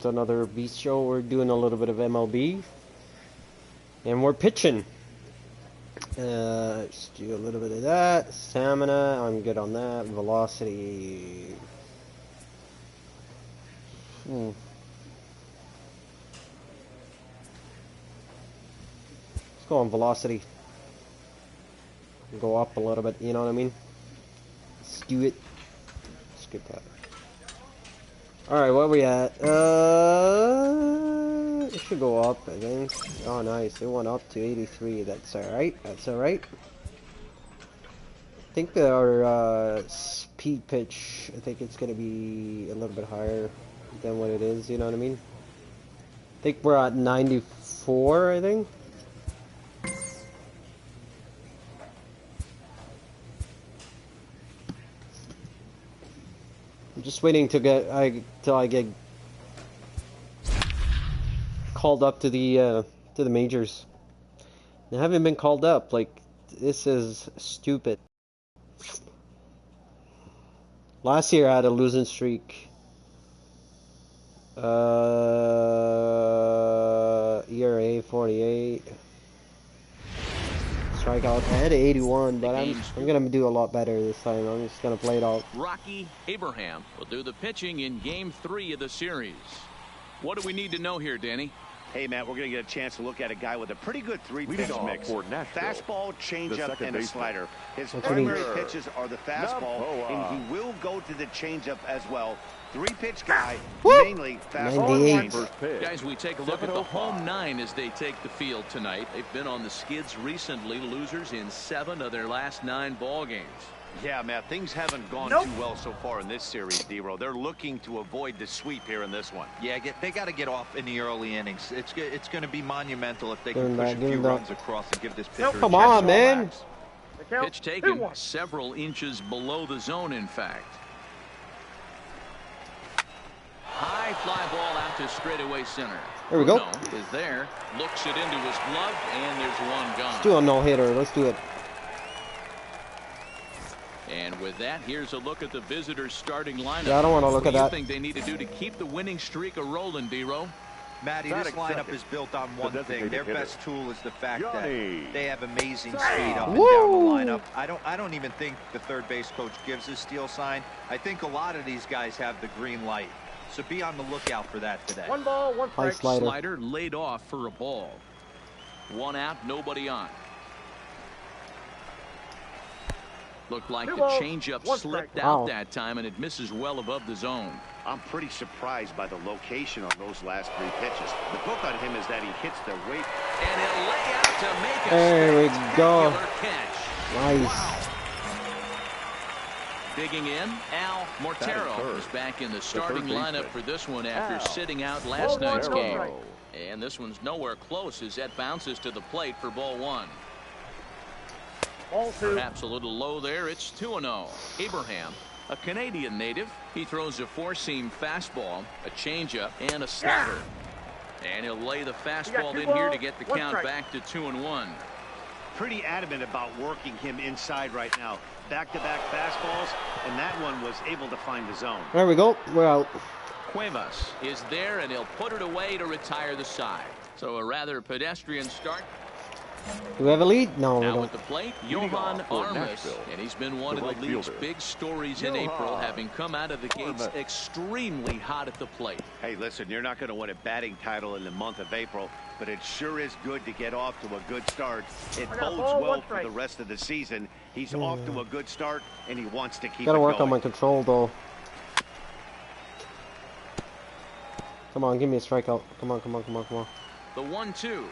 To another beast show. We're doing a little bit of MLB, and we're pitching. Let's do a little bit of that. Stamina, I'm good on that. Velocity. Let's go on velocity. Go up a little bit, you know what I mean? Let's do it. Skip that. Alright, where we at? It should go up, I think. Oh, nice. It went up to 83. That's alright. That's alright. I think our speed pitch, I think it's going to be a little bit higher than what it is, you know what I mean? I think we're at 94, I think. I'm just waiting to till I get called up to the majors. I haven't been called up. Like, this is stupid. Last year I had a losing streak. ERA 48. Strikeout. I had 81, but I'm gonna do a lot better this time. I'm just gonna play it out. Rocky Abraham will do the pitching in Game 3 of the series. What do we need to know here, Danny? Hey, Matt, we're going to get a chance to look at a guy with a pretty good three-pitch mix. Fastball, changeup, and a slider. His primary pitches are the fastball, and he will go to the changeup as well. Three-pitch guy, mainly fastball. Guys, we take a look at the home 9 as they take the field tonight. They've been on the skids recently, losers in 7 of their last 9 ball games. Yeah, Matt, things haven't gone too well so far in this series, D-Row. They're looking to avoid the sweep here in this one. Yeah, they got to get off in the early innings. It's going to be monumental if they can push a few runs across and give this pitcher a chance. Come on, man. Pitch taken several inches below the zone, in fact. High fly ball out to straightaway center. There we go. Is there, looks it into his glove, and there's one gone. Let's do a no-hitter. Let's do it. And with that, here's a look at the visitors' starting lineup. Yeah, I don't want to look at that. What do you think they need to do to keep the winning streak a-rolling, D-Row? Matty, this lineup is built on one thing. Their best tool is the fact that they have amazing speed up and down the lineup. I don't even think the third base coach gives a steal sign. I think a lot of these guys have the green light. So be on the lookout for that today. One ball, one strike. Slider laid off for a ball. One out, nobody on. Looked like the changeup slipped out that time, and it misses well above the zone. I'm pretty surprised by the location on those last 3 pitches. The book on him is that he hits the weight. And he'll lay out to make a there we go. catch. Nice. Digging in, Al Mortero is back in the starting lineup for this one after sitting out last night's game. And this one's nowhere close as that bounces to the plate for ball 1. Perhaps a little low there. It's 2-0. Abraham, a Canadian native. He throws a four-seam fastball, a changeup, and a slider. And he'll lay the fastball in here to get the count back to 2-1. Pretty adamant about working him inside right now. Back-to-back fastballs, and that one was able to find the zone. There we go. We're out. Cuevas is there, and he'll put it away to retire the side. So a rather pedestrian start. Do we have a lead? No, we now don't. At the plate, Johan Armas, and he's been one of the league's big stories in April, having come out of the gates extremely hot at the plate. Hey, listen, you're not going to win a batting title in the month of April, but it sure is good to get off to a good start. It bodes well for the rest of the season. He's off to a good start, and he wants to keep it going. Gotta work on my control, though. Come on, give me a strikeout. Come on, come on, come on, come on. The 1-2.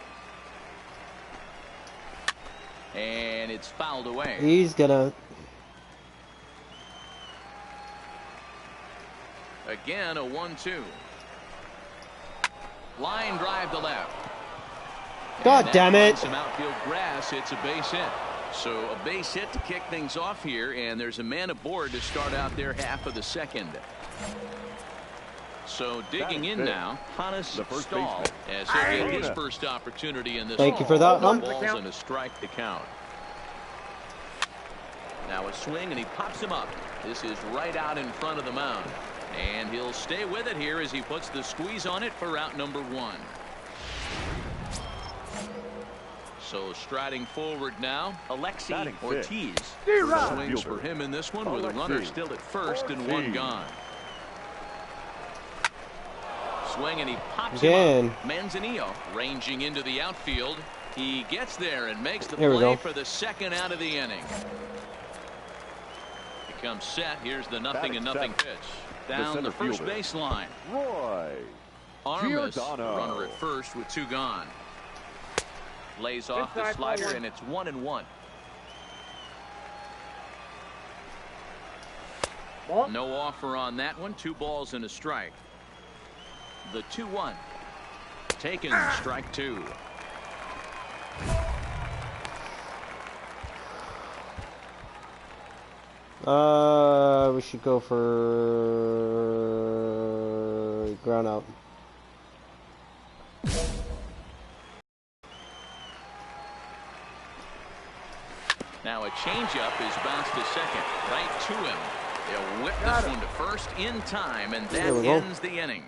And it's fouled away. He's gonna. Again, a 1-2. Line drive to left. God damn it. Some outfield grass. It's a base hit. So a base hit to kick things off here, and there's a man aboard to start out their half of the second. So digging in now, Hannes Stahl, as he'll get his first opportunity in this. Thank you for that, balls and a strike to count. Now a swing, and he pops him up. This is right out in front of the mound. And he'll stay with it here as he puts the squeeze on it for out number 1. So striding forward now, Alexi Ortiz. Swings for him in this one with a runner still at first and 1 gone. Swing and he pops him up. Manzanillo ranging into the outfield. He gets there and makes the play for the second out of the inning. He comes set. Here's the 0-0 pitch. Down the first baseline. Armas, runner at first with 2 gone. Lays off the slider and it's 1-1. No offer on that one. 2 balls and a strike. The 2-1. Taken, strike 2. We should go for ground out. Now a changeup is bounced to second, right to him. They'll whip this one to first in time, and that ends the inning.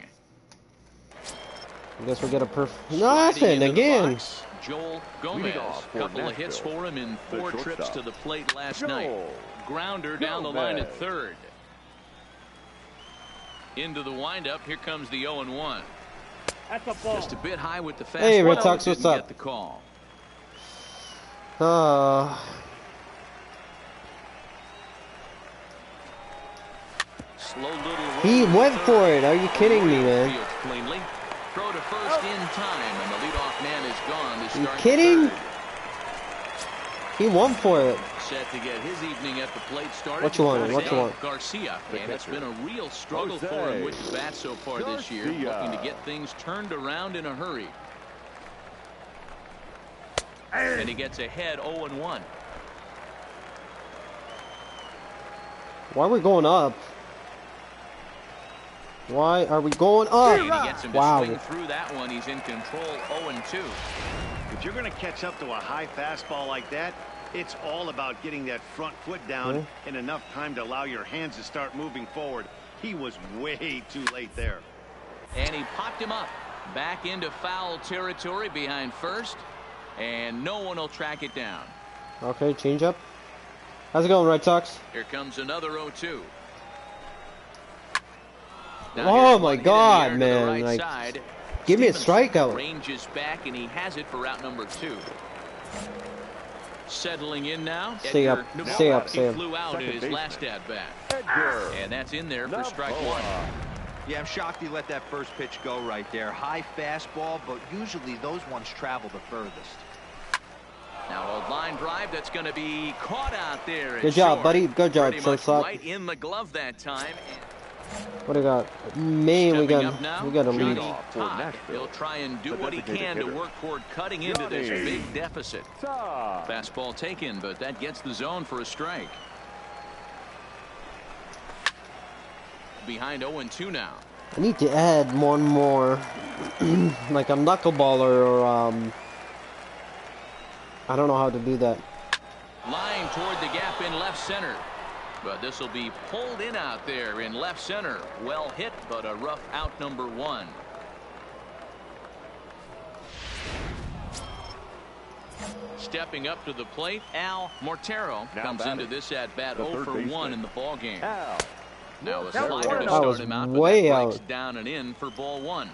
I guess we'll get a nothing again. Joel Gomez, couple of hits for him in 4 trips to the plate last night. Grounder down the line at third. Into the windup. Here comes the 0-1. That's a ball. Just a bit high with the fastball. Hey, Red Sox, what's up? Get the call. Slow little he went for it. Are you kidding me, man? Cleanly. Throw to first in time, and the leadoff man is gone to start. Are you kidding? He won for it. Set to get his evening at the plate started. What you want? What you want? Garcia, and it's been a real struggle for him with the bat so far this year, looking to get things turned around in a hurry. And he gets ahead 0-1. Why are we going up? Why are we going up? And he gets him to swing through that one. He's in control. 0-2. If you're going to catch up to a high fastball like that, it's all about getting that front foot down in enough time to allow your hands to start moving forward. He was way too late there. And he popped him up back into foul territory behind first, and no one will track it down. Okay, change up. How's it going, Red Sox? Here comes another 0-2. Oh my God, man! Right like, side. give me a strikeout. Ranges back, and he has it for out number 2. Settling in now. Stay up, stay up, stay up. He flew out in his last at bat, and that's in there for strike 1. Yeah, I'm shocked he let that first pitch go right there. High fastball, but usually those ones travel the furthest. Now a line drive that's going to be caught out there. Good job, buddy. Good job, shortstop. Right in the glove that time. What do we got? Man, we got a lead. He'll try and do what he can to work toward cutting into this big deficit. Fastball taken, but that gets the zone for a strike. Behind 0-2 now. I need to add one more, like a knuckleballer or I don't know how to do that. Line toward the gap in left center. But this will be pulled in out there in left center. Well hit, but a rough out number 1. Stepping up to the plate, Al Mortero comes into this at bat 0 for 1 in the ball game. Now a slider to start him out, but that breaks down and in for ball 1.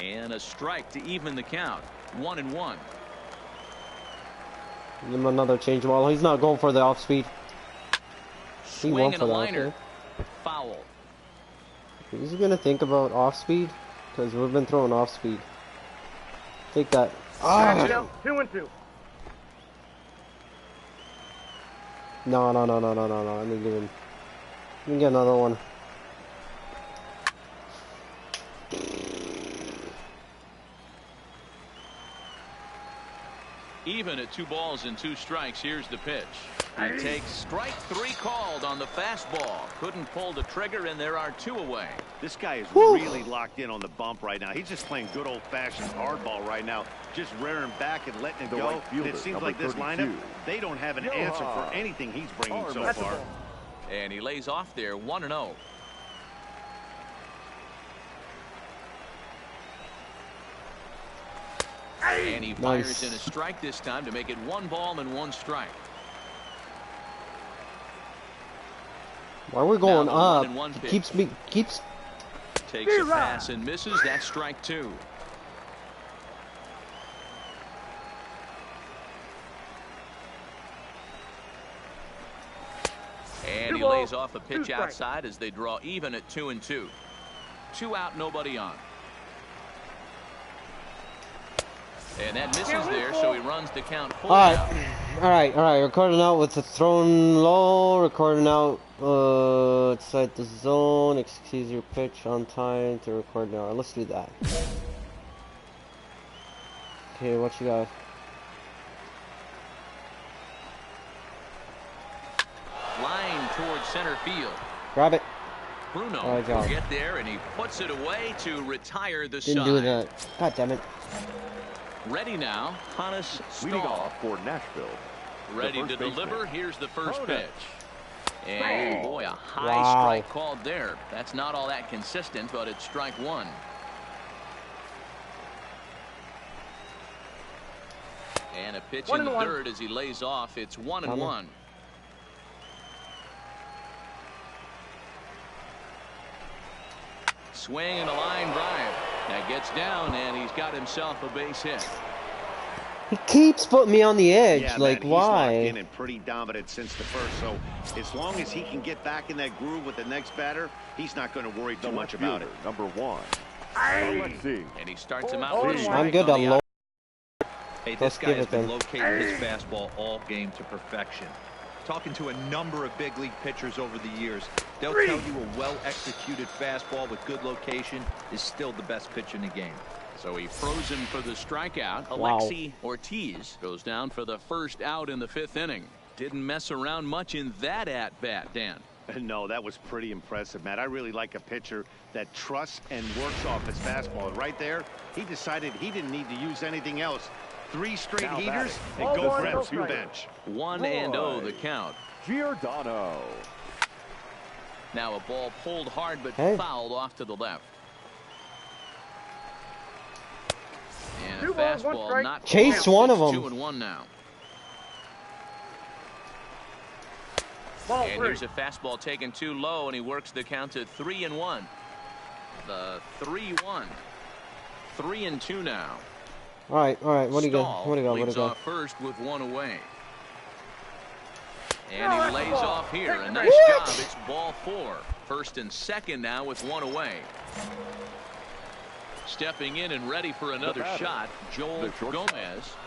And a strike to even the count. 1-1. Give him another change ball. He's not going for the off speed. He went for that. Okay. Foul. Is he gonna think about off speed? Because we've been throwing off speed. Take that. Ah. 2-2. No. Let me give him. Let me get another one. Even at 2 balls and 2 strikes, here's the pitch. He takes strike 3 called on the fastball. Couldn't pull the trigger, and there are 2 away. This guy is really locked in on the bump right now. He's just playing good old-fashioned hardball right now, just rearing back and letting it go. And it seems like this lineup, they don't have an answer for anything he's bringing so far. And he lays off there 1-0. And he fires in a strike this time to make it 1 ball and 1 strike. Why are we going up? It keeps takes a pass and misses. That's strike 2. And he lays off a pitch outside as they draw even at 2-2. 2 out, nobody on. And that misses there, so he runs the count full. All right. Recording out with the thrown low. Recording out outside the zone. Excuse your pitch on time to record now. Let's do that. Okay, what you got? Line towards center field. Grab it. Bruno will get there, and he puts it away to retire the side. Didn't do that. God damn it. Ready now, Hannes leading Stahl. off for Nashville. Ready to deliver. Here's the first pitch. And boy, a high strike called there. That's not all that consistent, but it's strike 1. And a pitch in the third as he lays off. It's 1-1. Swing and a line drive. That gets down, and he's got himself a base hit. He keeps putting me on the edge. Yeah, like, man, why? He's locked in and pretty dominant since the first. So as long as he can get back in that groove with the next batter, he's not going to worry too much about it. Number 1. Alexi. And he starts him out with a strike. I'm good to low. Hey, this guy has been locating his fastball all game to perfection. Talking to a number of big league pitchers over the years, they'll tell you a well-executed fastball with good location is still the best pitch in the game. So he froze him for the strikeout. Alexi Ortiz goes down for the first out in the 5th inning. Didn't mess around much in that at-bat, Dan. No, that was pretty impressive, Matt. I really like a pitcher that trusts and works off his fastball. And right there, he decided he didn't need to use anything else. 3 straight heaters and go for it to the bench. 1-0 the count. Giordano. Now a ball pulled hard but fouled off to the left. And a fastball not chase one of them. 2-1 now. And here's a fastball taken too low, and he works the count to 3-1. The 3-1. 3-2 now. All right. What do you got? What do you got? Off first with 1 away. And he lays off here. A nice job. It's ball 4. First and second now with 1 away. Stepping in and ready for another shot, Joel Gomez.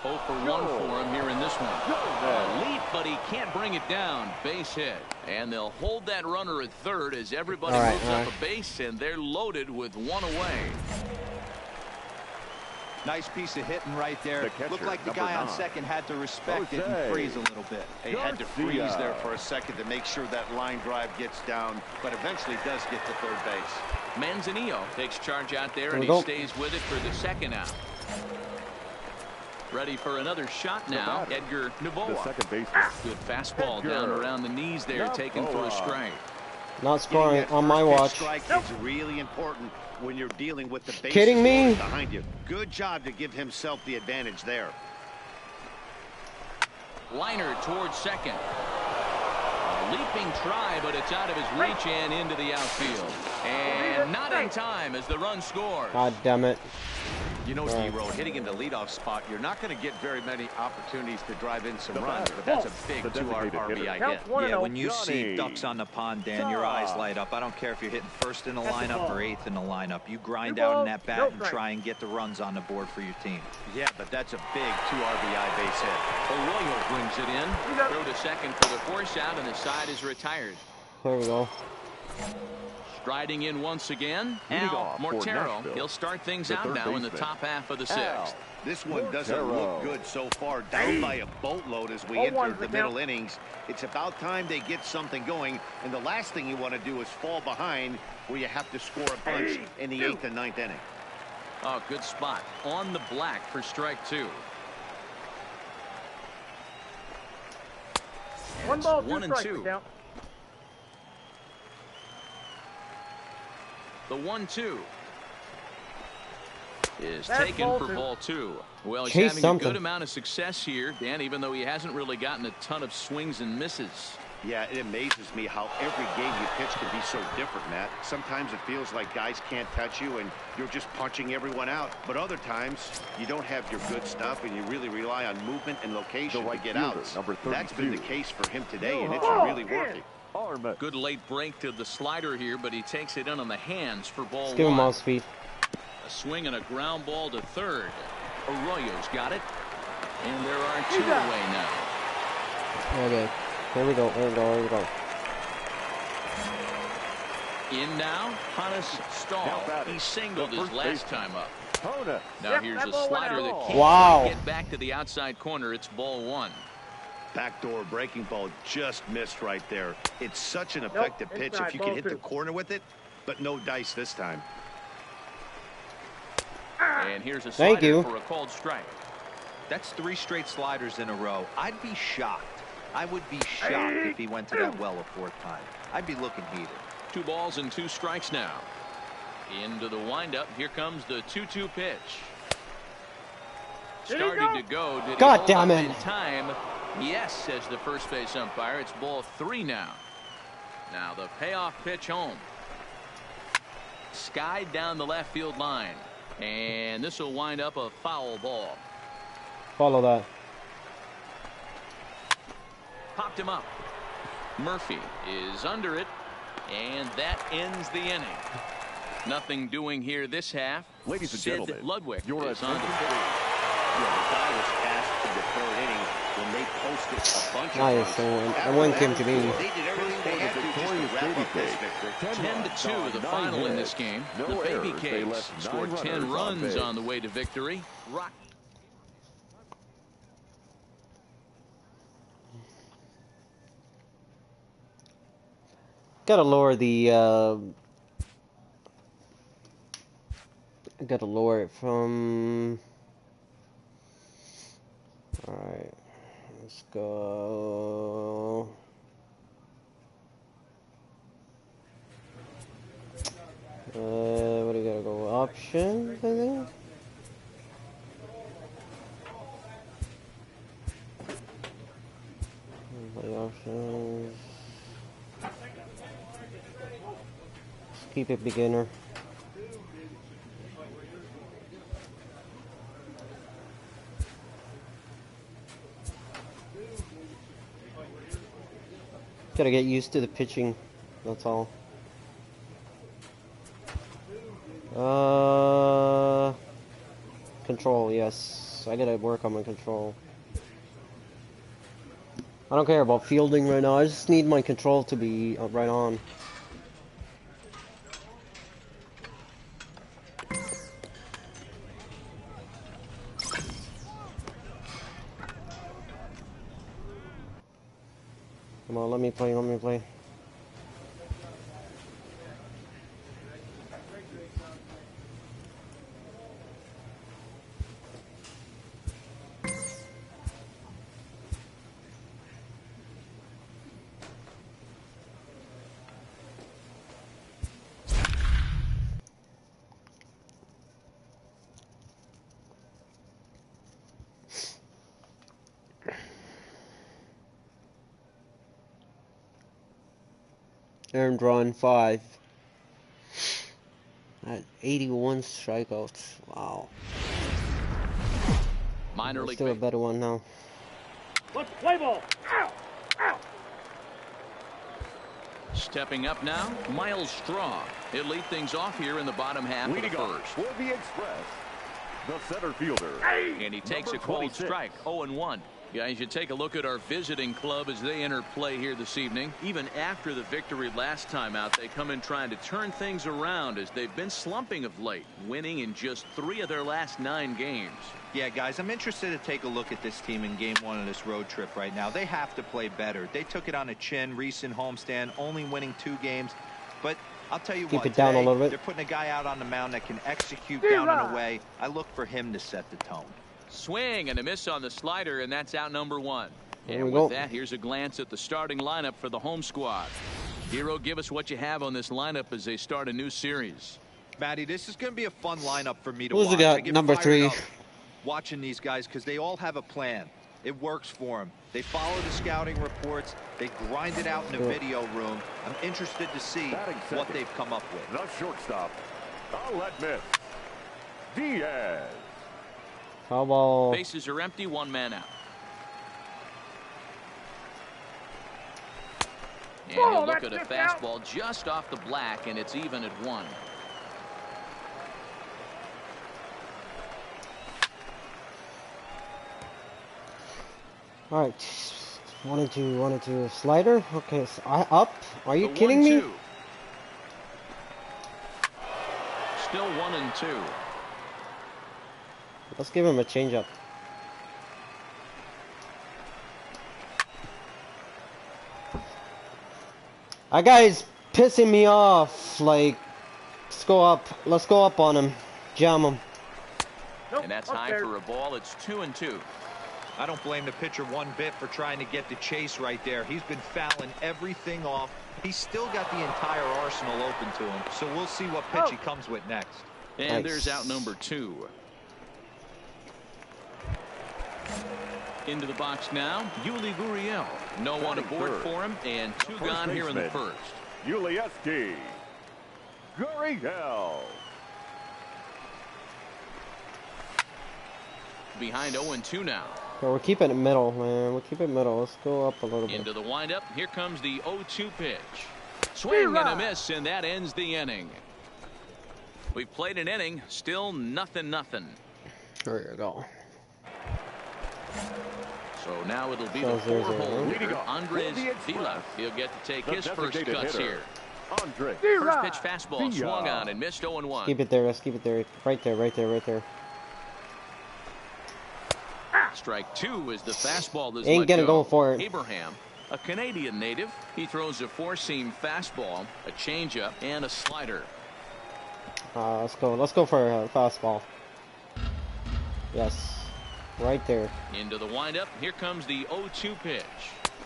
0 for 1 for him here in this one. A leap, but he can't bring it down. Base hit. And they'll hold that runner at third as everybody moves up a base, and they're loaded with 1 away. Nice piece of hitting right there. Looked like the guy on second had to respect it and freeze a little bit. He had to freeze there for a second to make sure that line drive gets down, but eventually does get to third base. Manzanillo takes charge out there, and he stays with it for the second out. Ready for another shot now, Edgar Novoa. Second base. Good fastball down around the knees there, taken for a strike. Not scoring on my watch. Strike is really important when you're dealing with the bases kidding me? Behind you. Good job to give himself the advantage there. Liner towards second. A leaping try, but it's out of his reach and into the outfield. And not in time as the run scores. God damn it. You know, D-Road, hitting in the leadoff spot, you're not going to get very many opportunities to drive in some runs, but that's a big 2 RBI hit. Yeah, when you see ducks on the pond, Dan, your eyes light up. I don't care if you're hitting first in the lineup or 8th in the lineup. You grind out in that bat and try and get the runs on the board for your team. Yeah, but that's a big 2 RBI base hit. Arroyo brings it in. Throw to second for the force out, and the side is retired. There we go. Striding in once again, Al Mortero. He'll start things out now in the top half of the 6th. This one doesn't look good so far. Down by a boatload as we enter the middle innings. It's about time they get something going, and the last thing you want to do is fall behind where you have to score a bunch in the 8th and 9th inning. Oh, good spot. On the black for strike 2. 1 ball, 2 1 and 2. The 1-2 is taken for ball 2. Well, he's having a good amount of success here, Dan, even though he hasn't really gotten a ton of swings and misses. Yeah, it amazes me how every game you pitch can be so different, Matt. Sometimes it feels like guys can't touch you and you're just punching everyone out. But other times, you don't have your good stuff and you really rely on movement and location to get out. That's been the case for him today, and it's really working. Good late break to the slider here, but he takes it in on the hands for ball 1. Give him all speed. A swing and a ground ball to third. Arroyo's got it. And there are 2 away now. Okay. Here we go. Here we go. Here we go. In now, Hannes Stahl. He singled his last time up. Now here's a slider that can't get back to the outside corner. It's ball 1. Backdoor breaking ball just missed right there. It's such an effective pitch if you can hit the corner with it, but no dice this time. And here's a slider for a called strike. That's 3 straight sliders in a row. I'd be shocked. I would be shocked if he went to that well a 4th time. I'd be looking heated. 2 balls and 2 strikes now. Into the windup. Here comes the 2-2 pitch. Started to go. Did God damn it. In time? Yes, says the first base umpire. It's ball 3 now. Now the payoff pitch home. Skied down the left field line. And this will wind up a foul ball. Follow that. Popped him up. Murphy is under it. And that ends the inning. Nothing doing here this half. Ladies and gentlemen, Ludwig your is on the Yeah, the guy was cast to the 3rd inning when they posted a bunch of Nice. runs. And one came to me. They did everything they had to just to wrap up this victory. 10-2 the final in this game. The Baby Cakes scored 10 runs on the way to victory. Rock. Gotta lower the I gotta lower it from. Alright, let's go. What do you gotta go? Options, I think. Play options. Let's keep it beginner. Gotta get used to the pitching, that's all. Control, yes. I gotta work on my control. I don't care about fielding right now, I just need my control to be right on. Come on, let me play, let me play. Earned run 5 at 81 strikeouts. Wow. Minor league. Still a better one now. Let's play ball. Ow! Ow! Stepping up now, Miles Straw. He'll lead things off here in the bottom half of the first. For the Express, the center fielder. And he takes a cold strike, 0-1. Guys, you take a look at our visiting club as they enter play here this evening. Even after the victory last time out, they come in trying to turn things around as they've been slumping of late, winning in just 3 of their last 9 games. Yeah, guys, I'm interested to take a look at this team in game 1 of this road trip right now. They have to play better. They took it on the chin, recent homestand, only winning 2 games. But I'll tell you what, keep it down a little bit. They're putting a guy out on the mound that can execute down and away. I look for him to set the tone. Swing and a miss on the slider, and that's out number 1. There and we with go. that, here's a glance at the starting lineup for the home squad. Hero, give us what you have on this lineup as they start a new series. Matty, this is going to be a fun lineup for me to Who's watch. the guy? I get Number fired 3. up watching these guys because they all have a plan. It works for them. They follow the scouting reports. They grind it out in the video room. I'm interested to see what they've come up with. The shortstop. I'll let miss. Diaz. How about... Bases are empty, 1 man out. And he'll look at a fastball just off the black, and it's even at 1. All right. Wanted to slider. Okay, so up. Are you kidding me? Still 1-2. Let's give him a changeup. That guy's pissing me off. Like, let's go up on him. Jam him. And that's high for a ball. It's 2-2. I don't blame the pitcher one bit for trying to get the chase right there. He's been fouling everything off. He's still got the entire arsenal open to him. So we'll see what pitch he comes with next. And Nice. there's out number 2. Into the box now, Yuli Gurriel. No one aboard for him, and 2 gone here in the first. Yulieski. Gurriel. Behind 0-2 now. So we're keeping it middle, man. We'll keep it middle. Let's go up a little bit. Into the windup. Here comes the 0-2 pitch. Swing and a miss, and that ends the inning. We've played an inning, still 0-0. There you go. So now it'll be So the there's 4-hole a- hitter, Andres Vila. He'll get to take his first designated cuts hitter. here. Andre. First pitch fastball Vila. swung on and missed 0-1. Keep it there. Let's keep it there. Right there. Right there. Right there. Strike 2 is the fastball that's Ain't let gonna go for it. Abraham, a Canadian native. He throws a 4-seam fastball, a changeup, and a slider. Let's go. Let's go for a fastball. Yes. Right there. Into the windup. Here comes the 0-2 pitch.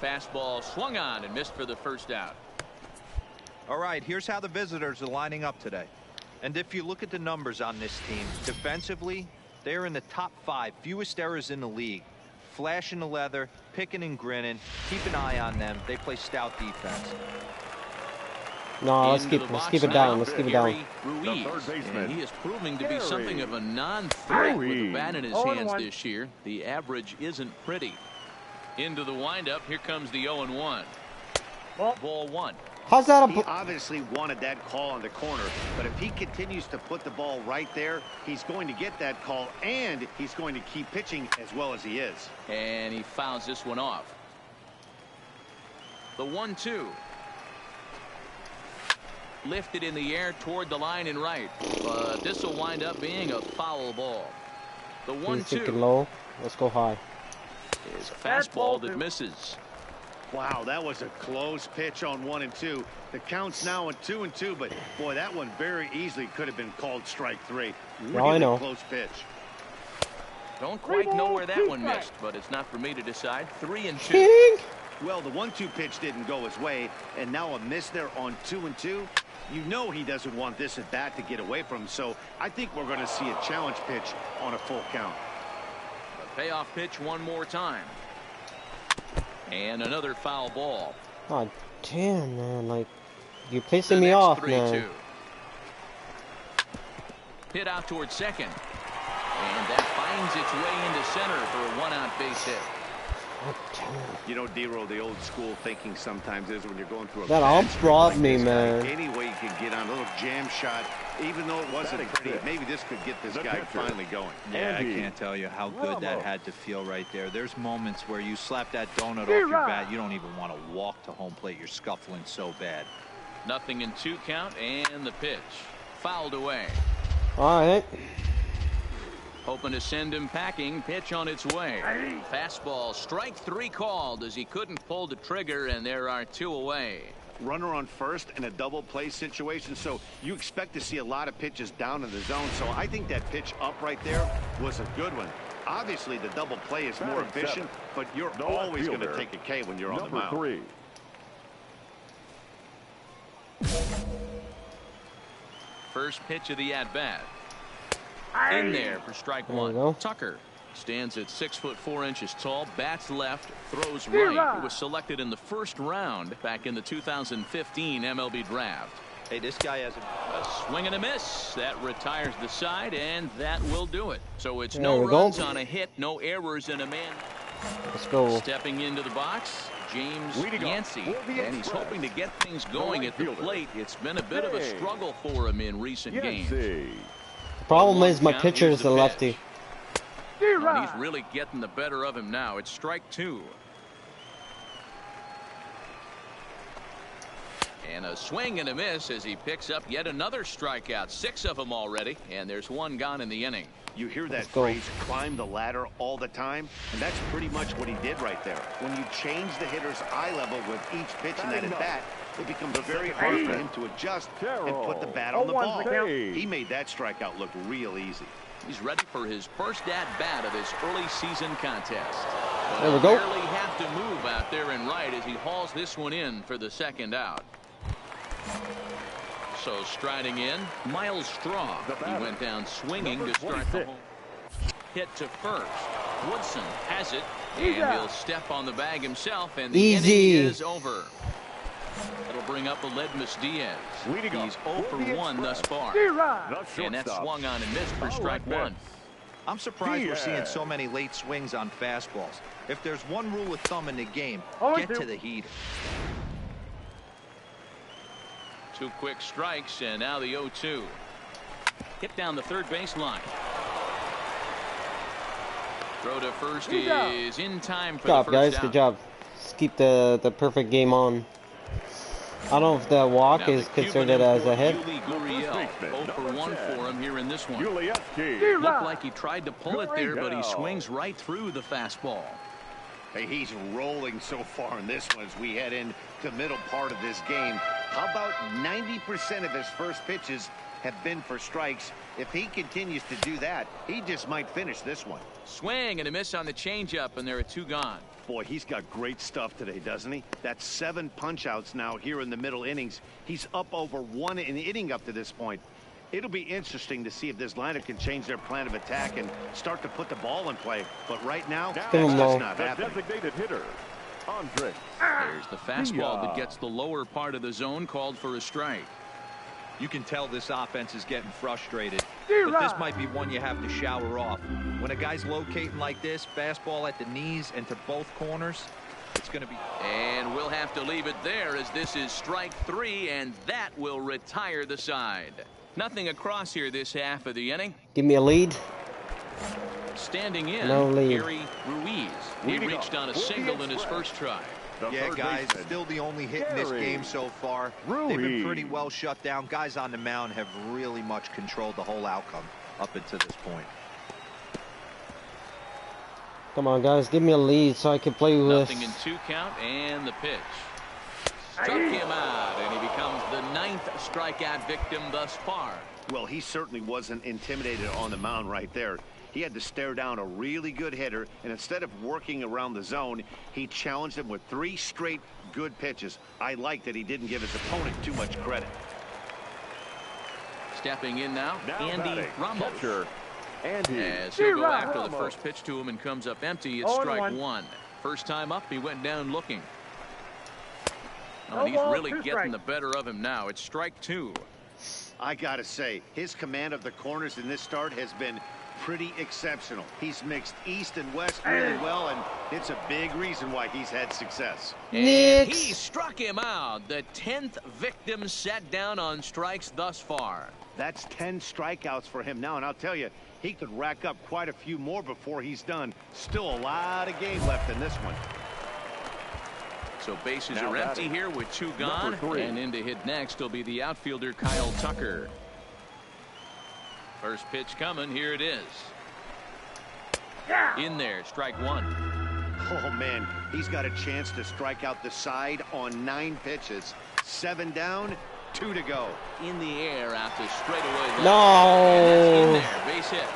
Fastball swung on and missed for the first out. All right, here's how the visitors are lining up today. And if you look at the numbers on this team, defensively, they're in the top 5, fewest errors in the league. Flashing the leather, picking and grinning. Keep an eye on them. They play stout defense. No, let's Into keep the let's box keep it now, down. Let's keep it down. Gary Ruiz. The third baseman. And he is proving to be Gary something of a non-threat with the Ruiz. bat in his 0-1. hands this year. The average isn't pretty. Into the windup. Here comes the 0-1. Ball 1. How's that He a... obviously wanted that call on the corner, but if he continues to put the ball right there, he's going to get that call, and he's going to keep pitching as well as he is. And he fouls this one off. The 1-2. Lifted in the air toward the line and right. But this will wind up being a foul ball. The He's thinking 1-2 low. Let's go high. is a fastball that misses. Wow, that was a close pitch on 1 and 2. The count's now at 2 and 2, but boy, that one very easily could have been called strike 3. Really I know. close pitch. Don't quite know where that one missed, but it's not for me to decide. 3-2. King! Well, the 1-2 pitch didn't go his way, and now a miss there on 2 and 2. You know he doesn't want this at bat to get away from him, so I think we're going to see a challenge pitch on a full count. A payoff pitch one more time. And another foul ball. God damn, man. Like, you're pissing The me next off, 3-2. man. Hit out towards second. And that finds its way into center for a 1-out base hit. God damn. You know, D-Roll, the old school thinking sometimes is when you're going through a That bad ump stretch robbed like me, this guy, man. any way you can get on a little jam shot, even though it wasn't pretty, maybe this could get this The guy pitcher. finally going. Yeah, I Andy can't tell you how good that Ramos. had to feel right there. There's moments where you slap that donut off your bat, you don't even want to walk to home plate. You're scuffling so bad. 0-2 count and the pitch. Fouled away. All right. Hoping to send him packing. Pitch on its way. Fastball. Strike 3 called as he couldn't pull the trigger, and there are 2 away. Runner on first in a double play situation, so you expect to see a lot of pitches down in the zone. So I think that pitch up right there was a good one. Obviously, the double play is more Batting efficient, but you're No always going to outfielder. take a K when you're on the Number mound. 3. First pitch of the at-bat. In there for strike one. Tucker stands at 6'4" tall, bats left, throws right. He was selected in the first round back in the 2015 MLB draft. Hey, this guy has a swing and a miss. That retires the side, and that will do it. So it's no runs on a hit, no errors, and a man. Let's go. Stepping into the box, James Yancey, and he's hoping to get things going at the plate. It's been a bit of a struggle for him in recent games. The problem is my pitcher is the lefty. And he's really getting the better of him now. It's strike two. And a swing and a miss as he picks up yet another strikeout. 6 of them already, and there's one gone in the inning. You hear that phrase, climb the ladder, all the time, and that's pretty much what he did right there. When you change the hitter's eye level with each pitch in that at-bat, it becomes very hard for him to adjust and put the bat on the ball. He made that strikeout look real easy. He's ready for his first at-bat of this early season contest. But there we go. Barely have to move out there and right as he hauls this one in for the second out. So striding in, Miles Straw. He went down swinging to start the home. Hit to first. Woodson has it, and he'll step on the bag himself, and the inning is over. It'll bring up Aledmus Diaz. He's 0 for 1 thus far. And that's swung on and missed for strike one. I'm surprised we're seeing so many late swings on fastballs. If there's one rule of thumb in the game, get to the heater. 2 quick strikes, and now the 0-2. Hit down the third baseline. Throw to first is in time for the first guys. out. Good job. Just keep the perfect game on. I don't know if the walk is considered as a hit. 0 for 1 for him here in this one. Looked like he tried to pull it there, but he swings right through the fastball. Hey, he's rolling so far in this one as we head into the middle part of this game. How about 90% of his first pitches have been for strikes? If he continues to do that, he just might finish this one. Swing and a miss on the changeup, and there are 2 gone. Boy, he's got great stuff today, doesn't he? That's 7 punch-outs now here in the middle innings. He's up over 1 in the inning up to this point. It'll be interesting to see if this lineup can change their plan of attack and start to put the ball in play. But right now, that's just not happening. Designated hitter, Andre. There's the fastball that gets the lower part of the zone, called for a strike. You can tell this offense is getting frustrated, but this might be one you have to shower off. When a guy's locating like this, fastball at the knees and to both corners, it's going to be. And we'll have to leave it there as this is strike 3, and that will retire the side. Nothing across here this half of the inning. Give me a lead. Standing in, No lead. Gary Ruiz. He reached on a single in his first try. Yeah, guys, still the only hit in this game so far. They've been pretty well shut down. Guys on the mound have really much controlled the whole outcome up until this point. Come on, guys, give me a lead so I can play with. Nothing in 2 count, and the pitch. Struck him out, and he becomes the 9th strikeout victim thus far. Well, he certainly wasn't intimidated on the mound right there. He had to stare down a really good hitter, and instead of working around the zone, he challenged him with 3 straight good pitches. I like that he didn't give his opponent too much credit. Stepping in now Andy Ramos. Andy. As he'll go after the first pitch to him and comes up empty, it's strike 1. First time up, he went down looking. Oh, he's really getting the better of him now. It's strike 2. I gotta say, his command of the corners in this start has been pretty exceptional. He's mixed east and west really well, and it's a big reason why he's had success. And he struck him out. The 10th victim set down on strikes thus far. That's 10 strikeouts for him now, and I'll tell you, he could rack up quite a few more before he's done. Still a lot of game left in this one. So bases are empty here with 2 gone, and in to hit next will be the outfielder Kyle Tucker. First pitch coming, here it is. In there, strike 1. Oh man, he's got a chance to strike out the side on 9 pitches. 7 down, 2 to go. In the air out to straightaway. No. In there, base hit.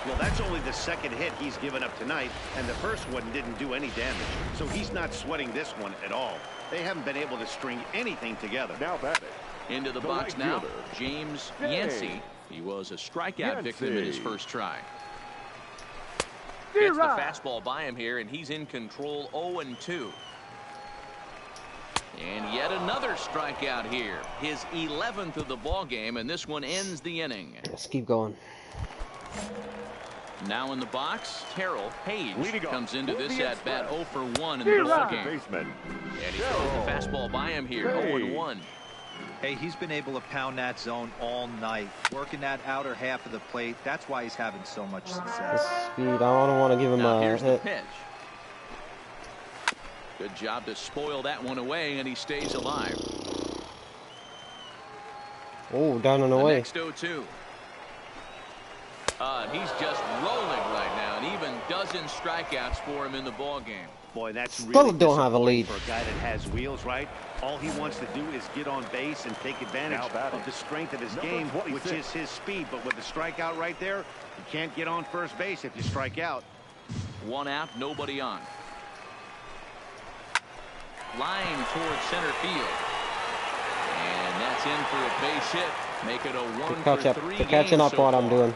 Well, that's only the 2nd hit he's given up tonight, and the first one didn't do any damage. So he's not sweating this one at all. They haven't been able to string anything together. Now batting, Into the box right now, fielder, James James Yancey. He was a strikeout Yancey. victim in his first try. Gets the fastball by him here, and he's in control 0-2. And yet another strikeout here. His 11th of the ball game, and this one ends the inning. Let's keep going. Now in the box, Terrell Page comes into this the at bat Express. 0 for 1 in the ball game. Baseman. And he throws the fastball by him here, Page. 0-1. Hey, he's been able to pound that zone all night, working that outer half of the plate. That's why he's having so much success. Speed. I don't want to give him Now a here's the hit. pitch. Good job to spoil that one away, and he stays alive. Oh, down and The away. next 0-2. And he's just rolling right now, and even dozen strikeouts for him in the ball game. Boy, that's Still really don't have a lead. for a guy that has wheels, right? All he wants to do is get on base and take advantage of the strength of his game, which is his speed. But with the strikeout right there, you can't get on first base if you strike out. 1 out, nobody on. Line towards center field. And that's in for a base hit. Make it a 1 for 3 They're catching up so what I'm far. doing.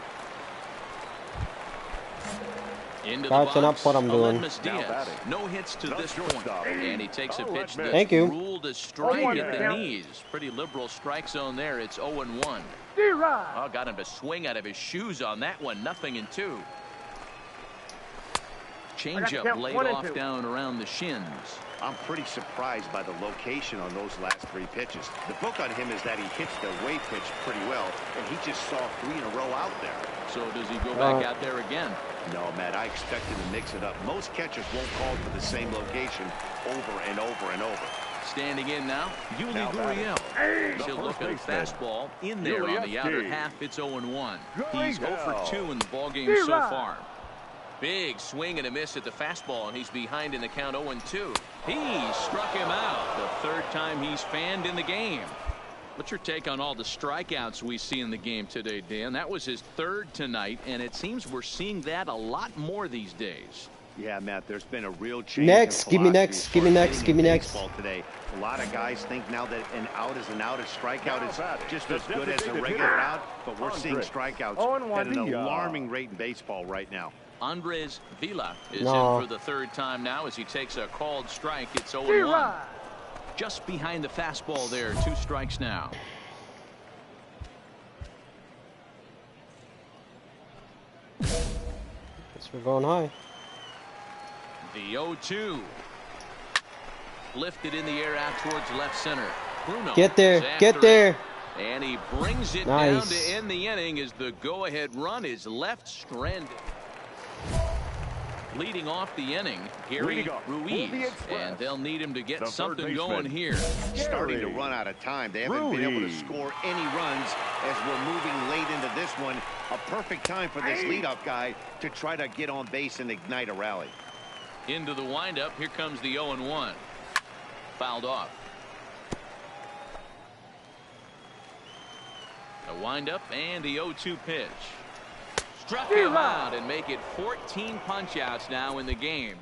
Into the Catching up box, what I'm doing. Aledmus Diaz. No hits to this point. And he takes a pitch that's Thank you. ruled as strike at the knees. Pretty liberal strike zone there. It's 0-1. Oh, got him to swing out of his shoes on that one. 0-2. Changeup laid off down around the shins. I'm pretty surprised by the location on those last 3 pitches. The book on him is that he hits the away pitch pretty well, and he just saw 3 in a row out there. So does he go back out there again? No, Matt, I expect him to mix it up. Most catchers won't call for the same location over and over and over. Standing in now, Yuli Gurriel. He'll look at a fastball in there on the outer half. It's 0-1. He's 0 for 2 in the ballgame so far. Big swing and a miss at the fastball, and he's behind in the count 0-2. He struck him out. The 3rd time he's fanned in the game. What's your take on all the strikeouts we see in the game today, Dan? That was his 3rd tonight, and it seems we're seeing that a lot more these days. Yeah, Matt, there's been a real change. Next, give me next, give me next, give me next. Today. A lot of guys think now that an out is an out, a strikeout is just as good as a regular out, but we're seeing strikeouts at an alarming rate in baseball right now. Andres Villa is in for the 3rd time now as he takes a called strike. It's 0-1. Just behind the fastball there. 2 strikes now. Guess we're going high. The 0-2. Lifted in the air out towards left center. Bruno Get there. Get there. And he brings it down to end the inning as the go-ahead run is left stranded. Leading off the inning, Gary Ruiz, and they'll need him to get something going here. Starting to run out of time. They haven't been able to score any runs as we're moving late into this one. A perfect time for this leadoff guy to try to get on base and ignite a rally. Into the windup, here comes the 0-1. Fouled off. The windup and the 0-2 pitch. Struck him out and make it 14 punch-outs now in the game.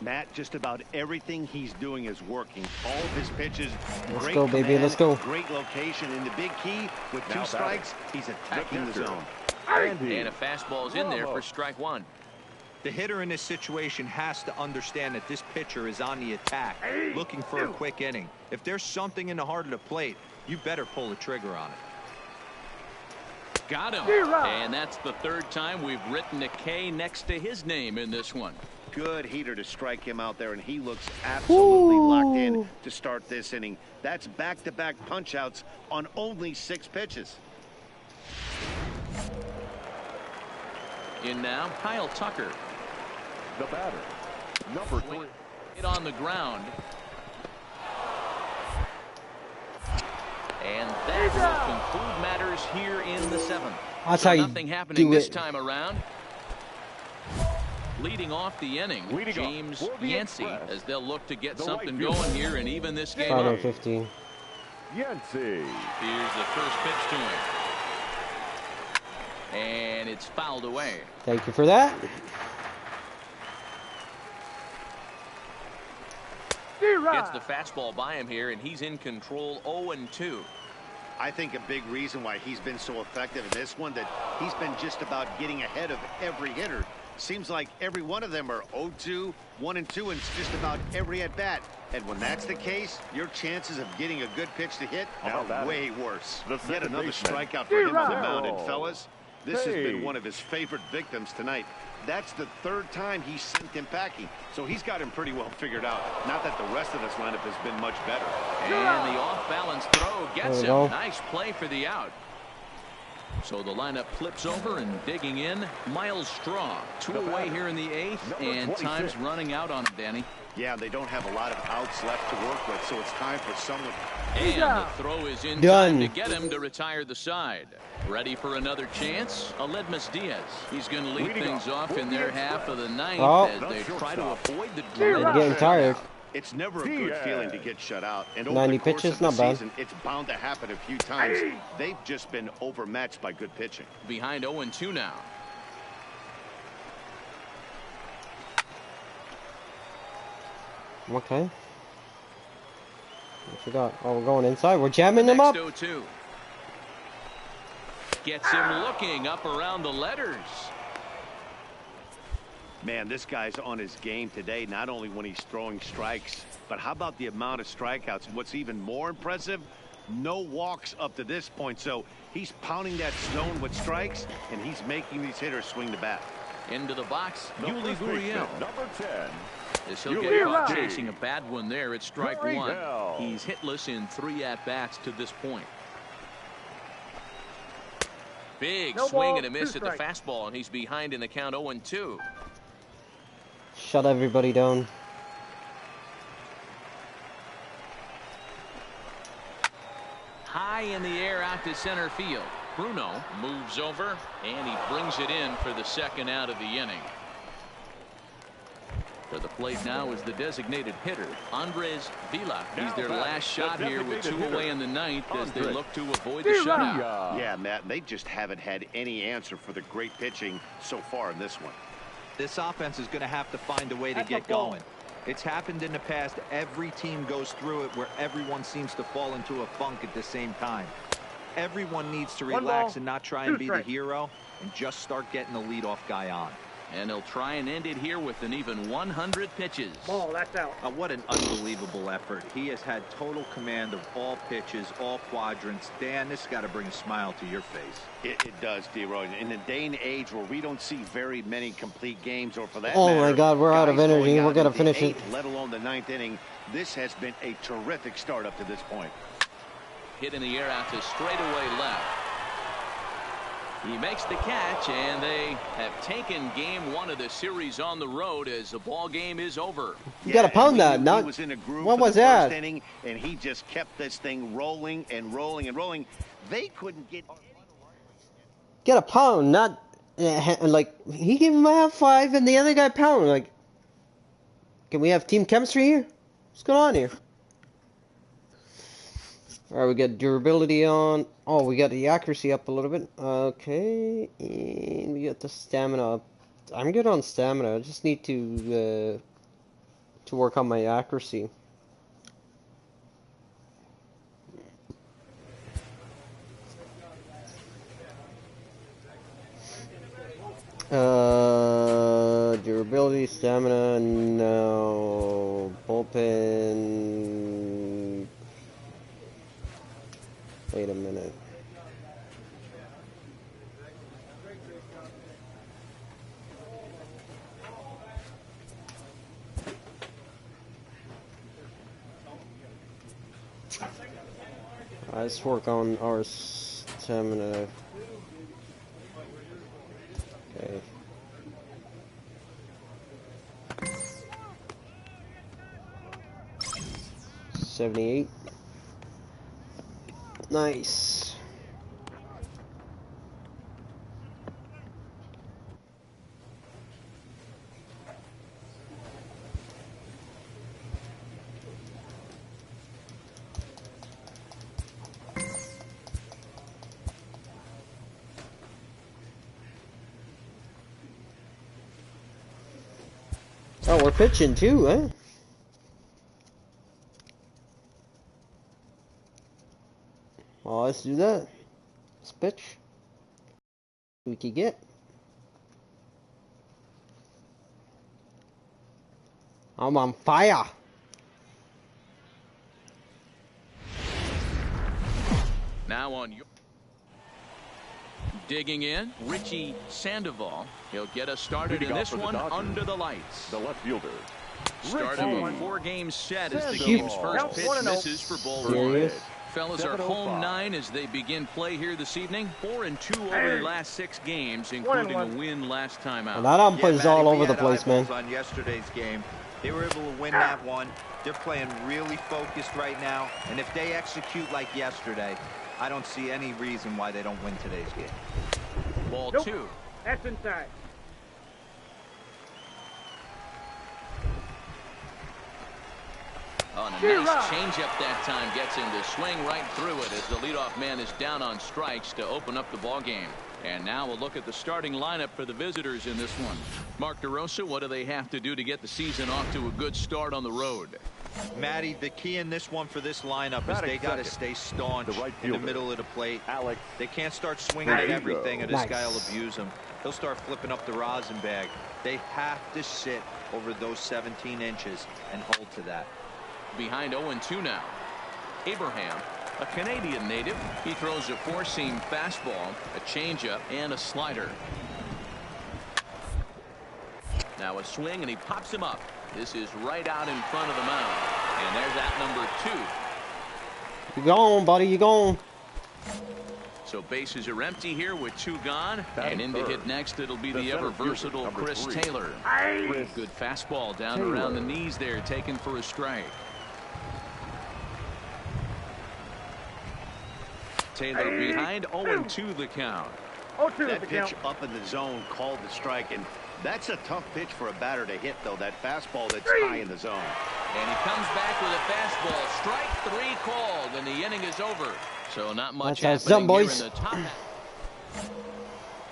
Matt, just about everything he's doing is working. All of his pitches, Let's go, baby. Let's go. Great location. And the big key, with 2 strikes, he's attacking the zone. And a fastball's in there for strike 1. The hitter in this situation has to understand that this pitcher is on the attack, looking for a quick inning. If there's something in the heart of the plate, you better pull the trigger on it. Got him. And that's the 3rd time we've written a K next to his name in this one. Good heater to strike him out there, and he looks absolutely locked in to start this inning. That's back-to-back punch-outs on only 6 pitches. In now, Kyle Tucker. The batter, number 3. Hit on the ground. And that will conclude matters here in the 7th. That's how you nothing happening do this it. time around. Leading off the inning, James Yancey, as they'll look to get something going here and even this game up. 15. Yancey. Here's the first pitch to him. And it's fouled away. Thank you for that. Gets the fastball by him here, and he's in control 0-2. I think a big reason why he's been so effective in this one, that he's been just about getting ahead of every hitter. Seems like every one of them are 0-2, 1-2, and it's just about every at-bat. And when that's the case, your chances of getting a good pitch to hit are way worse. Yet another strikeout for him on the mound, and fellas, this has been one of his favorite victims tonight. That's the third time he sent him packing, so he's got him pretty well figured out. Not that the rest of this lineup has been much better. And the off-balance throw gets him. Nice play for the out. So the lineup flips over, and digging in, Miles Straw. 2 away here in the 8th, and time's running out on him, Danny. Yeah, they don't have a lot of outs left to work with, so it's time for someone. And the throw is in time to get him to retire the side. Ready for another chance? Aledmus Diaz. He's going to lead things off in their half of the 9th as they try to avoid the dreaded getting tired. It's never a good feeling to get shut out. And over 90 the course pitches, of the not bad. season, it's bound to happen a few times. They've just been overmatched by good pitching. Behind 0-2 now. Okay. What you got? Oh, we're going inside. We're jamming them up. 0-2. Gets him looking up around the letters. Man, this guy's on his game today, not only when he's throwing strikes, but how about the amount of strikeouts? What's even more impressive, no walks up to this point. So he's pounding that stone with strikes, and he's making these hitters swing the bat. Into the box, Yuli Gurriel. Number 10. As he'll get caught chasing a bad one there at strike 1. He's hitless in 3 at-bats to this point. Big swing and a miss at the fastball, and he's behind in the count 0-2. Shut everybody down. High in the air out to center field. Bruno moves over, and he brings it in for the second out of the inning. For the plate now is the designated hitter, Andres Vila. He's their last shot here with 2 away in the 9th as they look to avoid the shutout. Yeah, Matt, they just haven't had any answer for the great pitching so far in this one. This offense is going to have to find a way to get going. It's happened in the past. Every team goes through it where everyone seems to fall into a funk at the same time. Everyone needs to relax and not try and be the hero and just start getting the leadoff guy on. And he'll try and end it here with an even 100 pitches. Ball, that's out. What an unbelievable effort. He has had total command of all pitches, all quadrants. Dan, this has got to bring a smile to your face. It does, D-Roy. In a day and age where we don't see very many complete games, or for that Oh matter, my God, we're out of guys energy. going We're out gonna in the finish it. 8th, let alone the 9th inning, this has been a terrific start up to this point. Hit in the air out to straightaway left. He makes the catch, and they have taken game 1 of the series on the road as the ball game is over. You gotta pound that. Not. He was in a groove What for was the that? first inning, and he just kept this thing rolling and rolling and rolling. They couldn't get. Get a pound, not like he gave him a half 5 and the other guy pound. Like, can we have team chemistry here? What's going on here? All right, we got durability on. Oh, we got the accuracy up a little bit. Okay, and we got the stamina up. I'm good on stamina. I just need to work on my accuracy. Durability, stamina, no. Bullpen. Wait a minute. Let's work on our stamina. Okay. $78. Nice. Oh, we're pitching too, huh? let's do that. Let's pitch. We can get. I'm on fire. Now on your digging in, Richie Sandoval. He'll get us started in this one under the lights. The left fielder. Starting with 4 games set as the game's first pitch misses for ball 1. Fellas are home 9 as they begin play here this evening. 4-2 over their last 6 games, including a win last time out. Well, that umpire's all over the place, man. On yesterday's game, they were able to win that one. They're playing really focused right now, and if they execute like yesterday, I don't see any reason why they don't win today's game. Ball 2. That's inside. On a nice changeup that time, gets him to swing right through it as the leadoff man is down on strikes to open up the ball game. And now we'll look at the starting lineup for the visitors in this one. Mark DeRosa, what do they have to do to get the season off to a good start on the road? Matty, the key in this one for this lineup is they got to stay staunch in the middle of the plate. Alex, they can't start swinging at everything, or this guy will abuse them. He'll start flipping up the rosin bag. They have to sit over those 17 inches and hold to that. Behind 0-2 now. Abraham, a Canadian native. He throws a 4-seam fastball, a changeup, and a slider. Now a swing, and he pops him up. This is right out in front of the mound. And there's that number 2. You gone, buddy, you gone. So bases are empty here with 2 gone. And in to hit next, it'll be the ever-versatile Chris Taylor. Good fastball down around the knees there, taken for a strike. Taylor behind, 0-2 the count. 0-2 That the pitch count. up in the zone called the strike, and that's a tough pitch for a batter to hit, though. That fastball that's high in the zone. And he comes back with a fastball. Strike 3 called, and the inning is over. So not much That's happening done, here boys. in the top half.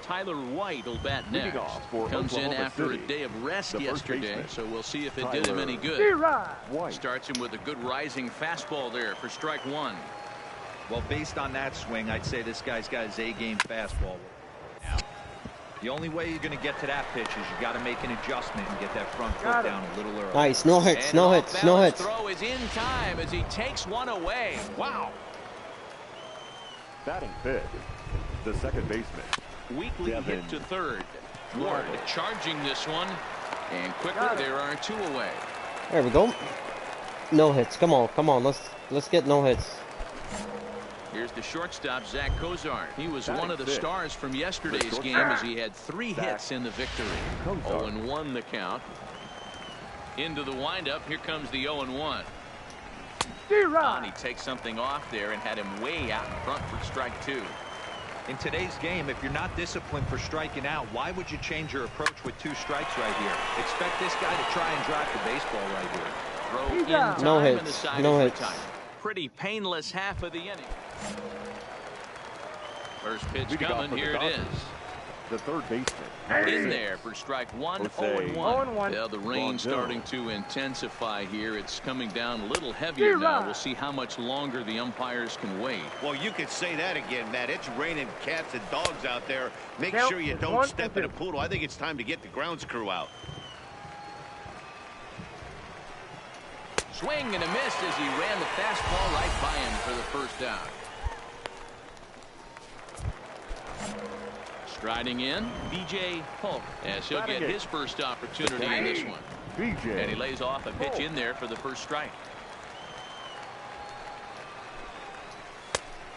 Tyler White will bat next. Comes in Oklahoma after City, a day of rest the first yesterday, baseman. so we'll see if it did him any good. White. Starts him with a good rising fastball there for strike 1. Well, based on that swing, I'd say this guy's got his A-game fastball. Now, the only way you're going to get to that pitch is you got to make an adjustment and get that front foot down a little early. Nice, no hits, And no an hits, no off-balance hits. throw is in time as he takes one away. Wow. Batting fifth, the second baseman. Weekly Devin hit to third. Ward charging this one. And quicker, there are 2 away. There we go. No hits. Come on. Let's get no hits. Here's the shortstop, Zach Kozar. He was one of the Six. stars from yesterday's game as he had 3 hits in the victory. Kozar. 0-1 the count. Into the windup. Here comes the 0-1. And he takes something off there and had him way out in front for strike 2. In today's game, if you're not disciplined for striking out, why would you change your approach with 2 strikes right here? Expect this guy to try and drive the baseball right here. Throw in time, No and the hits, side no is hits. retired. Pretty painless half of the inning. First pitch Leading off coming. for the Here it Dodgers, is. The third baseman. In there for strike 1. Jose 0-1. Yeah, the rain Rondeau. starting to intensify here. It's coming down a little heavier now. We'll see how much longer the umpires can wait. Well, you could say that again, Matt. It's raining cats and dogs out there. Make Count sure you is don't 1 step and in a 2. poodle. I think it's time to get the grounds crew out. Swing and a miss as he ran the fastball right by him for the first down. Striding in, B.J. Polk, as he'll get his first opportunity in this one. BJ. And he lays off a pitch in there for the first strike.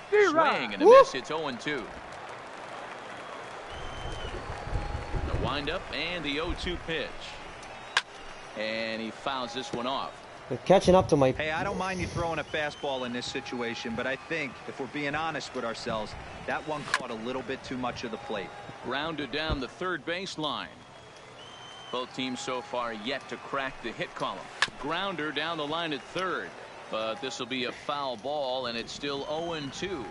Swing and a miss. It's 0-2. The windup and the 0-2 pitch. And he fouls this one off. They're catching up to my. Hey, I don't mind you throwing a fastball in this situation, but I think if we're being honest with ourselves, that one caught a little bit too much of the plate. Grounded down the third baseline. Both teams so far yet to crack the hit column. Grounder down the line at third. But this will be a foul ball, and it's still 0-2.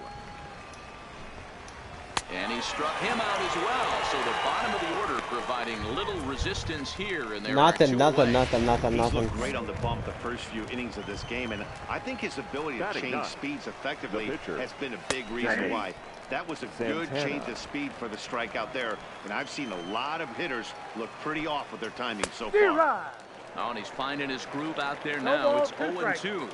And he struck him out as well. So the bottom of the order providing little resistance here. And nothing. He's looked great on the bump the first few innings of this game. And I think his ability to change speeds effectively has been a big reason why. That was a good change of speed for the strikeout there. And I've seen a lot of hitters look pretty off with their timing so far. Oh, and he's finding his groove out there now. It's 0-2.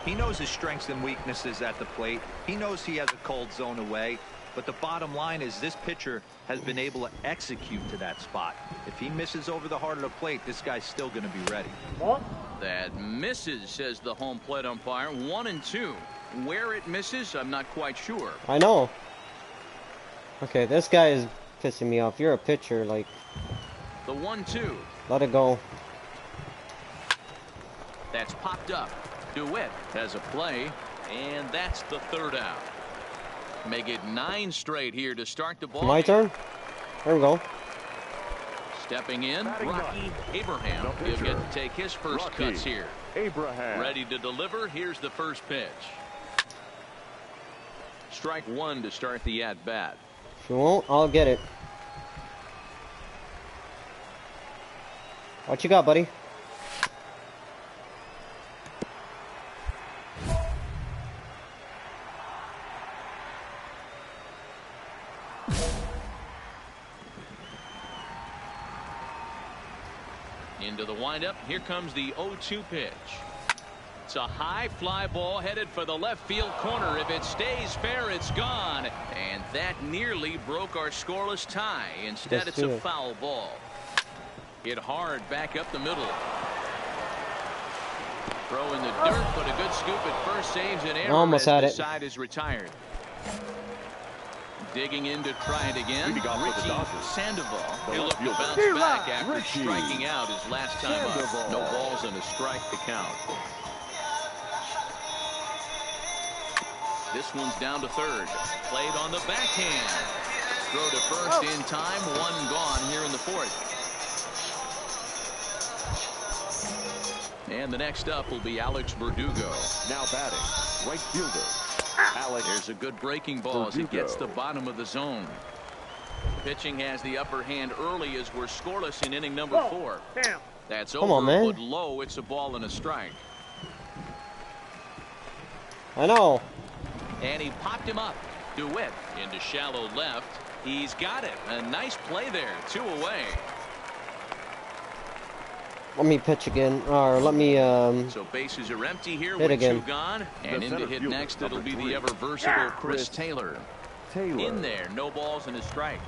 He knows his strengths and weaknesses at the plate. He knows he has a cold zone away. But the bottom line is this pitcher has been able to execute to that spot. If he misses over the heart of the plate, this guy's still going to be ready. That misses, says the home plate umpire. 1-2. Where it misses, I'm not quite sure. I know. Okay, this guy is pissing me off. You're a pitcher, like. The 1-2. Let it go. That's popped up. DeWitt has a play, and that's the third out. Make it 9 straight here to start the ball. My turn. There we go. Stepping in, Rocky Abraham. He'll get to take his first cuts here. Abraham. Ready to deliver. Here's the first pitch. Strike 1 to start the at-bat. If you won't, I'll get it. What you got, buddy? Into the windup. Here comes the 0-2 pitch. It's a high fly ball headed for the left field corner. If it stays fair, it's gone. And that nearly broke our scoreless tie. Instead, it's a foul ball. Hit hard back up the middle. Throw in the dirt, but a good scoop at first saves an error. Almost had it. The side is retired. Digging in to try it again. Richie Sandoval. He'll look to bounce back after striking out his last time up. No balls and a strike to count. This one's down to third. Played on the backhand. Throw to first in time. One gone here in the fourth. And the next up will be Alex Verdugo. Now batting, right fielder. Alex. There's a good breaking ball as it gets the bottom of the zone. Pitching has the upper hand early as we're scoreless in inning number 4. That's over, on, man. but low. It's a ball and a strike. I know. And he popped him up. DeWitt into shallow left. He's got it. A nice play there. 2 away. Let me pitch again, or let me So bases are empty here hit with again. 2 gone. And in to hit next, it'll be the ever versatile Chris Taylor. In there, no balls and a strike.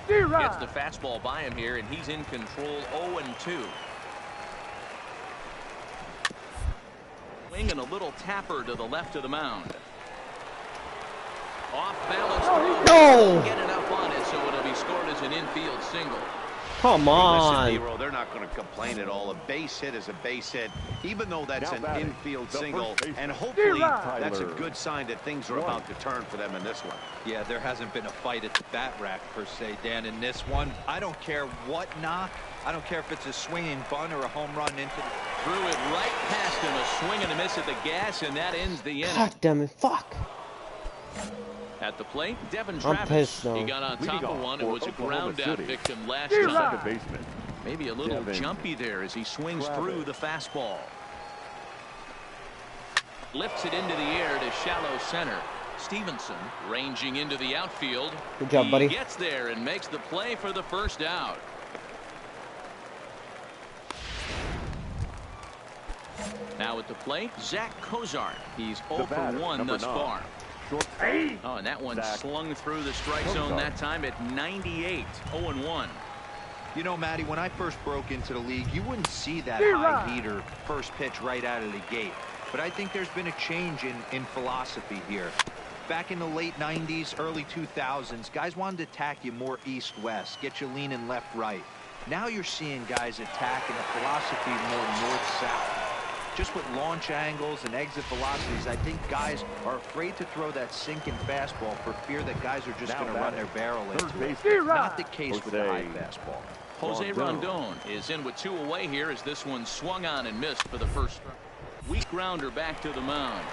Gets the fastball by him here, and he's in control. 0-2. Swing and a little tapper to the left of the mound. Off balance throw. No! Get enough on it, so it'll be scored as an infield single. Come on. Listen, Nero, they're not going to complain at all. A base hit is a base hit, even though that's an infield single. And hopefully that's a good sign that things are about to turn for them in this one. Yeah, there hasn't been a fight at the bat rack per se, Dan. In this one, I don't care what knock. I don't care if it's a swinging bunt or a home run into the... Threw it right past him. A swing and a miss at the gas, and that ends the inning. God damn it. Fuck. At the plate, Devin I'm Travis. pissed now. He got on top of one and was a ground out victim last Second time. baseman. Maybe a little jumpy there as he swings through the fastball. Lifts it into the air to shallow center. Stevenson ranging into the outfield. Good job, buddy. He gets there and makes the play for the first out. Now at the plate, Zach Cozart. He's 0 for 1 thus far. Oh, and that one slung through the strike zone that time at 98. 0-1. You know, Matty, when I first broke into the league, you wouldn't see that high heater first pitch right out of the gate. But I think there's been a change in philosophy here. Back in the late 90s, early 2000s, guys wanted to attack you more east-west, get you leaning left-right. Now you're seeing guys attacking a philosophy more north-south. Just with launch angles and exit velocities, I think guys are afraid to throw that sinking fastball for fear that guys are just going to run their barrel into it. Not the case with the high fastball. Jose Rondon is in with 2 away here as this one swung on and missed for the first strike. Weak grounder back to the mound.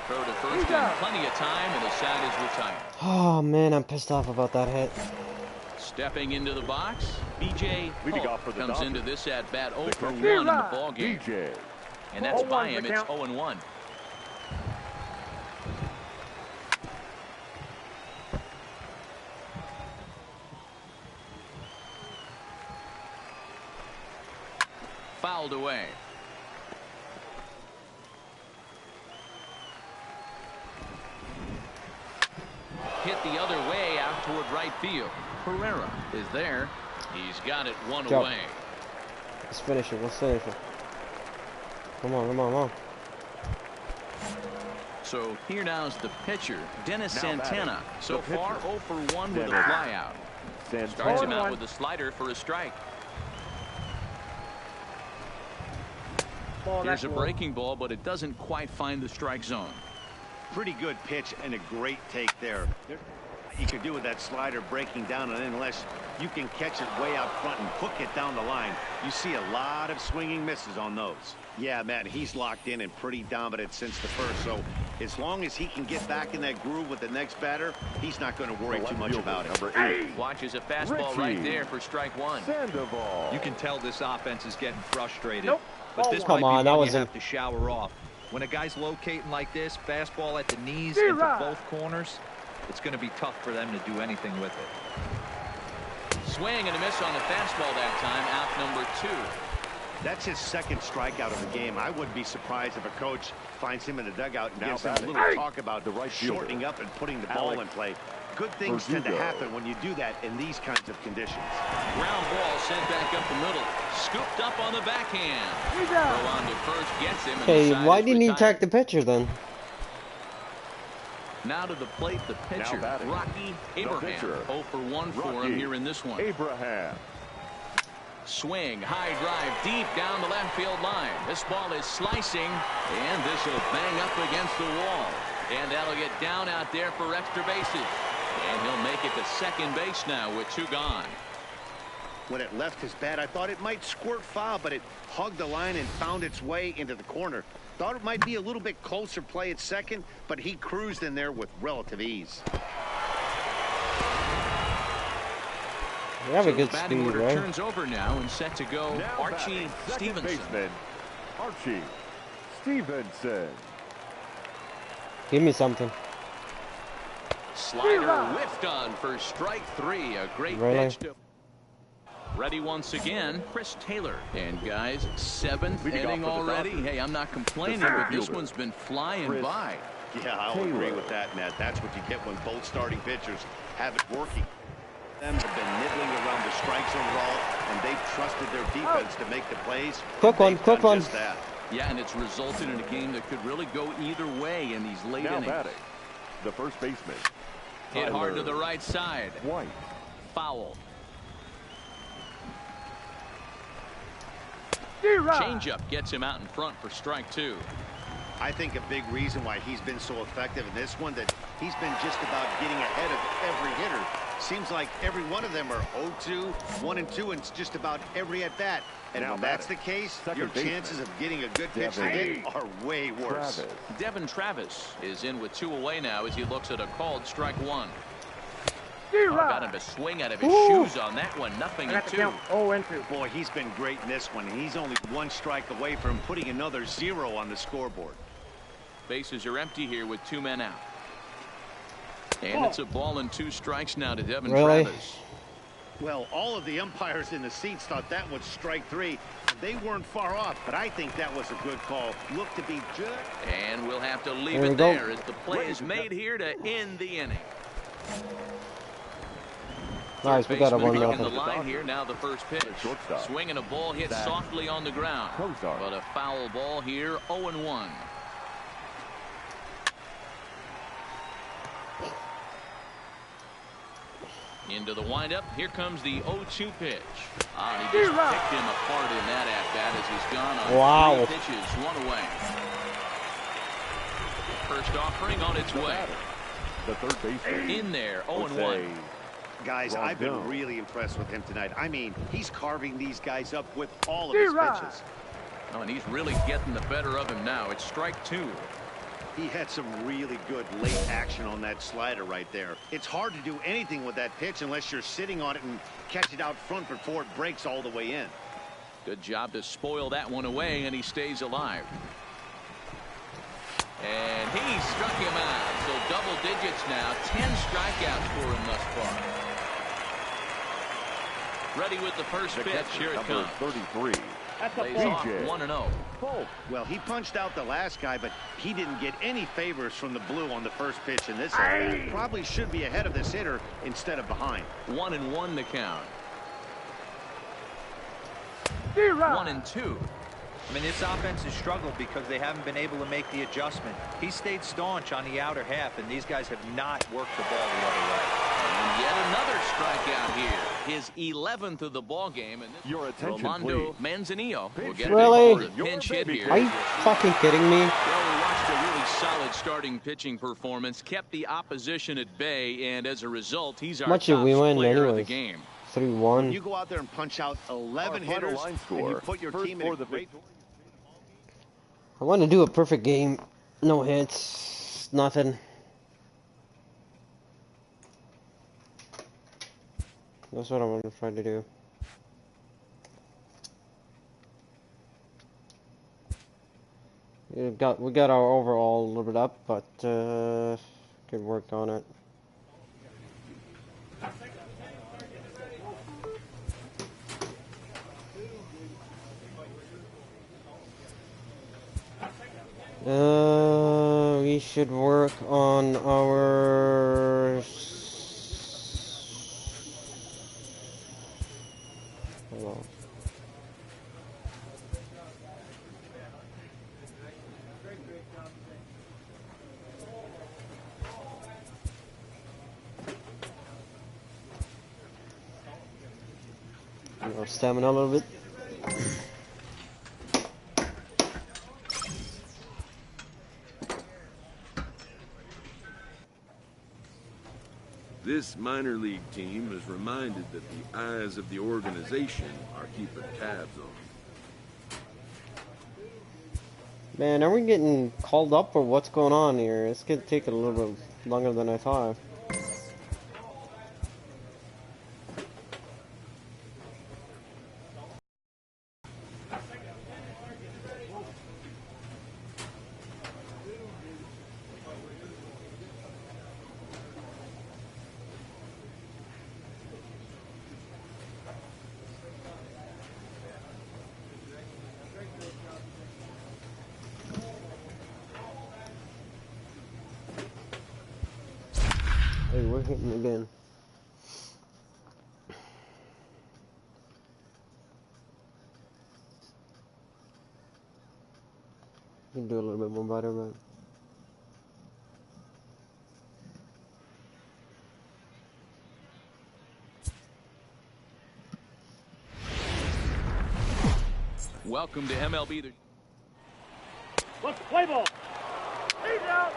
Throw to first in plenty of time, and the side is retired. Oh man, I'm pissed off about that hit. Stepping into the box, B.J. comes into this at bat 0 for 1 in the ball game. And that's by him. It's 0-1. Fouled away. Hit the other way out toward right field. Pereira is there. He's got it one Go. away. Let's finish it. Let's finish it. Come on, come on, come on. So here now is the pitcher, Dennis Santana. So far 0 for 1 with a flyout. Starts him out with a slider for a strike. Here's a breaking ball, but it doesn't quite find the strike zone. Pretty good pitch and a great take there. You could do with that slider breaking down, and unless you can catch it way out front and hook it down the line, you see a lot of swinging misses on those. Yeah, Matt, he's locked in and pretty dominant since the first, so as long as he can get back in that groove with the next batter, he's not going to worry too much about it. Watches a fastball right there for strike 1. You can tell this offense is getting frustrated. But this Come might on, be that one you wasn't- have to shower off. When a guy's locating like this, fastball at the knees into both corners, it's going to be tough for them to do anything with it. Swing and a miss on the fastball that time. Out number 2. That's his second strikeout of the game. I wouldn't be surprised if a coach finds him in the dugout and gives him a little talk about shortening up and putting the ball in play. Good things tend to happen when you do that in these kinds of conditions. Ground ball sent back up the middle. Scooped up on the backhand. Throw on to first, gets him. Hey, why didn't he attack the pitcher then? Now to the plate, the pitcher, Rocky Abraham. 0 for 1 for him here in this one. Abraham. Swing, high drive, deep down the left field line. This ball is slicing, and this will bang up against the wall. And that'll get down out there for extra bases. And he'll make it to second base now with 2 gone. When it left his bat, I thought it might squirt foul, but it hugged the line and found its way into the corner. Thought it might be a little bit closer play at second, but he cruised in there with relative ease. You have a good batting speed, order right? turns over now and set to go. Now Archie second Stevenson. baseman, Archie Stevenson. Give me something. Slider whiffed on for strike 3. A great pitch to. Ready once again, Chris Taylor. And guys, 7th inning already. Hey, I'm not complaining, but this one's been flying by. Yeah, I'll agree with that, Matt. That's what you get when both starting pitchers have it working. Them have been nibbling around the strike zone roll, and they've trusted their defense to make the plays. Quick one, quick one. Just that. Yeah, and it's resulted in a game that could really go either way in these late Now innings. batting, the first baseman. Hit hard to the right side. White. Foul. Changeup gets him out in front for strike 2. I think a big reason why he's been so effective in this one, that he's been just about getting ahead of every hitter. Seems like every one of them are 0-2, 1-2, and it's just about every at bat. And Now when that's the case, your chances of getting a good pitch to hit are way worse. Devin Travis is in with 2 away now as he looks at a called strike 1. Got him to swing out of his shoes on that one. 0-2. 0-2. Boy, he's been great in this one. He's only 1 strike away from putting another 0 on the scoreboard. Bases are empty here with 2 men out. And it's a ball and 2 strikes now to Devin Travis. Well, all of the umpires in the seats thought that was strike 3. They weren't far off, but I think that was a good call. Looked to be good. And we'll have to leave it there as the play is made here to end the inning. Nice, we got a 1-0. The line here now. The first pitch, swinging a ball hit softly on the ground, but a foul ball here. 0-1. Into the windup. Here comes the 0-2 pitch. And he just picked him apart in that at-bat as he's gone on 3 pitches, 1 away. First offering on its way. The third baseman. In there, 0-1. Guys, I've been really impressed with him tonight. I mean, he's carving these guys up with all of his pitches. Oh, and he's really getting the better of him now. It's strike 2. He had some really good late action on that slider right there. It's hard to do anything with that pitch unless you're sitting on it and catch it out front before it breaks all the way in. Good job to spoil that one away, and he stays alive. And he struck him out. So double digits now. 10 strikeouts for him thus far. Ready with the first pitch. Here it comes. 33. Lays off 1-0. Well, he punched out the last guy, but he didn't get any favors from the blue on the first pitch in this at-bat. Probably should be ahead of this hitter instead of behind. 1-1 the count. 1-2. I mean, this offense has struggled because they haven't been able to make the adjustment. He stayed staunch on the outer half, and these guys have not worked the ball the other way. And yet another strikeout here. His 11th of the ball game. And Your attention, Romando please. Manzanillo will get Really? a pinch hit here. Are you fucking kidding me? Well, we watched a really solid starting pitching performance, kept the opposition at bay, and as a result, he's our Much did top we win player of the anyways? game. 3-1. You go out there and punch out 11 Our final hitters, line and score, you put your first team for in a the great... I want to do a perfect game. No hits. Nothing. That's what I want to try to do. We got our overall a little bit up, but good work on it. We should work on our... Hold on. Our stamina a little bit. This minor league team is reminded that the eyes of the organization are keeping tabs on them. Man, are we getting called up or what's going on here? It's gonna take a little bit longer than I thought. Hey, we're hitting again. You can do a little bit more better, man. Welcome to MLB. Let's play ball. He's out.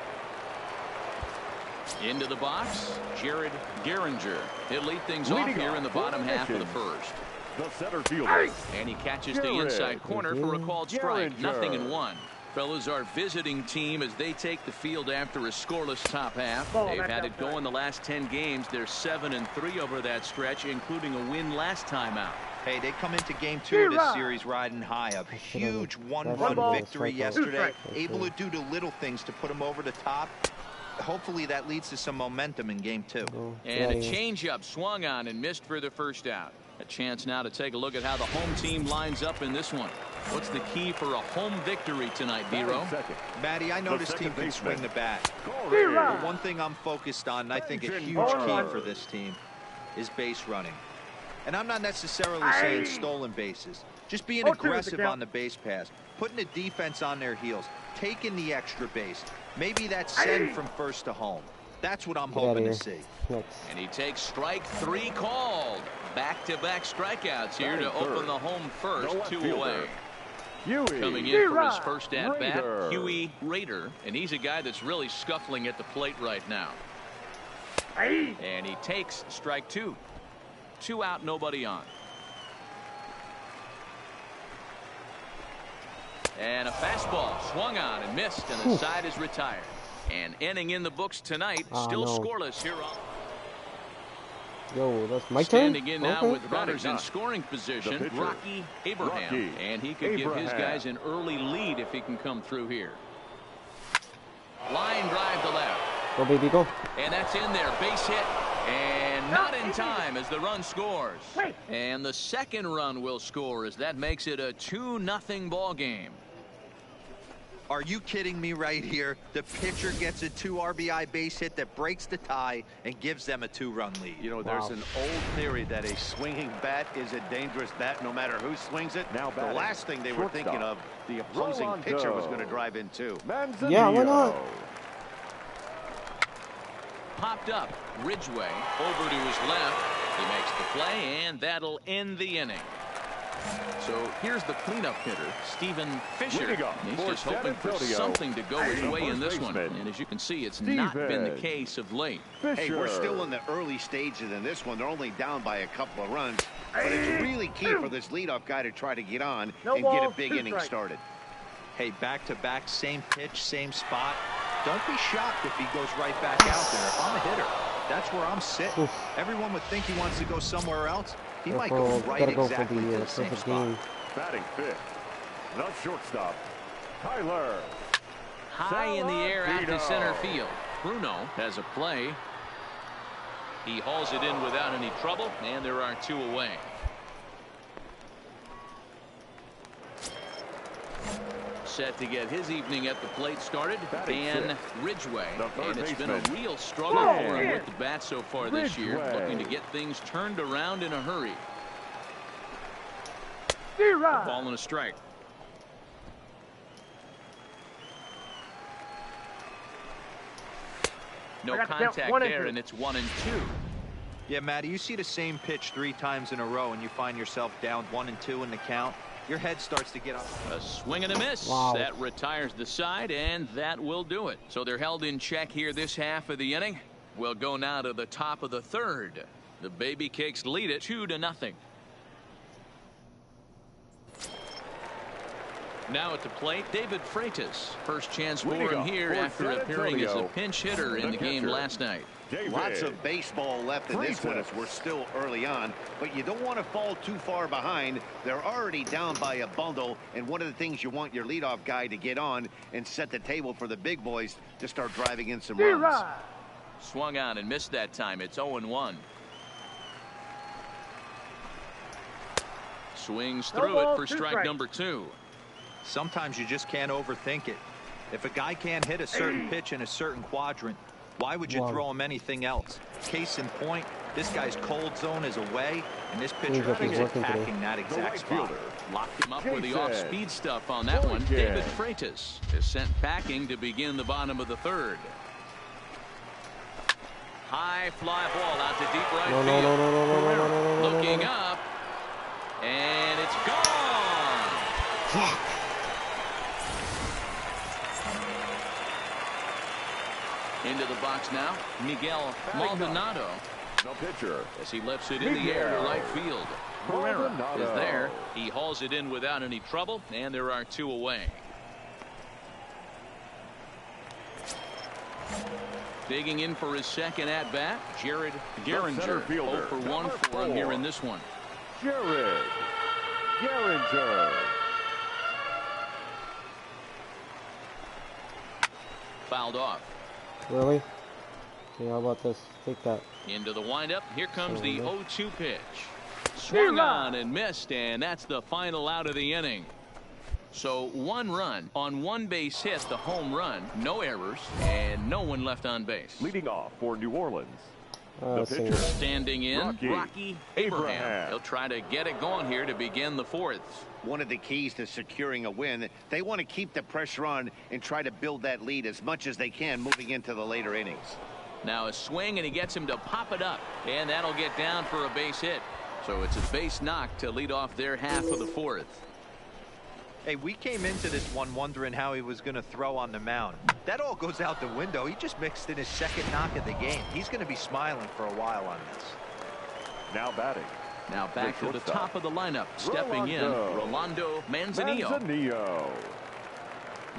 Into the box, Jared Garinger. He'll lead things off here in the bottom half of the first. The center fielder. And he catches the inside corner for a called strike. Garinger. 0-1. Fellas, our visiting team as they take the field after a scoreless top half. They've had it going the last 10 games. They're 7-3 over that stretch, including a win last time out. Hey, they come into game 2 of this series riding high up. A huge one-run victory yesterday. Able to do the little things to put them over the top. Hopefully that leads to some momentum in game 2. And a changeup swung on and missed for the first out. A chance now to take a look at how the home team lines up in this one. What's the key for a home victory tonight, Vero? Matty, I know this team can swing the bat. But One thing I'm focused on, and I think a huge key for this team, is base running. And I'm not necessarily saying stolen bases. Just being aggressive on the base pass, putting the defense on their heels, taking the extra base. Maybe that's send from first to home. That's what I'm hoping to see. And he takes strike 3 called. Back-to-back strikeouts here to open the home first. 2 away. Coming in for his first at-bat, Huey Rader. And he's a guy that's really scuffling at the plate right now. And he takes strike 2. 2 out, nobody on. And a fastball swung on and missed, and the side is retired. And inning in the books tonight, still scoreless here on. Yo, that's my turn? Standing in now with runners in scoring position, Rocky Abraham. And he could give his guys an early lead if he can come through here. Line drive to left. Go, baby, go. And that's in there. Base hit. And not in time as the run scores. And the second run will score as that makes it a 2-0 ball game. Are you kidding me right here? The pitcher gets a 2 RBI base hit that breaks the tie and gives them a 2-run lead. You know, there's an old theory that a swinging bat is a dangerous bat no matter who swings it. Now, the last thing they were thinking of, the opposing pitcher was going to drive in too. Yeah, why not? Popped up. Ridgway over to his left. He makes the play, and that'll end the inning. So here's the cleanup hitter, Stephen Fisher. He's just hoping for something to go his way in this one. And as you can see, it's not been the case of late. Hey, we're still in the early stages in this one. They're only down by a couple of runs. But it's really key for this leadoff guy to try to get on and get a big inning started. Hey, back-to-back, same pitch, same spot. Don't be shocked if he goes right back out there. If I'm a hitter, that's where I'm sitting. Everyone would think he wants to go somewhere else. He might go right exactly to the same spot. Batting fifth, the shortstop, Tyler. High in the air out to center field. Bruno has a play. He hauls it in without any trouble, and there are 2 away. Set to get his evening at the plate started, Dan Ridgway. And it's been a real struggle for him with the bat so far this year, looking to get things turned around in a hurry. A ball and a strike. No contact there, and it's 1-2. Yeah, Matty, you see the same pitch 3 times in a row, and you find yourself down 1-2 in the count. Your head starts to get up. A swing and a miss. Wow. That retires the side, and that will do it. So they're held in check here this half of the inning. We'll go now to the top of the third. The Baby Cakes lead it 2-0. Now at the plate, David Freitas. First chance for him here after appearing as a pinch hitter in the game last night. Lots of baseball left in this one as we're still early on, but you don't want to fall too far behind. They're already down by a bundle, and one of the things you want your leadoff guy to get on and set the table for the big boys to start driving in some runs. Swung on and missed that time. It's 0-1. Swings through it for strike number 2. Sometimes you just can't overthink it. If a guy can't hit a certain pitch in a certain quadrant, why would you throw him anything else? Case in point, this guy's cold zone is away, and this pitcher is attacking that exact spot. Locked him up with the off-speed stuff on that one. David Freitas is sent packing to begin the bottom of the third. High fly ball out to deep right field. Looking up, and it's gone. Into the box now, Miguel Maldonado. No pitcher. As he lifts it in the air to right field. Herrera is there. He hauls it in without any trouble, and there are 2 away. Digging in for his second at-bat, Jared Gehringer. 0 for 1 for him here in this one. Jared Gehringer. Fouled off. Really? Okay, how about this? Take that. Into the windup. Here comes the 0-2 pitch. Swung on and missed, and that's the final out of the inning. So 1 run on 1 base hit, the home run, no errors, and no one left on base. Leading off for New Orleans, the pitcher. Standing in, Rocky Abraham. He'll try to get it going here to begin the 4th. One of the keys to securing a win, they want to keep the pressure on and try to build that lead as much as they can moving into the later innings. Now a swing, and he gets him to pop it up, and that'll get down for a base hit. So it's a base knock to lead off their half of the 4th. Hey, we came into this one wondering how he was going to throw on the mound. That all goes out the window. He just mixed in his second knock of the game. He's going to be smiling for a while on this. Now batting. Now back to the top of the lineup. Stepping in, Rolando Manzanillo.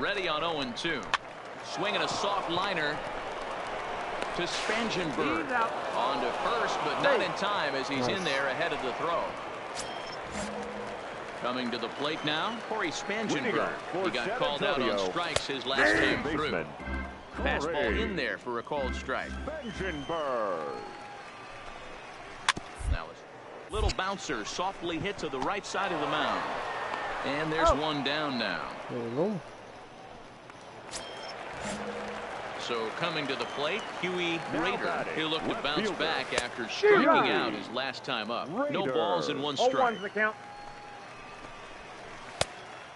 Ready on 0-2. Swinging a soft liner to Spangenberg. On to first, but not in time as he's in there ahead of the throw. Coming to the plate now, Corey Spangenberg. He got called out on strikes his last time through. Fastball in there for a called strike. Spangenberg. Now a little bouncer softly hit to the right side of the mound. And there's one down now. There we go. So coming to the plate, Huey Rader. He'll look to bounce back after striking out his last time up. No balls and one strike.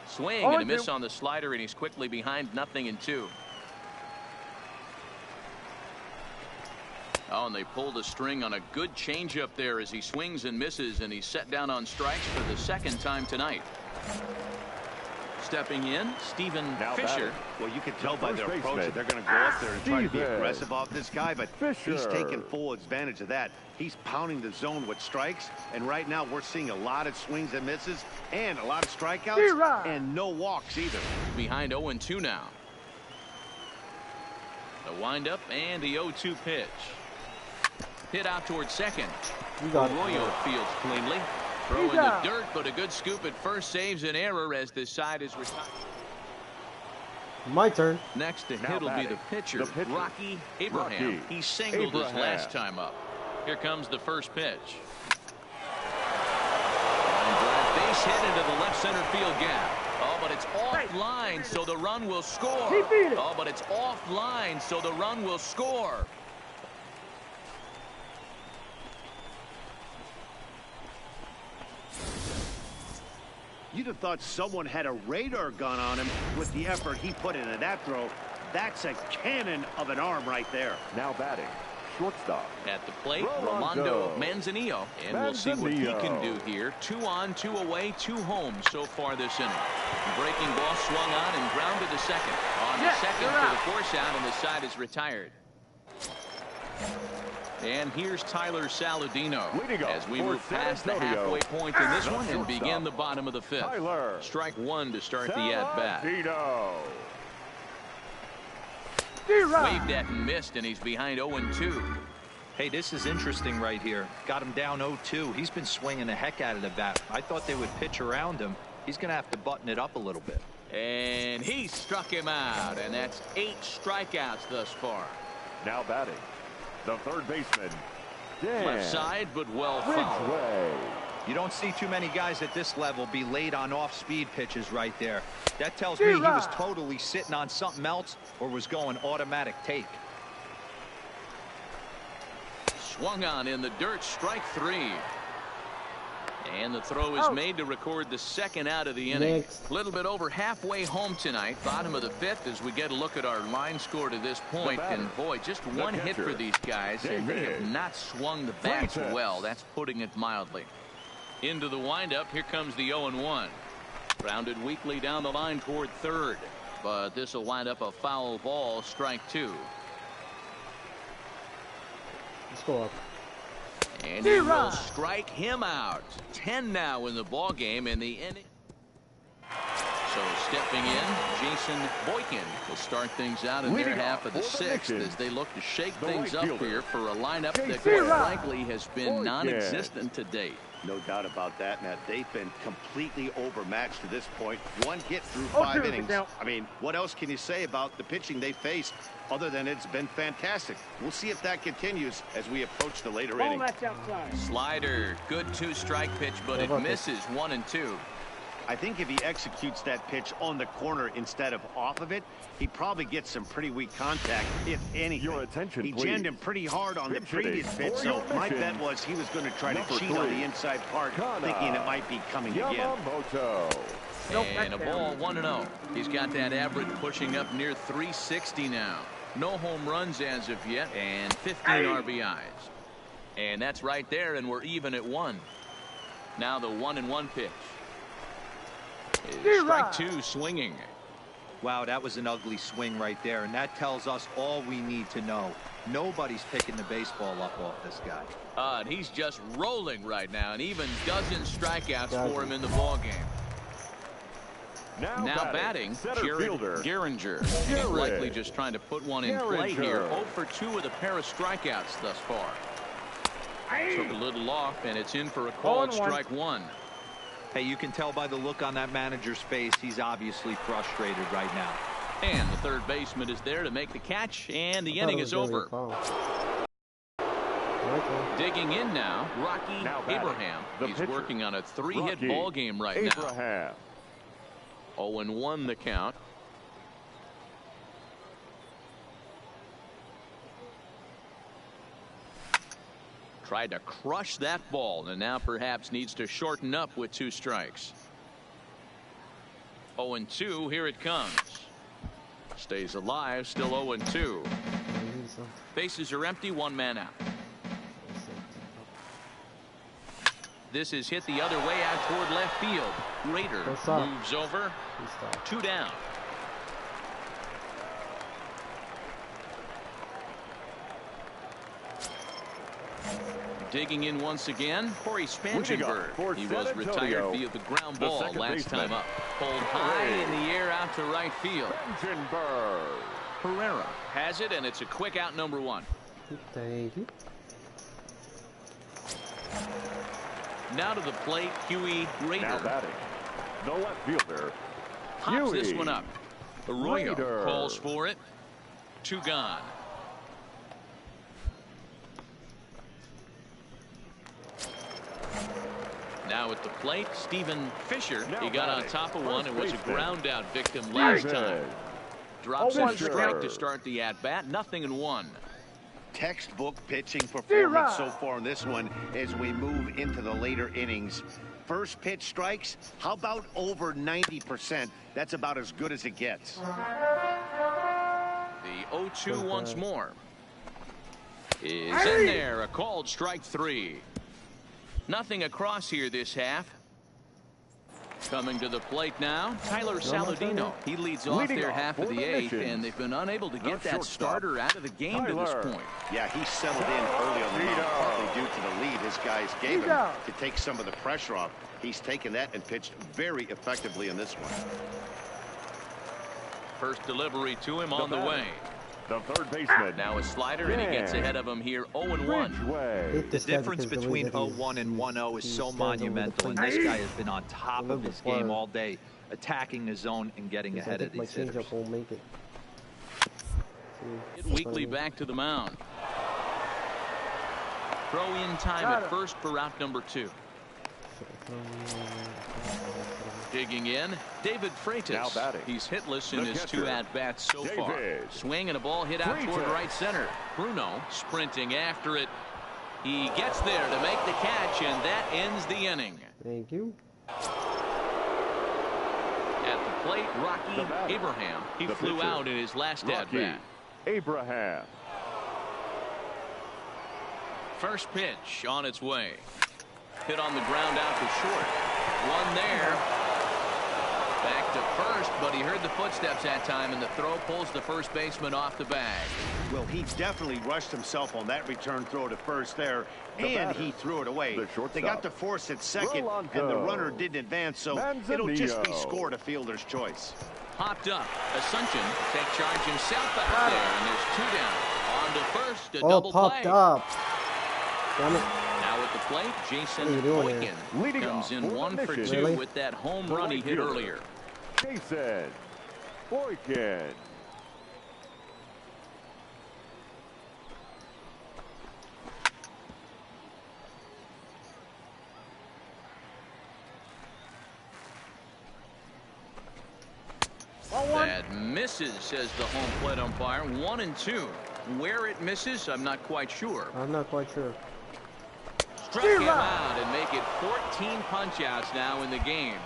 Swing and a miss on the slider, and he's quickly behind 0-2. Oh, and they pulled a string on a good changeup there as he swings and misses, and he's set down on strikes for the second time tonight. Stepping in, Stephen Fisher. Well, you can tell by their approach that they're going to go up there and try to be aggressive off this guy, but he's taking full advantage of that. He's pounding the zone with strikes, and right now we're seeing a lot of swings and misses and a lot of strikeouts and no walks either. Behind 0-2 now. The windup and the 0-2 pitch. Hit out towards second. Arroyo fields cleanly. Throw in the dirt, but a good scoop at first saves an error as this side is retired. My turn. Next to hit will be the pitcher, Rocky Abraham. He singled his last time up. Here comes the first pitch. Line drive, base hit into the left center field gap. Oh, but it's offline, so the run will score. Oh, but it's offline, so the run will score. You'd have thought someone had a radar gun on him with the effort he put into that throw. That's a cannon of an arm right there. Now batting, shortstop. At the plate, Rolando Manzanillo. And we'll see what he can do here. 2 on, 2 away, 2 home so far this inning. Breaking ball swung on and grounded to second. On the second for the force out, and the side is retired. And here's Tyler Saladino as we move past the halfway point in this one and begin the bottom of the 5th. Strike 1 to start the at-bat. Waved at and missed, and he's behind 0-2. Hey, this is interesting right here. Got him down 0-2. He's been swinging the heck out of the bat. I thought they would pitch around him. He's going to have to button it up a little bit. And he struck him out, and that's 8 strikeouts thus far. Now batting, the third baseman, left side, but well fouled. You don't see too many guys at this level be late on off-speed pitches right there. That tells me he was totally sitting on something else or was going automatic take. Swung on in the dirt, strike 3. And the throw is made to record the second out of the inning. A little bit over halfway home tonight, bottom of the 5th, as we get a look at our line score to this point. And boy, just one hit for these guys, and they have not swung the bats well. That's putting it mildly. Into the windup, here comes the 0-1. Grounded weakly down the line toward third, but this will wind up a foul ball, strike 2. Let's go up. And he will strike him out. 10 now in the ball game in the inning. So stepping in, Jason Boykin will start things out in their half of the 6th as they look to shake things up here for a lineup that quite frankly has been non-existent to date. No doubt about that, Matt. They've been completely overmatched to this point. 1 hit through 5 innings. I mean, what else can you say about the pitching they faced other than it's been fantastic? We'll see if that continues as we approach the later inning. Slider, good 2-strike pitch, but it misses 1-2. I think if he executes that pitch on the corner instead of off of it, he probably gets some pretty weak contact, if anything. Your attention, he jammed him pretty hard on the previous pitch, so my bet was he was going to try to cheat on the inside part, thinking it might be coming again. And a ball, 1-0. He's got that average pushing up near 360 now. No home runs as of yet, and 15 RBIs. And that's right there, and we're even at 1. Now the 1-1 pitch. Strike 2, swinging. Wow, that was an ugly swing right there, and that tells us all we need to know. Nobody's picking the baseball up off this guy. And he's just rolling right now, and even dozen strikeouts for him in the ball game. Now batting, Jared Gehringer. And he's likely just trying to put one in play here. 0 for 2 with a pair of strikeouts thus far. Took a little off, and it's in for a called strike one. Hey, you can tell by the look on that manager's face, he's obviously frustrated right now. And the third baseman is there to make the catch, and the inning is over. Digging in now, Rocky Abraham. He's working on a 3-hit ball game right now. 0-1 the count. Tried to crush that ball, and now perhaps needs to shorten up with 2 strikes. 0-2, here it comes. Stays alive, still 0-2. Bases are empty, 1 man out. This is hit the other way out toward left field. Rader moves over. 2 down. Digging in once again, Corey Spangenberg. He was retired via the ground ball last time up. Pulled high in the air out to right field. Herrera has it, and it's a quick out, number 1. Thank you. Now to the plate, Huey Rader. No left fielder. Pops this one up. Arroyo calls for it. 2 gone. Now at the plate, Stephen Fisher. He got on top of one and was a ground out victim last time. Drops in a strike to start the at bat. 0-1. Textbook pitching performance so far in this one as we move into the later innings. First pitch strikes, how about over 90%? That's about as good as it gets. The 0-2 once more is in there. A called strike 3. Nothing across here this half. Coming to the plate now, Tyler Saladino. He leads off their half of the 8th, and they've been unable to get that starter out of the game to this point. Yeah, he settled in early on the mound, partly due to the lead his guys gave him to take some of the pressure off. He's taken that and pitched very effectively in this one. First delivery to him on the way. The third baseman. Now a slider, and he gets ahead of him here. 0-1. The difference between 0-1 and 1-0 is so monumental, and this guy has been on top of his game all day, attacking the zone and getting ahead of these hitters. Weekly back to the mound. Throw in time at first for route number 2. Digging in, David Freitas. He's hitless in his 2 at-bats so far. Swing and a ball hit out toward right center. Bruno sprinting after it. He gets there to make the catch, and that ends the inning. Thank you. At the plate, Rocky Abraham. He flew out in his last at-bat. Abraham. First pitch on its way. Hit on the ground out to short. One there. Back to first, but he heard the footsteps that time, and the throw pulls the first baseman off the bag. Well, he definitely rushed himself on that return throw to first there, and he threw it away. They got to force at second, and the runner didn't advance, so it'll just be scored a fielder's choice. Popped up. Assumption take charge himself out there, and there's 2 down. On to first, a double popped play. up. Damn it. Now at the plate, Jason Boykin comes in 1 for 2 with that home run he hit earlier. Jason Boykin. That misses, says the home plate umpire. 1-2. Where it misses, I'm not quite sure. I'm not quite sure. Struck him out and make it 14 punch-outs now in the game.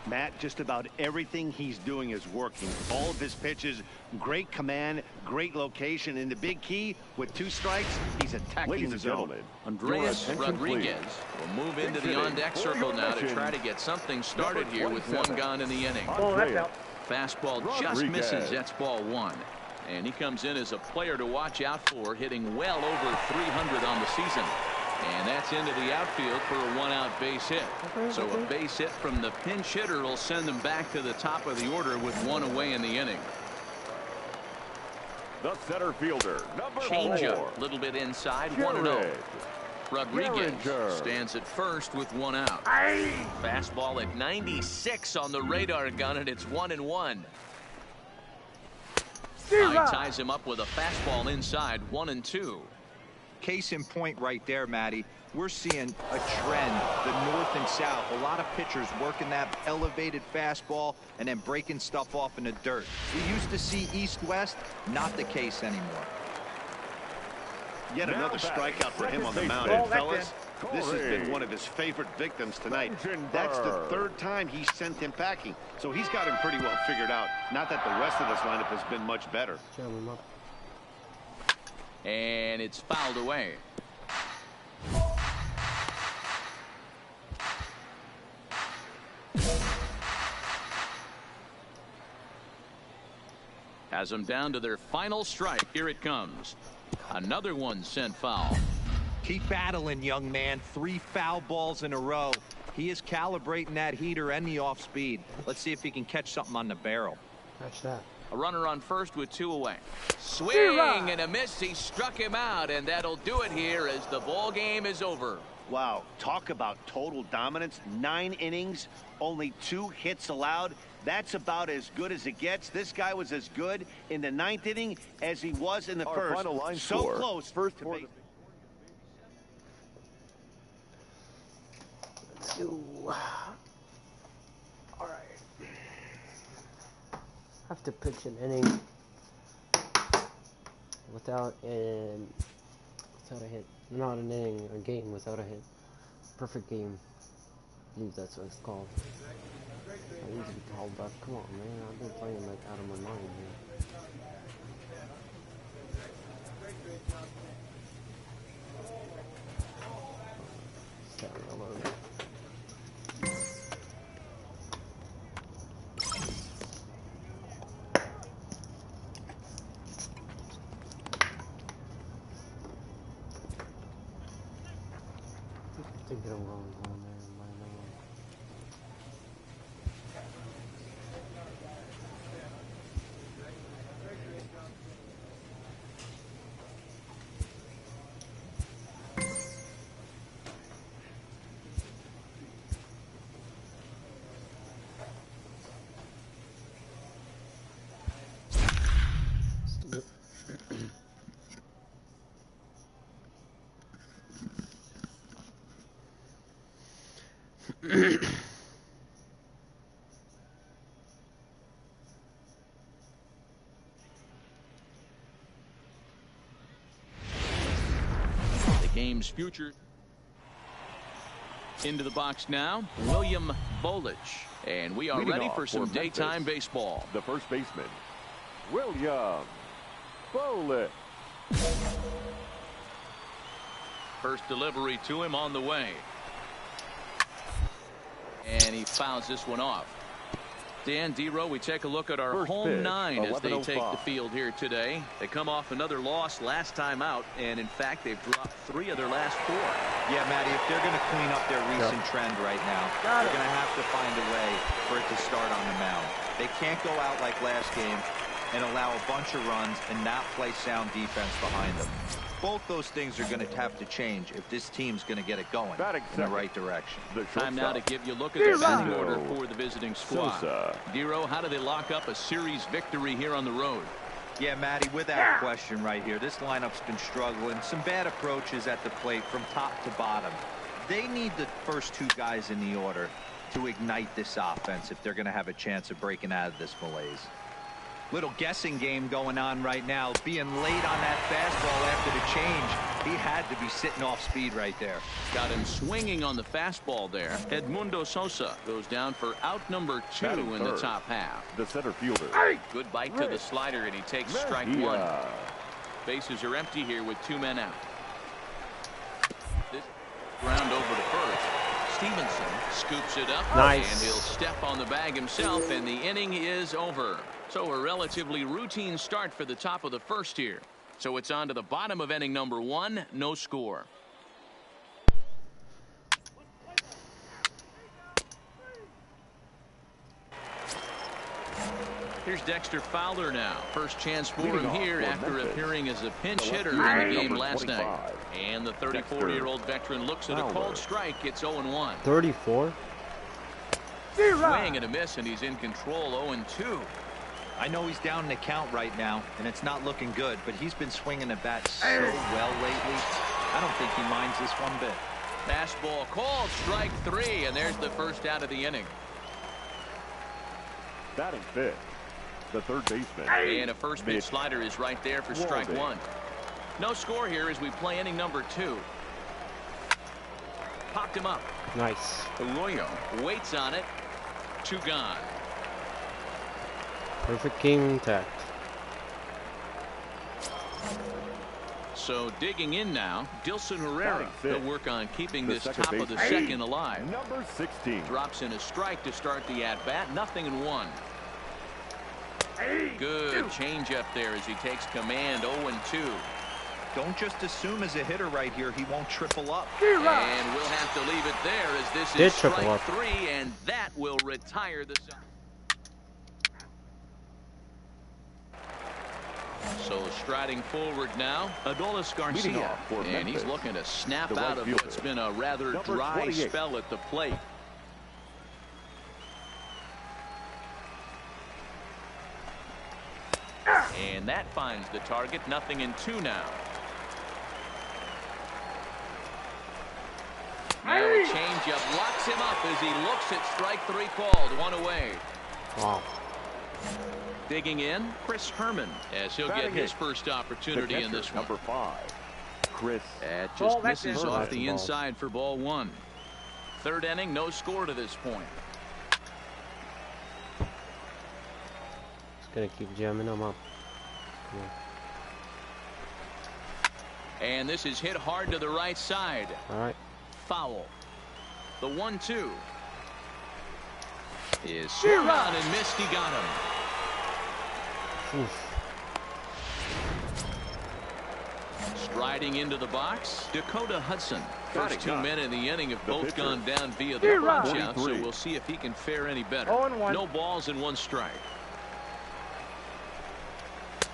Matt, just about everything he's doing is working. All of his pitches, great command, great location, and the big key, with 2 strikes, he's attacking the zone. Andreas Rodriguez will move into the on-deck circle now to try to get something started here with 1 gone in the inning. Fastball just misses. That's ball 1. And he comes in as a player to watch out for, hitting well over 300 on the season. And that's into the outfield for a one-out base hit. So a base hit from the pinch hitter will send them back to the top of the order with one away in the inning. The center fielder, number 4. Changeup, a little bit inside, 1-0. Rodriguez stands at first with one out. Fastball at 96 on the radar gun, and it's 1-1. He ties him up with a fastball inside, 1-2. Case in point right there, Matty. We're seeing a trend, the north and south. A lot of pitchers working that elevated fastball and then breaking stuff off in the dirt. We used to see east-west, not the case anymore. Yet another strikeout for him on the mound, fellas. This has been one of his favorite victims tonight. That's the 3rd time he sent him packing. So he's got him pretty well figured out. Not that the rest of this lineup has been much better. And it's fouled away. Has them down to their final strike. Here it comes. Another one sent foul. Keep battling, young man. 3 foul balls in a row. He is calibrating that heater and the off speed. Let's see if he can catch something on the barrel. Catch that. A runner on first with 2 away. Swing and a miss. He struck him out, and that'll do it here as the ball game is over. Wow, talk about total dominance. 9 innings, only 2 hits allowed. That's about as good as it gets. This guy was as good in the 9th inning as he was in the first. Final line so score. Close. First to base. Let's do. All right. Have to pitch an inning without a hit. Not an inning, a game without a hit. Perfect game. I believe that's what it's called. I need to be called back. Come on, man. I've been playing like out of my mind here. I think I'm going there. The game's future. Into the box now, William Bolich. And we are ready for some daytime baseball. The first baseman, William Bolich. First delivery to him on the way. And he fouls this one off. Dan Dero, we take a look at our First home pitch, 9 as they take the 11:05. field here today. They come off another loss last time out, and in fact they've dropped 3 of their last 4. Yeah, Matty, if they're going to clean up their recent trend right now, they're going to have to find a way for it to start on the mound. They can't go out like last game and allow a bunch of runs and not play sound defense behind them. Both those things are going to have to change if this team's going to get it going in the right direction. Time now to give you a look at the batting order for the visiting squad. Dero, how do they lock up a series victory here on the road? Yeah, Matty, without question right here. This lineup's been struggling. Some bad approaches at the plate from top to bottom. They need the first 2 guys in the order to ignite this offense if they're going to have a chance of breaking out of this malaise. Little guessing game going on right now. Being late on that fastball after the change, he had to be sitting off speed right there. Got him swinging on the fastball there. Edmundo Sosa goes down for out number 2 in the top half. The center fielder. Good bite to the slider, and he takes strike 1. Bases are empty here with 2 men out. This ground over to first. Stevenson scoops it up. Nice. And he'll step on the bag himself, and the inning is over. So a relatively routine start for the top of the first here. So it's on to the bottom of inning number 1. No score. Here's Dexter Fowler now. First chance for him here after Memphis, appearing as a pinch hitter in the game last night. And the 34-year-old veteran looks at a cold strike. It's 0-1. 34? Swing and a miss, and he's in control. 0-2. I know he's down in the count right now, and it's not looking good, but he's been swinging the bat so well lately. I don't think he minds this one bit. Fastball called, strike 3, and there's the first out of the inning. Batting fifth, the third baseman. And a first pitch slider is right there for strike 1. No score here as we play inning number 2. Popped him up. Nice. Arroyo waits on it. 2 gone. Perfect game intact. So digging in now, Dilson Herrera will work on keeping this top of the baseman. second alive. Number 16. Drops in a strike to start the at-bat. 0-1. Good changeup there as he takes command. 0-2. Don't just assume as a hitter right here he won't triple up. And we'll have to leave it there as this is strike 3, and that will retire the side. So striding forward now, Adolis Garcia, and he's looking to snap out of what's been a rather dry spell at the plate. And that finds the target. 0-2 now. Now a changeup locks him up as he looks at strike 3 called. 1 away. Wow. Digging in, Chris Herman, as he'll get his first opportunity in this one. Number 5, Chris. That just misses off the inside for ball 1. Third inning, no score to this point. Just gonna keep jamming them up. Come on. And this is hit hard to the right side. All right. Foul. The 1-2 is swung on and missed. He got him. Oof. Striding into the box, Dakota Hudson. First 2 men in the inning have both gone down via the punch out, so we'll see if he can fare any better. No balls and 1 strike.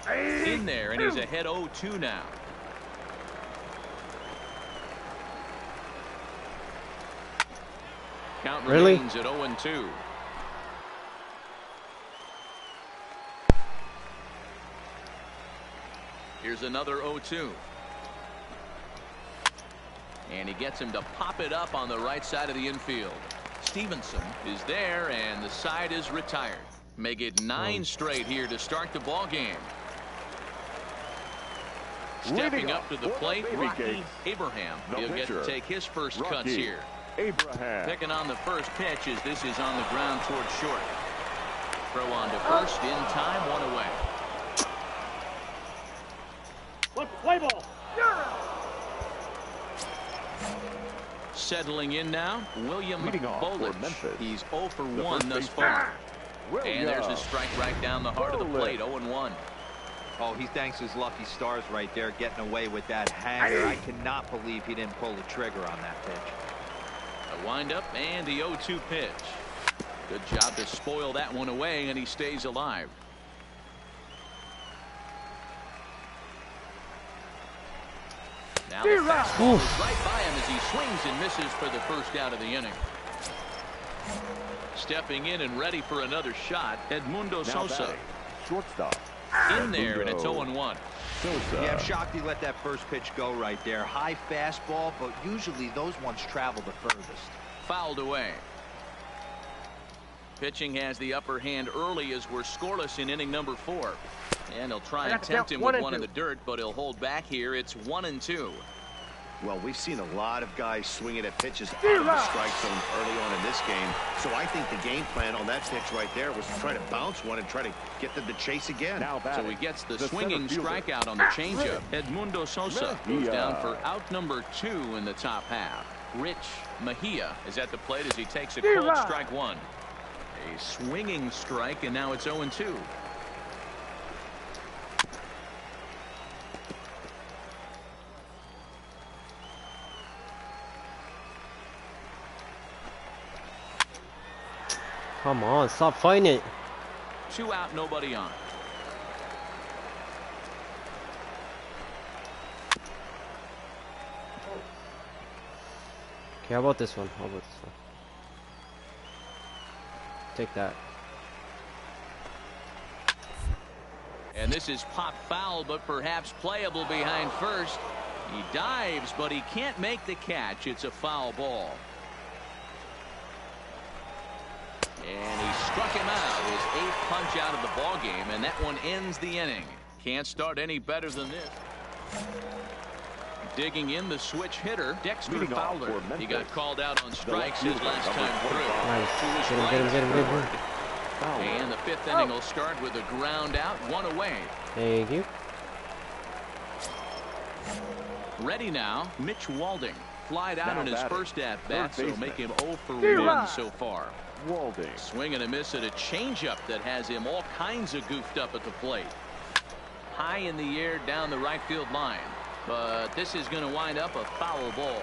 In there, and he's ahead 0-2 now. Count remains at 0-2. Here's another 0-2. And he gets him to pop it up on the right side of the infield. Stevenson is there, and the side is retired. Make it 9 straight here to start the ball game. Stepping up to the plate, Rocky Abraham. He'll get to take his first cuts here. Abraham. Picking on the first pitch as this is on the ground towards short. Throw on to first in time, 1 away. Let's play ball. Settling in now, William Bolich. He's 0 for 1 thus far. And there's his strike right down the heart of the plate, 0-1. Oh, he thanks his lucky stars right there, getting away with that hanger. I cannot believe he didn't pull the trigger on that pitch. A windup and the 0-2 pitch. Good job to spoil that one away, and he stays alive. Now the fastball is right by him as he swings and misses for the first out of the inning. Stepping in and ready for another shot, Edmundo Sosa. Shortstop. In there, and it's 0-1. Yeah, I'm shocked he let that first pitch go right there. High fastball, but usually those ones travel the furthest. Fouled away. Pitching has the upper hand early as we're scoreless in inning number 4. And he'll try and tempt him with one in the dirt, but he'll hold back here. It's 1-2. Well, we've seen a lot of guys swinging at pitches out of the strike zone early on in this game. So I think the game plan on that pitch right there was to try to bounce one and try to get them to chase again. So he gets the swinging strikeout on the changeup. Edmundo Sosa goes down for out number 2 in the top half. Rich Mejia is at the plate as he takes a cold strike 1. A swinging strike, and now it's 0-2. Come on, stop fighting it. 2 out, nobody on. Okay, how about this one? How about this one? Take that. And this is pop foul, but perhaps playable behind first. He dives, but he can't make the catch. It's a foul ball. And he struck him out. His 8th punch out of the ball game, and that one ends the inning. Can't start any better than this. Digging in the switch hitter, Dexter Fowler. He got called out on strikes his last time through. Nice. Get him. And the 5th inning will start with a ground out, 1 away. Thank you. Ready now, Mitch Walding. Flied out in his first at-bat, so make him 0 for 1 so far. Walding. Swing and a miss at a changeup that has him all kinds of goofed up at the plate. High in the air down the right field line. But this is going to wind up a foul ball.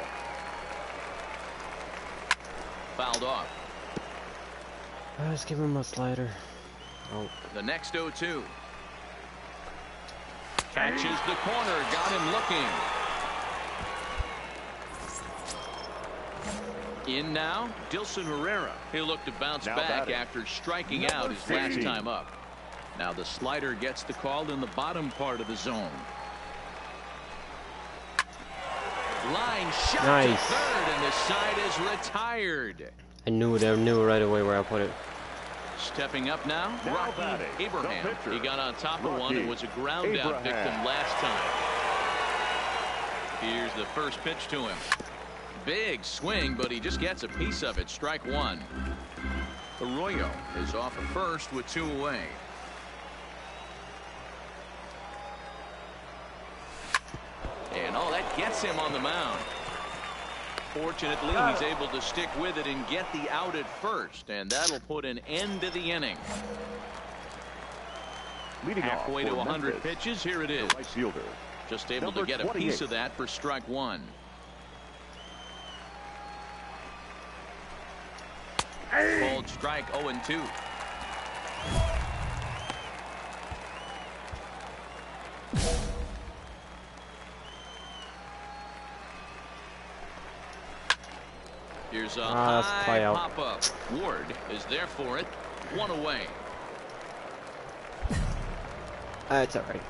Fouled off. Let's give him a slider. Oh. The next 0-2. Catches the corner. Got him looking. In now, Dilson Herrera. He'll look to bounce back after striking out his last time up. Now the slider gets the call in the bottom part of the zone. Line shot to third, and the side is retired. I knew it right away where I put it. Stepping up now, Rocky Abraham. He got on top of one and was a ground out victim last time. Here's the first pitch to him. Big swing, but he just gets a piece of it. Strike 1. Arroyo is off at first with 2 away. And that gets him on the mound. Fortunately, he's able to stick with it and get the out at first, and that'll put an end to the inning. Halfway to 100 pitches, here it is. Just able to get a piece of that for strike 1. Called strike 0-2. Here's a high pop-up. Ward is there for it. 1 away. It's all right.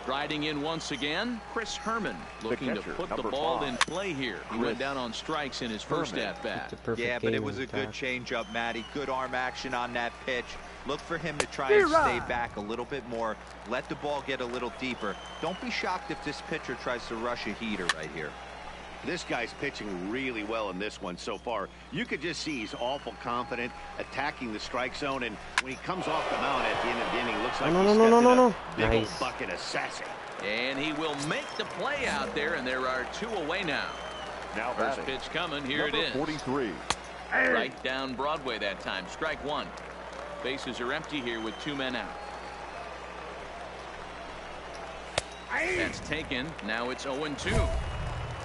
Striding in once again, Chris Herman looking to put the ball in play here. He went down on strikes in his first at-bat. Yeah, but it was a good changeup, Matty. Good arm action on that pitch. Look for him to try and stay back a little bit more. Let the ball get a little deeper. Don't be shocked if this pitcher tries to rush a heater right here. This guy's pitching really well in this one so far. You could just see he's awful confident, attacking the strike zone, and when he comes off the mound at the end of the inning, looks like he's stepped in a big old bucket of sassy. And he will make the play out there, and there are 2 away now. First pitch coming, here it is. 43. Right down Broadway that time. Strike 1. Bases are empty here with 2 men out. That's taken. Now it's 0-2.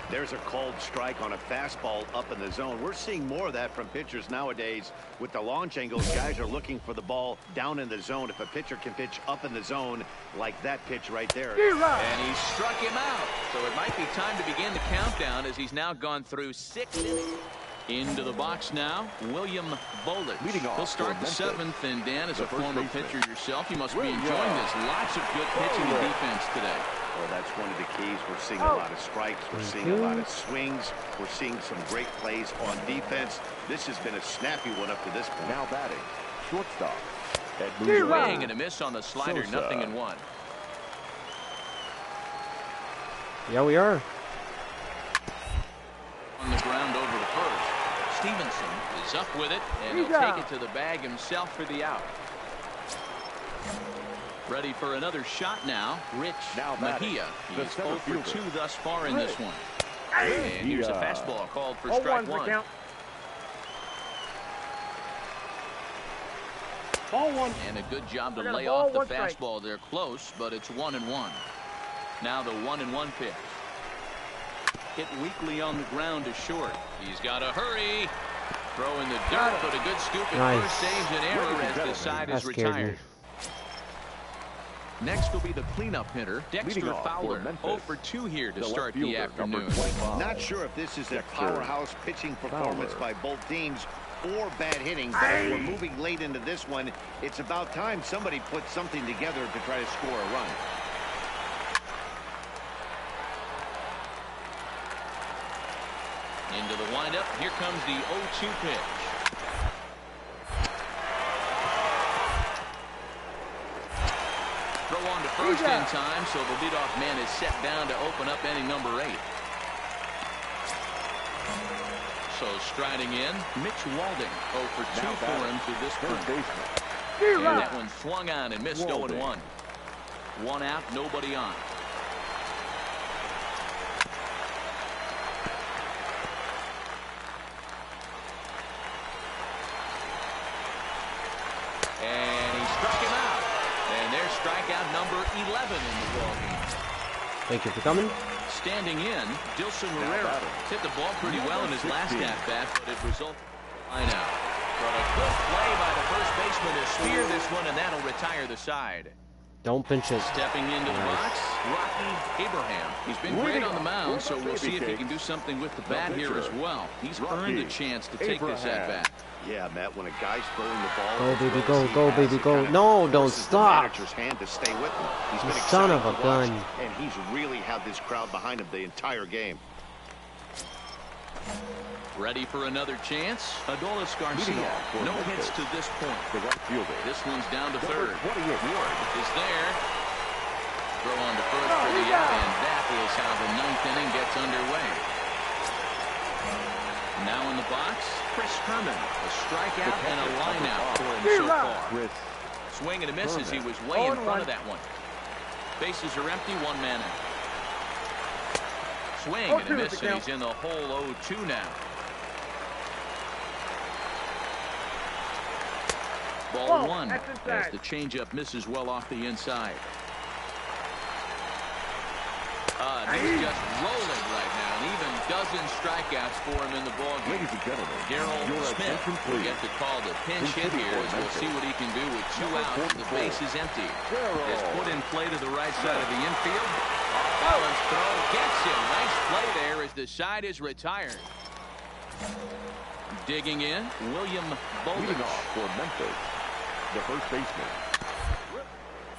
There's a called strike on a fastball up in the zone. We're seeing more of that from pitchers nowadays. With the launch angles, guys are looking for the ball down in the zone. If a pitcher can pitch up in the zone like that pitch right there. And he struck him out. So it might be time to begin the countdown as he's now gone through 6 innings. Into the box now, William Bolich. He'll start the 7th, and Dan, as a former pitcher yourself, you must be enjoying this. Lots of good pitching and defense today. Well, that's one of the keys. We're seeing a lot of strikes. We're seeing a lot of swings. We're seeing some great plays on defense. This has been a snappy one up to this point. Now batting, shortstop. Swing and a miss on the slider, Sosa. 0-1. Yeah, we are. On the ground over to first. Stevenson is up with it, and he'll take it to the bag himself for the out. Ready for another shot now, Rich Mejia. He's 0 for 2 thus far in this one. And here's a fastball called for strike 1. Ball 1. And a good job to lay off the fastball there close, but it's 1-1. Now the 1-1 pitch. Hit weakly on the ground to short. He's got to hurry. Throw in the dirt, but a good scoop at first saves an error as the side is retired. Next will be the cleanup hitter, Dexter Fowler. 0 for 2 here to start the afternoon. Not sure if this is a powerhouse pitching performance by both teams or bad hitting, but as we're moving late into this one, it's about time somebody put something together to try to score a run. Into the windup. Here comes the 0-2 pitch. Throw on to first in time, so the leadoff man is set down to open up inning number 8. So striding in, Mitch Walding. 0 for 2 for him to this point. And that one swung on and missed 0-1. 1 out, nobody on. And he struck him out. And there's strikeout number 11 in the ballgame. Thank you for coming. Standing in, Dilson Herrera hit the ball pretty well in his last at-bat, but it resulted in a line out. But a good play by the first baseman to spear this one, and that'll retire the side. Don't pinch it. Stepping into the box, Rocky Abraham. He's been great on the mound, so we'll see if he can do something with the bat here as well. He's earned a chance to take this at-bat. Yeah, Matt, when a guy's throwing the ball... Go, baby, go, go, baby, go. No, don't stop. Manager's hand to stay with him. He's been Son of a gun. And he's really had this crowd behind him the entire game. Ready for another chance? Adolis Garcia. No hits to this point. This one's down to third. Ward is there. Throw on to first for the out, and that is how the 9th inning gets underway. Now in the box, Chris Herman. A strikeout and a line out for him so far. Swing and a miss as he was way in front of that one. Bases are empty, 1 man out. Swing and a miss, and he's in the hole 0-2 now. Ball 1 as the changeup misses well off the inside. He's just rolling right now, and even dozen strikeouts for him in the ballgame. Ladies and gentlemen, Darryl Smith will get the call to pinch hit here as we'll see what he can do with 2 outs. The base is empty. Is put in play to the right side of the infield. Balance throw gets him. Nice play there as the side is retired. Digging in, William Bowles. Leading off for Memphis, the first baseman.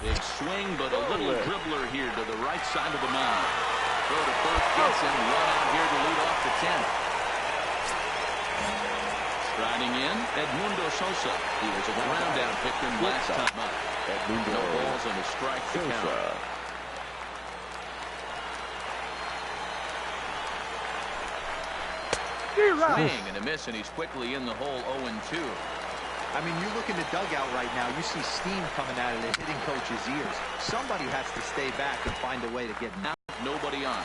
Big swing, but a little dribbler here to the right side of the mound. Throw to first gets him. 1 out here to lead off the 10th. Striding in, Edmundo Sosa. He was a ground out victim last time up. No balls and a strike to count. Swing and a miss, and he's quickly in the hole 0-2. I mean, you look in the dugout right now, you see steam coming out of the hitting coach's ears. Somebody has to stay back and find a way to get out. Nobody on.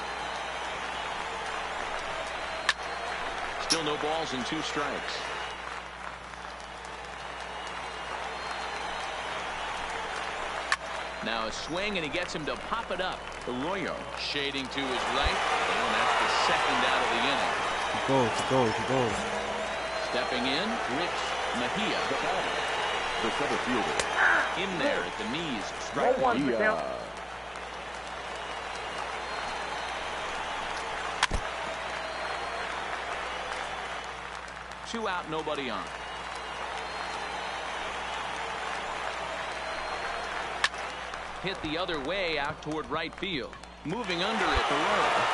Still no balls and 2 strikes. Now a swing, and he gets him to pop it up. Arroyo shading to his right, and that's the 2nd out of the inning. Keep going. Stepping in, Rich Mejia. The center fielder. In there at the knees. Strike 1. Two out, nobody on. Hit the other way out toward right field. Moving under it.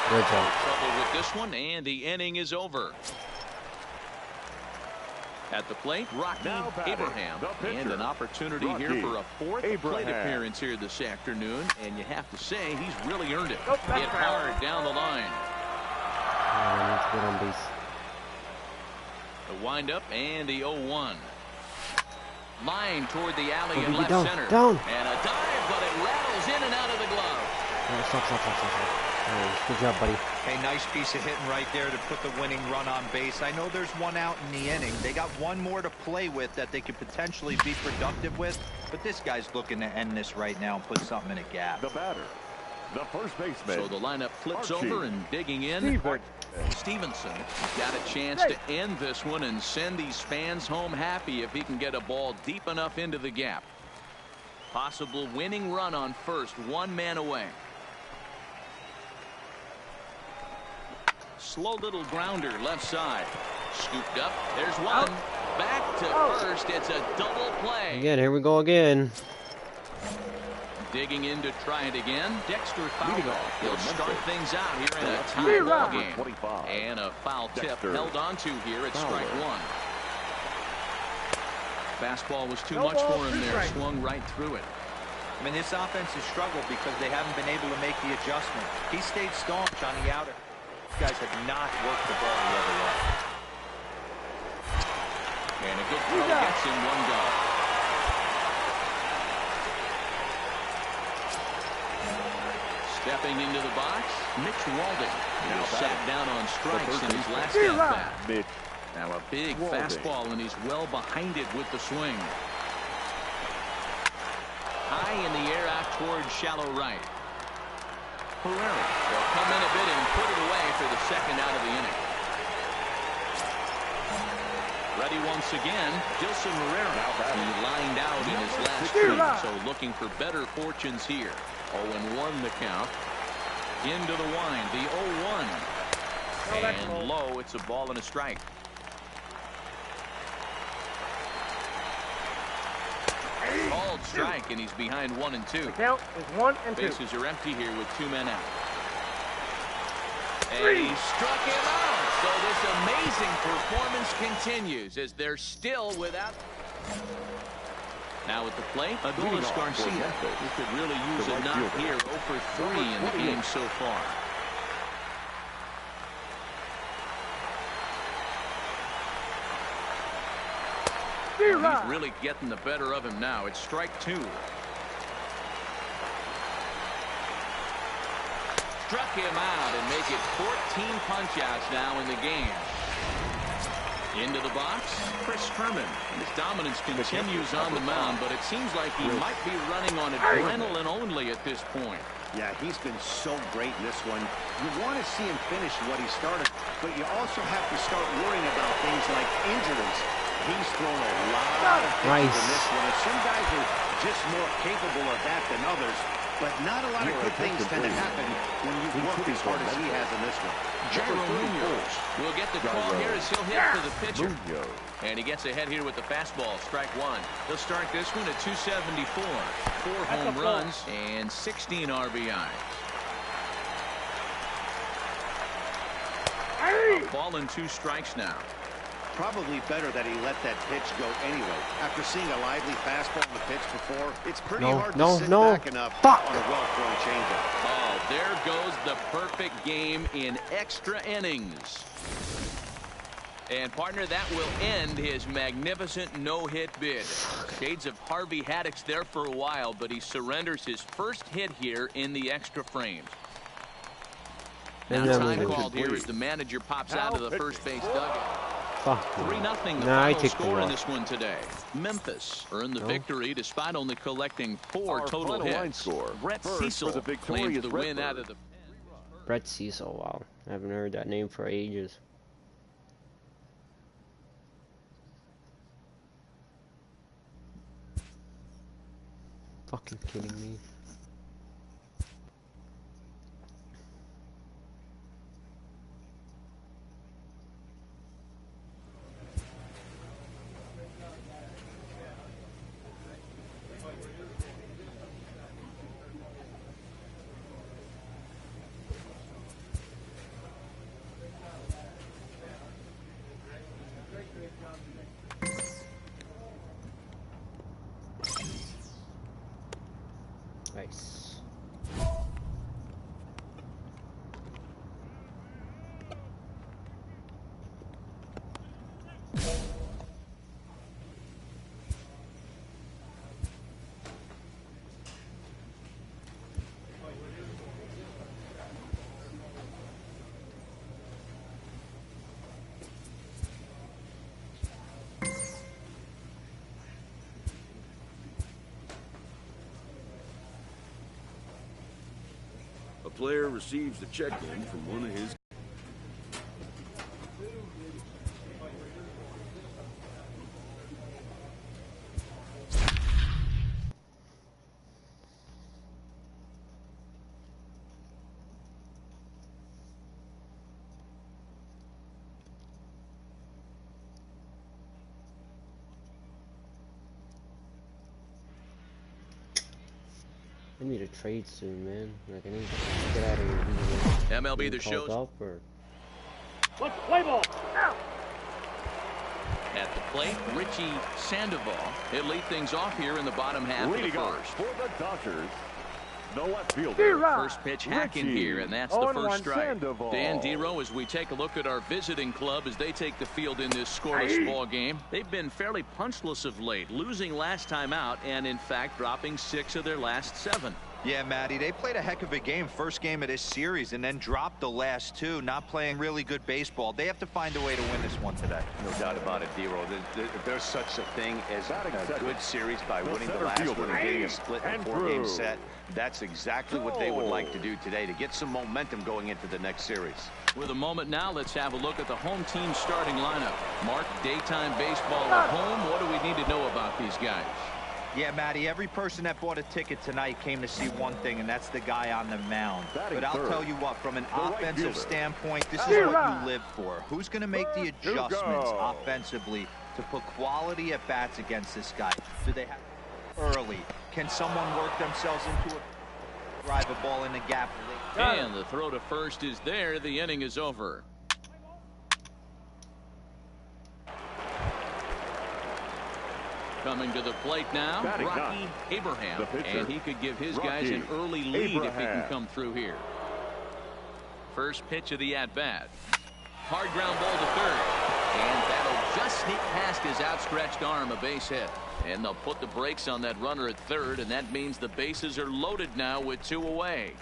Good job. Trouble with this one, and the inning is over. At the plate, Rocky Abraham. And an opportunity here for a 4th plate appearance here this afternoon. And you have to say, he's really earned it. Hit hard down the line. Let's get on base. The windup and the 0-1. Line toward the alley in left center. Down. And a dive, but it rattles in and out of the glove. Stop. Good job, buddy. Hey, nice piece of hitting right there to put the winning run on base. I know there's 1 out in the inning. They got 1 more to play with that they could potentially be productive with. But this guy's looking to end this right now and put something in a gap. The batter, The first baseman. So the lineup flips Archie. over and digging in. Stevenson got a chance to end this one and send these fans home happy if he can get a ball deep enough into the gap. Possible winning run on first, one man away. Slow little grounder left side. Scooped up. There's one. Back to first. It's a double play. Again, here we go again. Digging in to try it again. Dexter Fowler. He'll start things out here in a tie ball game. And a foul tip held onto here at strike one. Fastball was too much for him there. Swung right through it. I mean, this offense has struggled because they haven't been able to make the adjustment. He stayed staunch on the outer. These guys have not worked the ball the other way. And a good throw gets him one go. Stepping into the box, Mitch Walding. He sat down on strikes in his last at-bat. Now a big fastball, and he's well behind it with the swing. High in the air out towards shallow right. Herrera will come in a bit and put it away for the second out of the inning. Ready once again, Dilson Herrera. He lined out in his last inning, so looking for better fortunes here. 0-1 the count. Into the wind, the 0-1. And low, it's a ball and a strike. Called strike, and he's behind 1 and 2. The count is 1 and 2. Bases are empty here with 2 men out. And he struck him out. So this amazing performance continues as they're still without. Now at the plate, Adolis Garcia. He could really use a knock here. 0 for 3 in the game so far. He's really getting the better of him now. It's strike 2. Struck him out and make it 14 punch-outs now in the game. Into the box, Chris Herman. His dominance continues on the mound, but it seems like he might be running on adrenaline only at this point. Yeah, he's been so great in this one. You want to see him finish what he started, but you also have to start worrying about things like injuries. He's thrown a lot of pitches in this one. Some guys are just more capable of that than others, but not a lot of good things tend to happen when you work as hard as he has in this one. Jairo Munoz will get the call here as he'll hit for the pitcher. And he gets ahead here with the fastball, strike 1. He'll start this one at 274. 4 home runs and 16 RBI. A ball and 2 strikes now. Probably better that he let that pitch go anyway. After seeing a lively fastball in the pitch before, it's pretty hard to sit back enough on a well-thrown changeup. Oh, there goes the perfect game in extra innings. And partner, that will end his magnificent no-hit bid. Shades of Harvey Haddix there for a while, but he surrenders his first hit here in the extra frames. Now time called here as the manager pops out of the first base dugout. 3-0 the final score in this one today. Memphis earned the victory despite only collecting 4 total hits. Brett Cecil claims the win out of the. Brett Cecil, wow. I haven't heard that name for ages. Fucking kidding me. A player receives a check-in from one of his... I need a trade soon, man. Like, I need to get out of here. MLB The Show's up or... Let's play ball. Out. at the plate, Richie Sandoval. He'll lead things off here in the bottom half of the first. For the Dodgers, the left fielder. First pitch hacking here, and that's the first strike. Sandoval. Dan Dero, as we take a look at our visiting club as they take the field in this scoreless ball game. They've been fairly punchless of late, losing last time out and in fact dropping 6 of their last 7. Yeah, Matty, they played a heck of a game, first game of this series, and then dropped the last 2, not playing really good baseball. They have to find a way to win this one today. No doubt about it, Dero. There's such a thing as a good series by winning the last one and getting a split in a 4-game set. That's exactly what they would like to do today to get some momentum going into the next series. With a moment now, let's have a look at the home team starting lineup. Mark, daytime baseball at home. What do we need to know about these guys? Yeah, Matty, every person that bought a ticket tonight came to see one thing, and that's the guy on the mound. But I'll tell you what, from an offensive standpoint, this is what you live for. Who's going to make the adjustments offensively to put quality at bats against this guy? Do they have early? Can someone work themselves into a drive a ball in the gap? And the throw to first is there. The inning is over. Coming to the plate now, Rocky Abraham, and he could give his guys an early lead if he can come through here. First pitch of the at-bat. Hard ground ball to third, and that'll just sneak past his outstretched arm, a base hit. And they'll put the brakes on that runner at third, and that means the bases are loaded now with 2 away.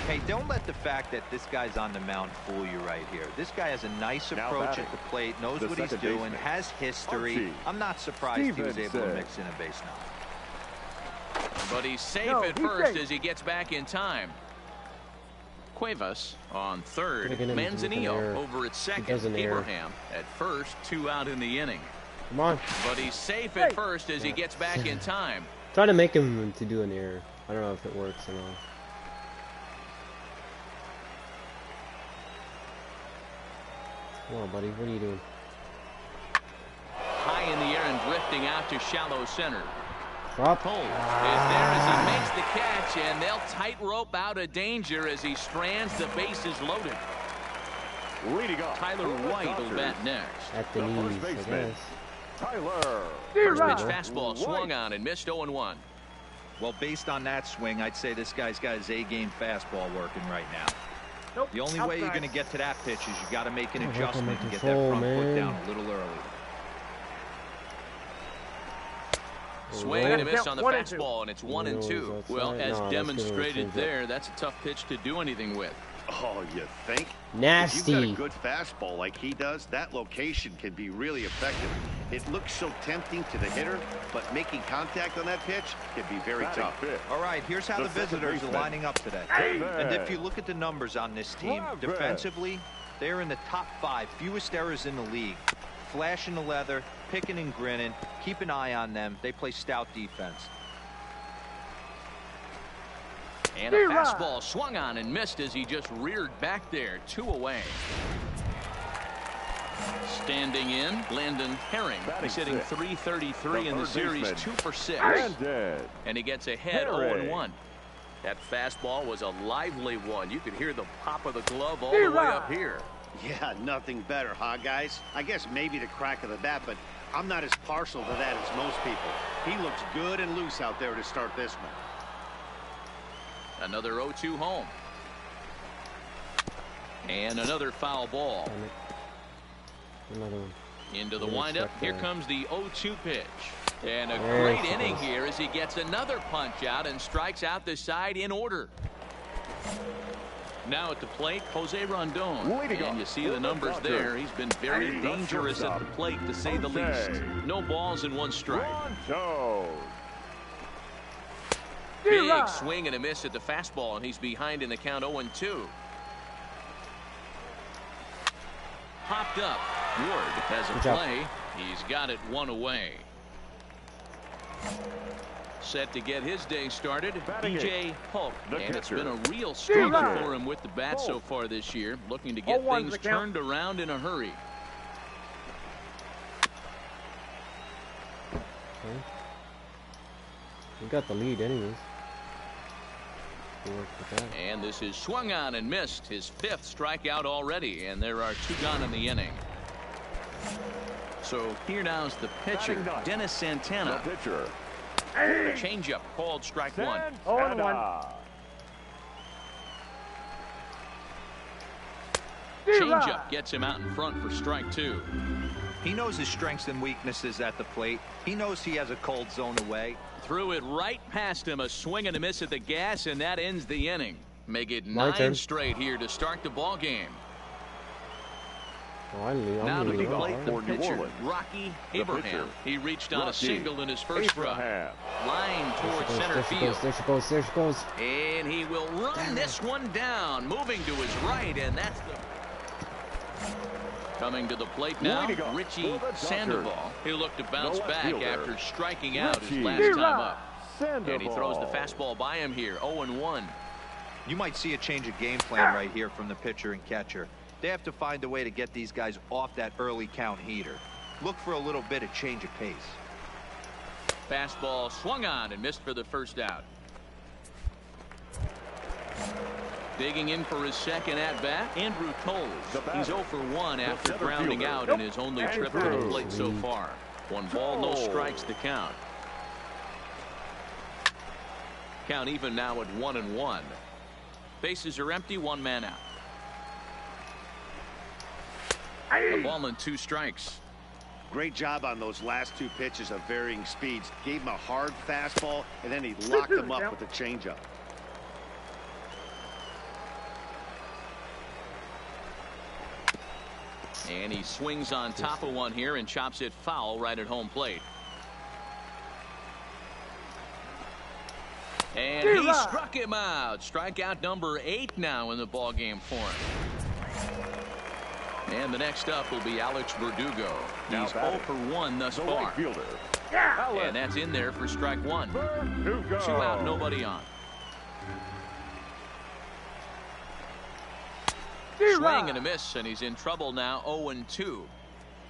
Hey, don't let the fact that this guy's on the mound fool you right here. This guy has a nice approach at the plate, knows what he's doing, has history. I'm not surprised he was able to mix in a base now. But he's safe at first as he gets back in time. Cuevas on third. Manzanillo over at second. Abraham at first. 2 out in the inning. Come on. But he's safe at first as he gets back in time. Try to make him to do an error. I don't know if it works or not. Come on, buddy. What are you doing? High in the air and drifting out to shallow center. Drop. Cole is there as he makes the catch, and they'll tightrope out of danger as he strands. The bases loaded. Tyler White will bat next. At the knees, I guess. Tyler. First pitch fastball swung on and missed 0-1. Well, based on that swing, I'd say this guy's got his A-game fastball working right now. The only way you're going to get to that pitch is you got to make an adjustment and get that front foot down a little early. Swing and a miss on the fastball, and it's 1-2. Well, as demonstrated there, that's a tough pitch to do anything with. Oh, you think? Nasty. If you've got a good fastball like he does, that location can be really effective. It looks so tempting to the hitter, but making contact on that pitch can be very tough. All right, here's how the visitors are lining up today. And if you look at the numbers on this team, defensively, they're in the top 5, fewest errors in the league. Flashing the leather, picking and grinning, keep an eye on them. They play stout defense. And a fastball swung on and missed as he just reared back there. 2 away. Standing in, Landon Herring. He's hitting .333 in the series, 2 for 6. And he gets ahead 0-1. That fastball was a lively one. You could hear the pop of the glove all the way up here. Yeah, nothing better, huh, guys? I guess maybe the crack of the bat, but I'm not as partial to that as most people. He looks good and loose out there to start this one. Another 0-2 home. And another foul ball. Another one. Into the windup. Here comes the 0-2 pitch. And a great inning here as he gets another punch out and strikes out the side in order. Now at the plate, Jose Rondon. And you see the numbers there. He's been very dangerous at the plate, to say the least. No balls and 1 strike. Big swing and a miss at the fastball, and he's behind in the count 0-2. Popped up. Ward has a play. He's got it one away. Set to get his day started, BJ Polk. And it's been a real struggle for him with the bat so far this year. Looking to get things turned around in a hurry. Okay. We got the lead anyways. And this is swung on and missed. His 5th strikeout already, and there are 2 gone in the inning. So here now's the pitcher, Dennis Santana. The pitcher. Changeup called strike 1. 0-1. Changeup gets him out in front for strike 2. He knows his strengths and weaknesses at the plate. He knows he has a cold zone away. Threw it right past him, a swing and a miss at the gas, and that ends the inning. Make it My 9 turn. straight here to start the ball game. Now to the leading plate, off the for New pitcher, Orleans. Rocky The Abraham. pitcher, He reached on a Rocky single in his first run. Abraham. Line towards center There she field. goes, there she goes, there she goes. And he will run this one down, moving to his right, and that's the... Coming to the plate now, Leading off Richie for the Dodgers. Sandoval. He'll look to bounce The left back fielder, after striking out his Richie last time up. Sandoval. And he throws the fastball by him here, 0-1. You might see a change of game plan right here from the pitcher and catcher. They have to find a way to get these guys off that early count heater. Look for a little bit of change of pace. Fastball swung on and missed for the first out. Digging in for his second at-bat, Andrew Toles. He's 0 for 1 after grounding out in his only trip to the plate so far. 1 ball, no strikes to count. Count even now at 1-1. Bases are empty, 1 man out. A ball and 2 strikes. Great job on those last 2 pitches of varying speeds. Gave him a hard fastball, and then he locked him up with a changeup. And he swings on top of one here and chops it foul right at home plate. And he struck him out. Strikeout number 8 now in the ball game for him. And the next up will be Alex Verdugo. He's 0 for 1 thus far. And that's in there for strike 1. 2 out, nobody on. Swing and a miss, and he's in trouble now, 0-2.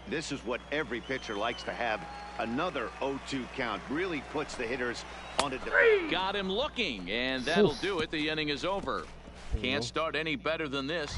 This is what every pitcher likes to have. Another 0-2 count really puts the hitters on a defense. Got him looking, and that'll do it. The inning is over. Can't start any better than this.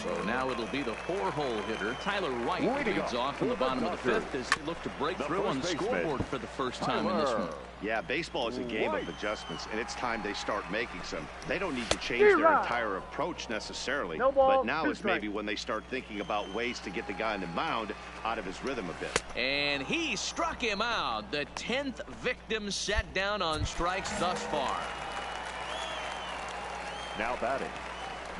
So now it'll be the 4-hole hitter, Tyler White, who leads off in the bottom of the 5th as they look to break through on the scoreboard for the first time in this one. Yeah, baseball is a game of adjustments, and it's time they start making some. They don't need to change their entire approach necessarily, but now is maybe when they start thinking about ways to get the guy on the mound out of his rhythm a bit. And he struck him out. The 10th victim set down on strikes thus far. Now batting,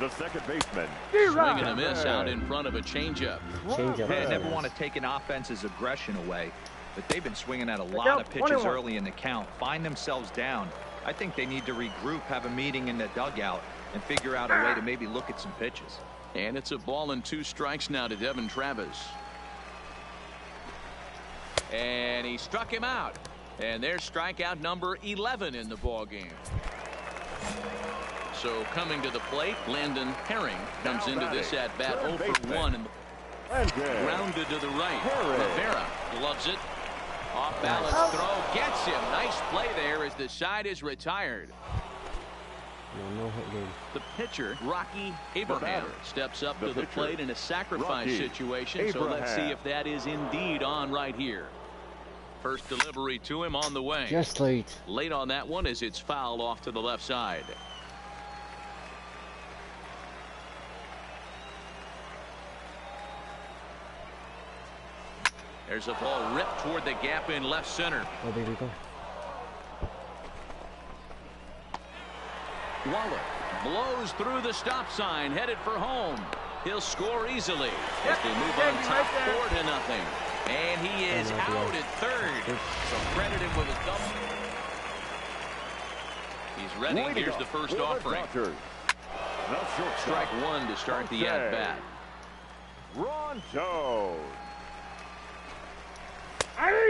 the second baseman. Swing and a miss out in front of a changeup. They never want to take an offense's aggression away, but they've been swinging at a lot of pitches early in the count, find themselves down. I think they need to regroup, have a meeting in the dugout, and figure out a way to maybe look at some pitches. And it's a ball and 2 strikes now to Devin Travis. And he struck him out. And there's strikeout number 11 in the ball game. So coming to the plate, Landon Herring comes into this at bat 0 for 1 and grounded to the right. Rivera loves it. Off balance throw gets him. Nice play there as the side is retired. The pitcher, Rocky Abraham, steps up to the plate in a sacrifice situation. So let's see if that is indeed on right here. First delivery to him on the way. Just late. Late on that one as it's fouled off to the left side. There's a ball ripped toward the gap in left center. Oh, there we go. Waller blows through the stop sign, headed for home. He'll score easily as they move on top 4-0. And he is out at third. So credit him with a double. He's ready. Here's the first offering. Strike one to start the at-bat. Ronto.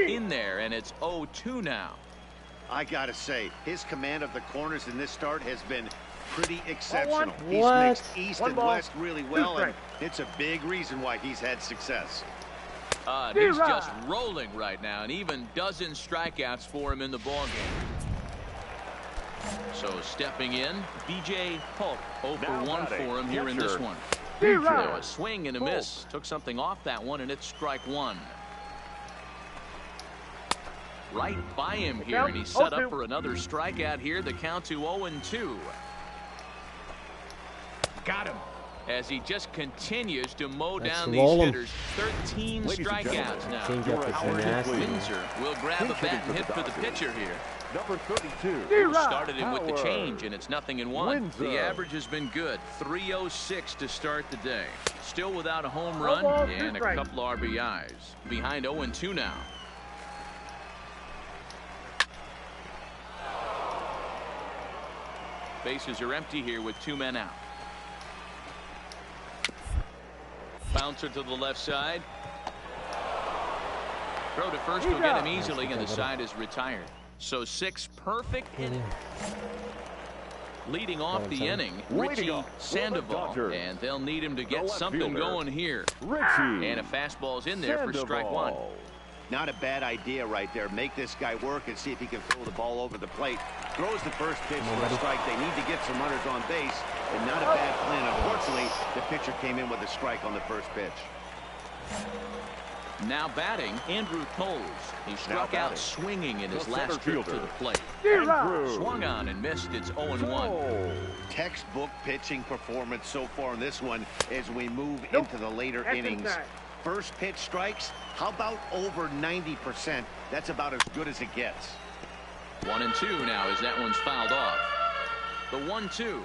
In there, and it's 0-2 now. I gotta say, his command of the corners in this start has been pretty exceptional. What? He's mixed east and west really well, and it's a big reason why he's had success. He's just rolling right now, and even dozen strikeouts for him in the ballgame. So stepping in, B.J. Polk, 0 for 1 for him here in this one. Now a swing and a miss. Took something off that one, and it's strike one. Right by him here, and he's set up for another strikeout here. The count to 0-2. Got him. As he just continues to mow down these hitters. 13 strikeouts now. Howard Windsor will grab a bat and hit for the pitcher here. Number 32. Started him with the change, and it's 0-1. The average has been good. 306 to start the day. Still without a home run and a couple RBIs. Behind 0-2 now. Bases are empty here with 2 men out. Bouncer to the left side. Throw to first will get him easily, and the side is retired. So 6 perfect innings. Leading off the inning, Richie Sandoval, and they'll need him to get something going here. And a fastball's in there for strike one. Not a bad idea right there. Make this guy work and see if he can throw the ball over the plate. Throws the first pitch for a strike. They need to get some runners on base, and not a bad plan. Unfortunately, the pitcher came in with a strike on the first pitch. Now batting, Andrew Toles. He struck out swinging in his last trip to the plate. Swung on and missed. It's 0-1. Textbook pitching performance so far in this one as we move into the later innings. First pitch strikes, how about over 90%? That's about as good as it gets. 1-2 now as that one's fouled off. The 1-2.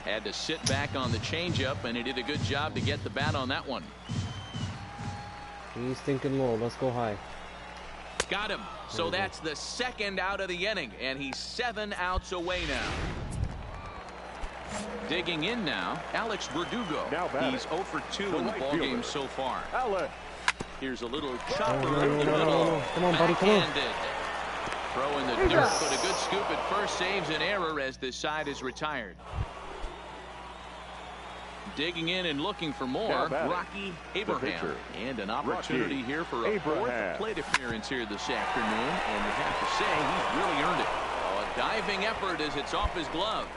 Had to sit back on the changeup, and he did a good job to get the bat on that one. He's thinking low. Let's go high. Got him. So that's the second out of the inning, and he's 7 outs away now. Digging in now, Alex Verdugo. He's 0 for 2 in the ballgame so far. Here's a little chopper in the middle. Come on, buddy, come on. Throw in the dirt, but a good scoop at first saves an error as the side is retired. Digging in and looking for more, Rocky Abraham. And an opportunity here for a fourth plate appearance here this afternoon. And you have to say, he's really earned it. A diving effort as it's off his glove.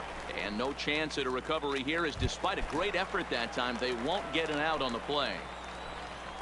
And no chance at a recovery here, as despite a great effort that time, they won't get an out on the play.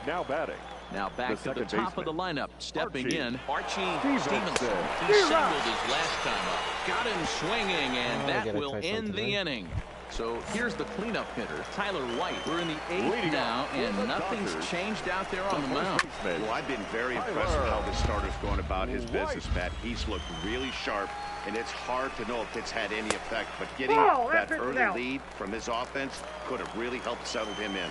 Now batting. Now back to the top of the lineup. Stepping in, Archie Stevenson. He singled his last time up. Got him swinging, and that will end the inning. So here's the cleanup hitter, Tyler White. We're in the 8th now, and nothing's changed out there on the mound. Well, I've been very impressed with how this starter's going about his business, Matt. He's looked really sharp, and it's hard to know if it's had any effect. But getting that early lead from his offense could have really helped settle him in.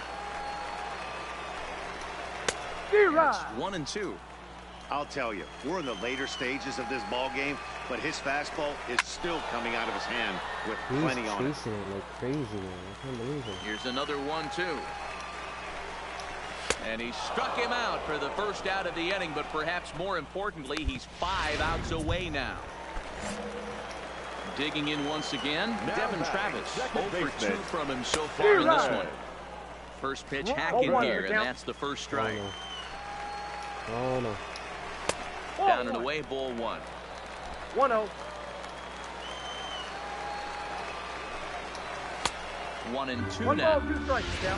It's 1-2. I'll tell you, we're in the later stages of this ball game, but his fastball is still coming out of his hand with plenty on it. He's chasing it like crazy, man. I can't believe it. Here's another 1-2. And he struck him out for the first out of the inning, but perhaps more importantly, he's 5 outs away now. Digging in once again, Devin Travis. 0 for 2 from him so far in this one. First pitch hacking here, and that's the first strike. Oh, no. Down and away, ball 1. 1-0. 1-2 now.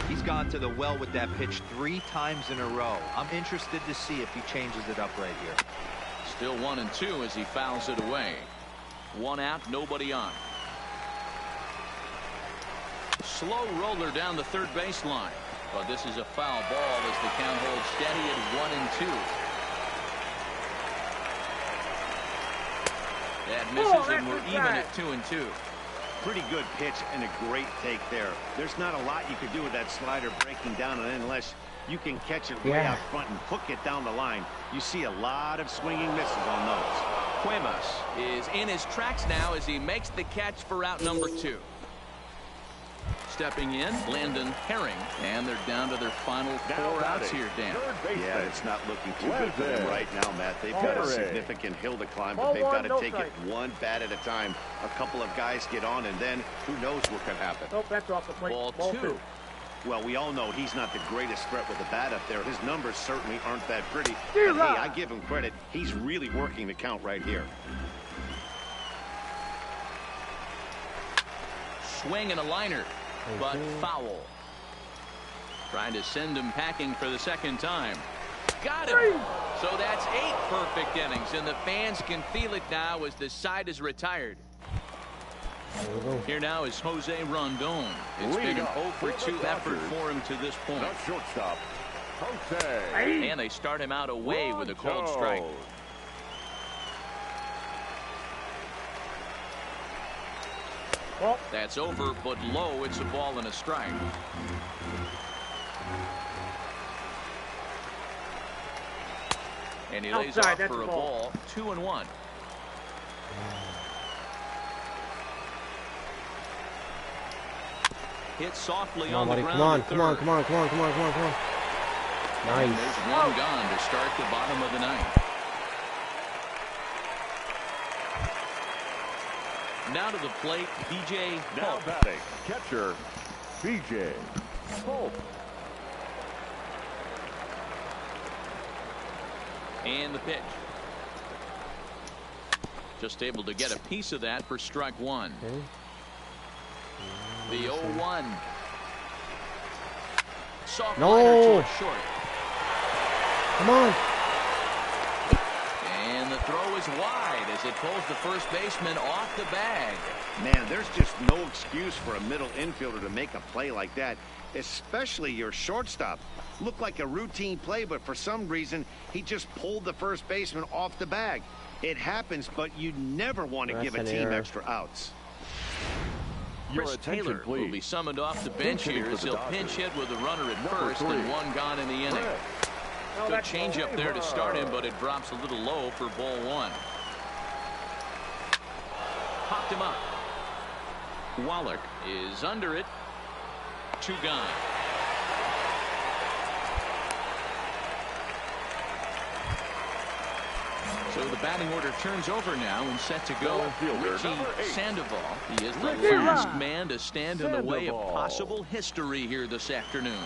He's gone to the well with that pitch 3 times in a row. I'm interested to see if he changes it up right here. Still 1-2 as he fouls it away. 1 out, nobody on. Slow roller down the third baseline. But this is a foul ball as the count holds steady at 1-2. That misses, and we're even at 2-2. Pretty good pitch and a great take there. There's not a lot you could do with that slider breaking down, and unless you can catch it way out front and hook it down the line, you see a lot of swinging misses on those. Cuevas is in his tracks now as he makes the catch for out number 2. Stepping in, Landon Herring, and they're down to their final 4 outs here, Dan. Yeah, it's not looking too good for them right now, Matt. They've got a significant hill to climb, but they've got to take it one bat at a time. A couple of guys get on, and then who knows what could happen. Nope, that's off the plate. Ball 2. Well, we all know he's not the greatest threat with the bat up there. His numbers certainly aren't that pretty. But hey, I give him credit. He's really working the count right here. Swing and a liner, but foul. Trying to send him packing for the second time. Got him. So that's 8 perfect innings, and the fans can feel it now as the side is retired. Here now is Jose Rondon. It's been an 0 for 2 effort for him to this point. Shortstop, Jose. And they start him out away with a cold strike. That's over, but low. It's a ball and a strike. And he lays off for a ball. 2-1. Hit softly on the ground. Come on. Nice. And there's one gone to start the bottom of the 9th. Now to the plate, BJ Now Polk. batting, catcher, BJ Polk. And the pitch. Just able to get a piece of that for strike 1. Okay. The 0-1. Soft No. liner to short. Come on. And the throw is wide as it pulls the first baseman off the bag. Man, there's just no excuse for a middle infielder to make a play like that, especially your shortstop. Looked like a routine play, but for some reason, he just pulled the first baseman off the bag. It happens, but you never want to give a team extra outs. Chris Taylor will be summoned off the bench here as he'll pinch hit with a runner at first and one gone in the inning. Good change up there to start him, but it drops a little low for ball 1. Popped him up. Wallach is under it. 2 gone. So the batting order turns over now and set to go. Richie Sandoval. He is the last man to stand in the way of possible history here this afternoon.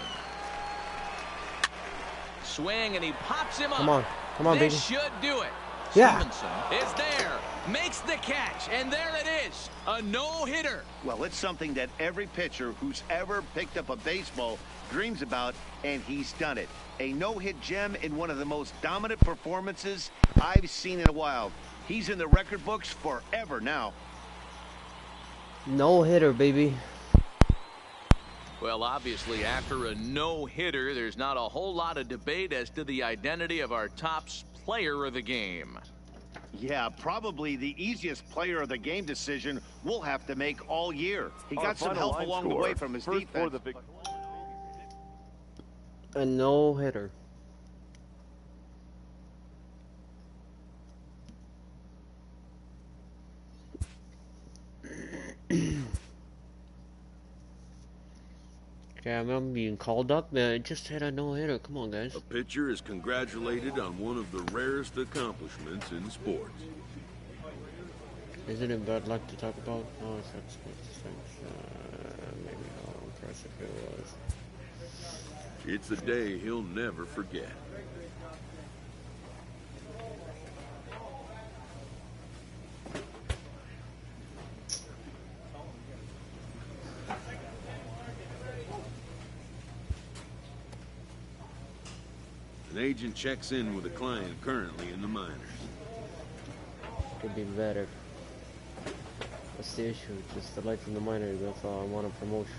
Swing, and he pops him up. Come on, this baby. should do it. Yeah. Stevenson is there, makes the catch, and there it is, a no-hitter. Well, it's something that every pitcher who's ever picked up a baseball dreams about, and he's done it. A no-hit gem in one of the most dominant performances I've seen in a while. He's in the record books forever now. No hitter, baby. Well, obviously, after a no-hitter, there's not a whole lot of debate as to the identity of our top player of the game. Yeah, probably the easiest player of the game decision we'll have to make all year. He got some help along the way from his defense. A no hitter. Okay, I'm being called up. I just had a no-hitter. Come on, guys. A pitcher is congratulated on one of the rarest accomplishments in sports. Isn't it bad luck to talk about? Oh, that's maybe how impressive it was. It's a day he'll never forget. An agent checks in with a client currently in the minors. Could be better. What's the issue? Just the lights in the minors. That's all I want a promotion.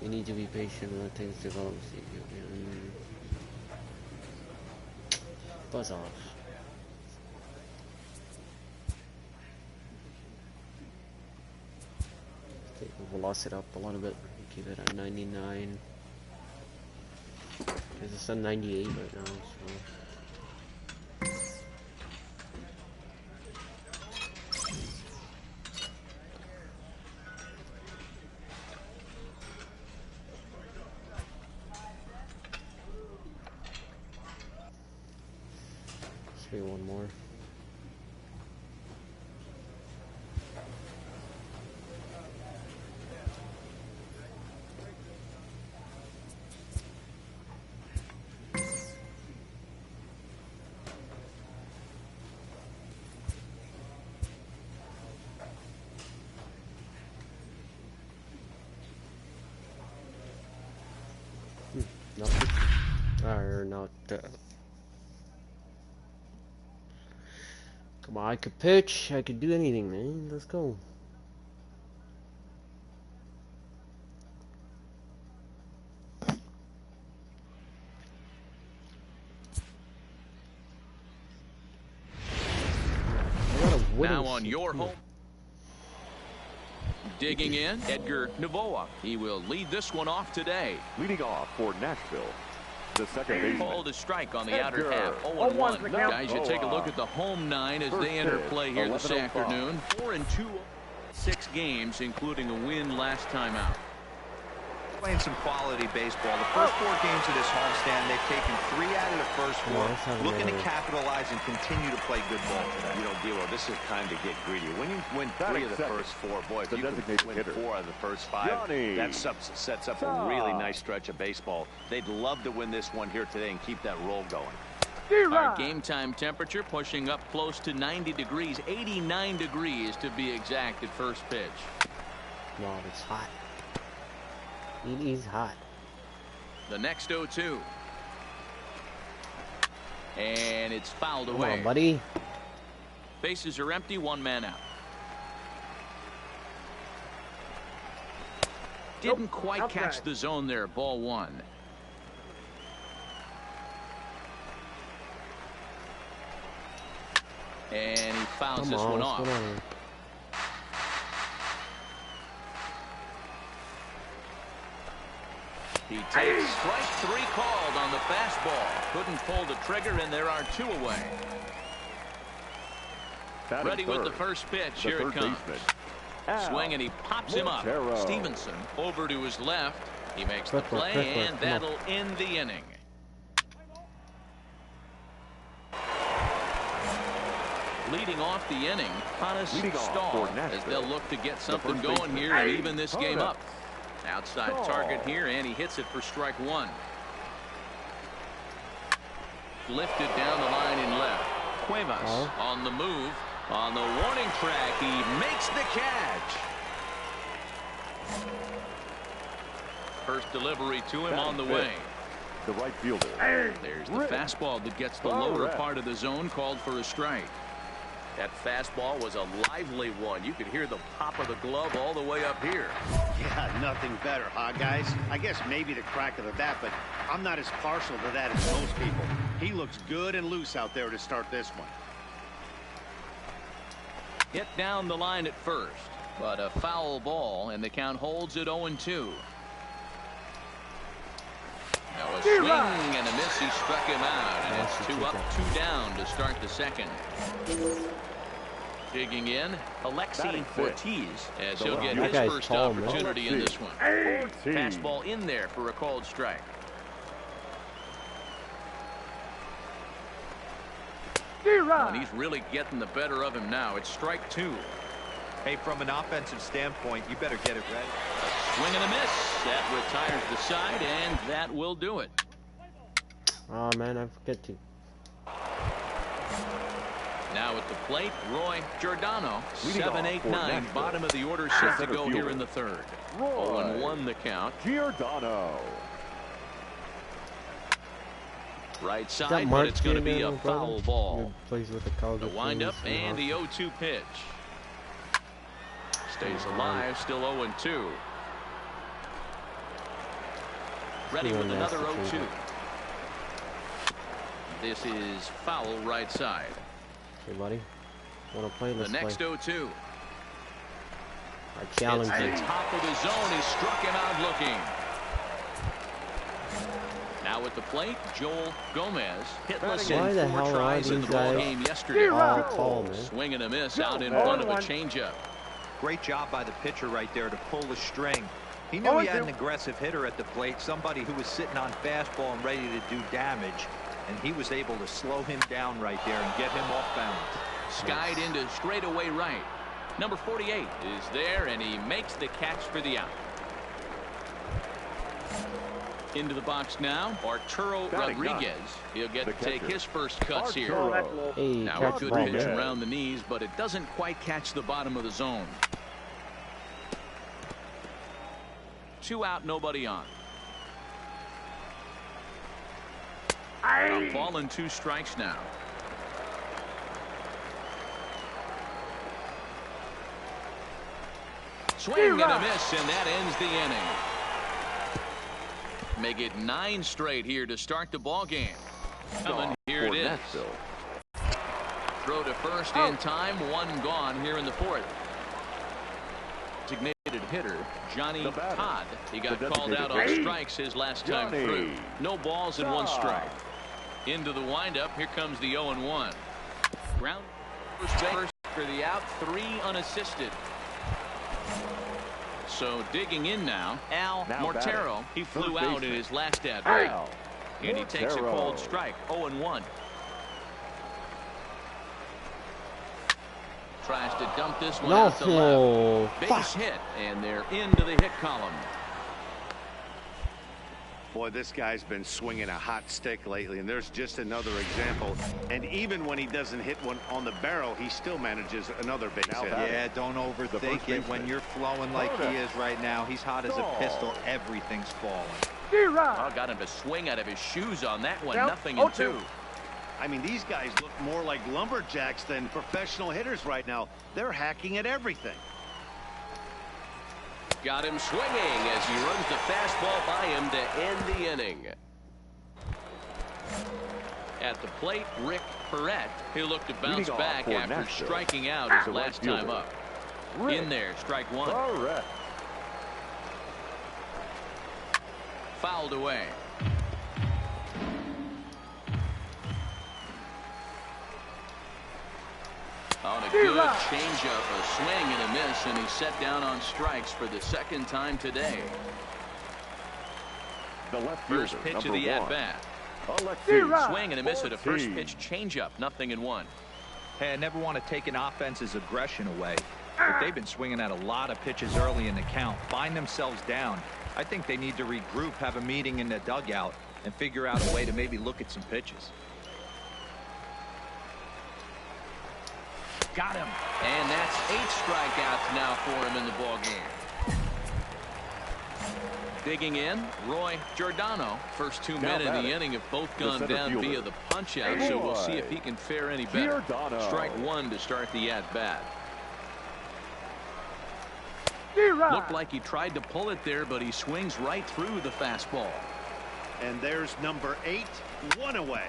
You need to be patient when things develop. Buzz off. We'll loss it up a little bit. Keep it at 99. Because it's a 98 right now, so. Let's do one more. Nothing. Or not. Come on, I could pitch. I could do anything, man. Let's go. Now on your home. Digging in, Edgar Navoa. He will lead this one off today. Leading off for Nashville, the second baseman. Called a strike on the outer half. 0-1. Guys, you take a look at the home nine as they enter play here this afternoon. 4-2, 6 games, including a win last time out. Playing some quality baseball. The first 4 games of this homestand, they've taken 3 out of the first 4, looking to capitalize and continue to play good ball today. You know, D'Lo, this is time to get greedy. When you win 3 of the first 4, boy, if you can win 4 of the first 5, that sets up a really nice stretch of baseball. They'd love to win this one here today and keep that roll going. Our game time temperature pushing up close to 90 degrees, 89 degrees to be exact at first pitch. Wow, it's hot. It is hot. The next 0-2. And it's fouled Come away. on, buddy. Bases are empty, 1 man out. Didn't quite catch the zone there, ball 1. And he fouls this one off. He takes strike 3 called on the fastball. Couldn't pull the trigger, and there are 2 away. Ready with the first pitch. Here it comes. Swing, and he pops him up. Stevenson over to his left. He makes the play, and that'll end the inning. Leading off the inning, Hannes Stahl, as they'll look to get something going here and even this game up. Outside target here, and he hits it for strike 1. Lifted down the line in left. Cuevas on the move. On the warning track, he makes the catch. First delivery to him on the way. The right fielder. There's the fastball that gets the lower part of the zone, called for a strike. That fastball was a lively one. You could hear the pop of the glove all the way up here. Yeah, nothing better, huh, guys? I guess maybe the crack of the bat, but I'm not as partial to that as most people. He looks good and loose out there to start this one. Hit down the line at first, but a foul ball, and the count holds at 0-2. Now a swing and a miss. He struck him out, and it's 2 up, 2 down to start the second. Digging in, Alexi Ortiz, as he'll get his first opportunity in this one. Fastball in there for a called strike. And he's really getting the better of him now. It's strike 2. Hey, from an offensive standpoint, you better get it ready. Swing and a miss. That retires the side, and that will do it. Oh man, I forget to. Now at the plate, Roy Giordano. 7-8-9, bottom of the order, set to go here in the third. 0-1 the count. Giordano. Right side, but it's going to be a foul ball. Plays with the windup and the 0-2 pitch. Stays alive, still 0-2. Ready with another 0-2. This is foul right side. Hey, buddy. Want to play? Let's the next play. 0-2. I challenge it's you. the top of the zone. He struck him out looking. Now at the plate, Joel Gomez, hitless Why in the 4 hell are tries in these the ball guys game yesterday. all tall, man? Swing and a miss out in front of a changeup. Great job by the pitcher right there to pull the string. He knew he had an aggressive hitter at the plate, somebody who was sitting on fastball and ready to do damage, and he was able to slow him down right there and get him off balance. Skied into straightaway right. Number 48 is there, and he makes the catch for the out. Into the box now, Arturo Rodriguez. He'll get to take his first cuts here. Hey, Now a good pitch around the knees, but it doesn't quite catch the bottom of the zone. 2 out, nobody on. A ball and 2 strikes now. Swing and a miss, and that ends the inning. Make it 9 straight here to start the ball game. Coming, here it is. Throw to first in time, 1 gone here in the 4th. Designated hitter Johnny Todd. He got called out on strikes his last time through. No balls and 1 strike. Into the windup. Here comes the 0-1. Ground first for the out. 3 unassisted. So digging in now, Al Mortero. He flew out in his last at bat, and he takes a cold strike. 0-1. Tries to dump this one out to left. Base hit, and they're into the hit column. Boy, this guy's been swinging a hot stick lately, and there's just another example. And even when he doesn't hit one on the barrel, he still manages another base hit. Yeah, don't overthink it. When you're flowing like he is right now, he's hot as a pistol. Everything's falling. Oh, got him to swing out of his shoes on that one. Nothing in 2. I mean, these guys look more like lumberjacks than professional hitters right now. They're hacking at everything. Got him swinging as he runs the fastball by him to end the inning. At the plate, Rick Perret. He'll look to bounce back after striking out his last time up. In there, strike 1. Fouled away. On a good changeup, a swing and a miss, and he's set down on strikes for the 2nd time today. First pitch of the at-bat. Swing and a miss at a first pitch changeup. 0-1. Hey, I never want to take an offense's aggression away, but they've been swinging at a lot of pitches early in the count. Find themselves down. I think they need to regroup, have a meeting in the dugout, and figure out a way to maybe look at some pitches. Got him. And that's 8 strikeouts now for him in the ball game. Digging in, Roy Giordano. First 2 men in the inning have both gone down via the punch out, so we'll see if he can fare any better. Strike 1 to start the at bat. Looked like he tried to pull it there, but he swings right through the fastball. And there's number 8, 1 away.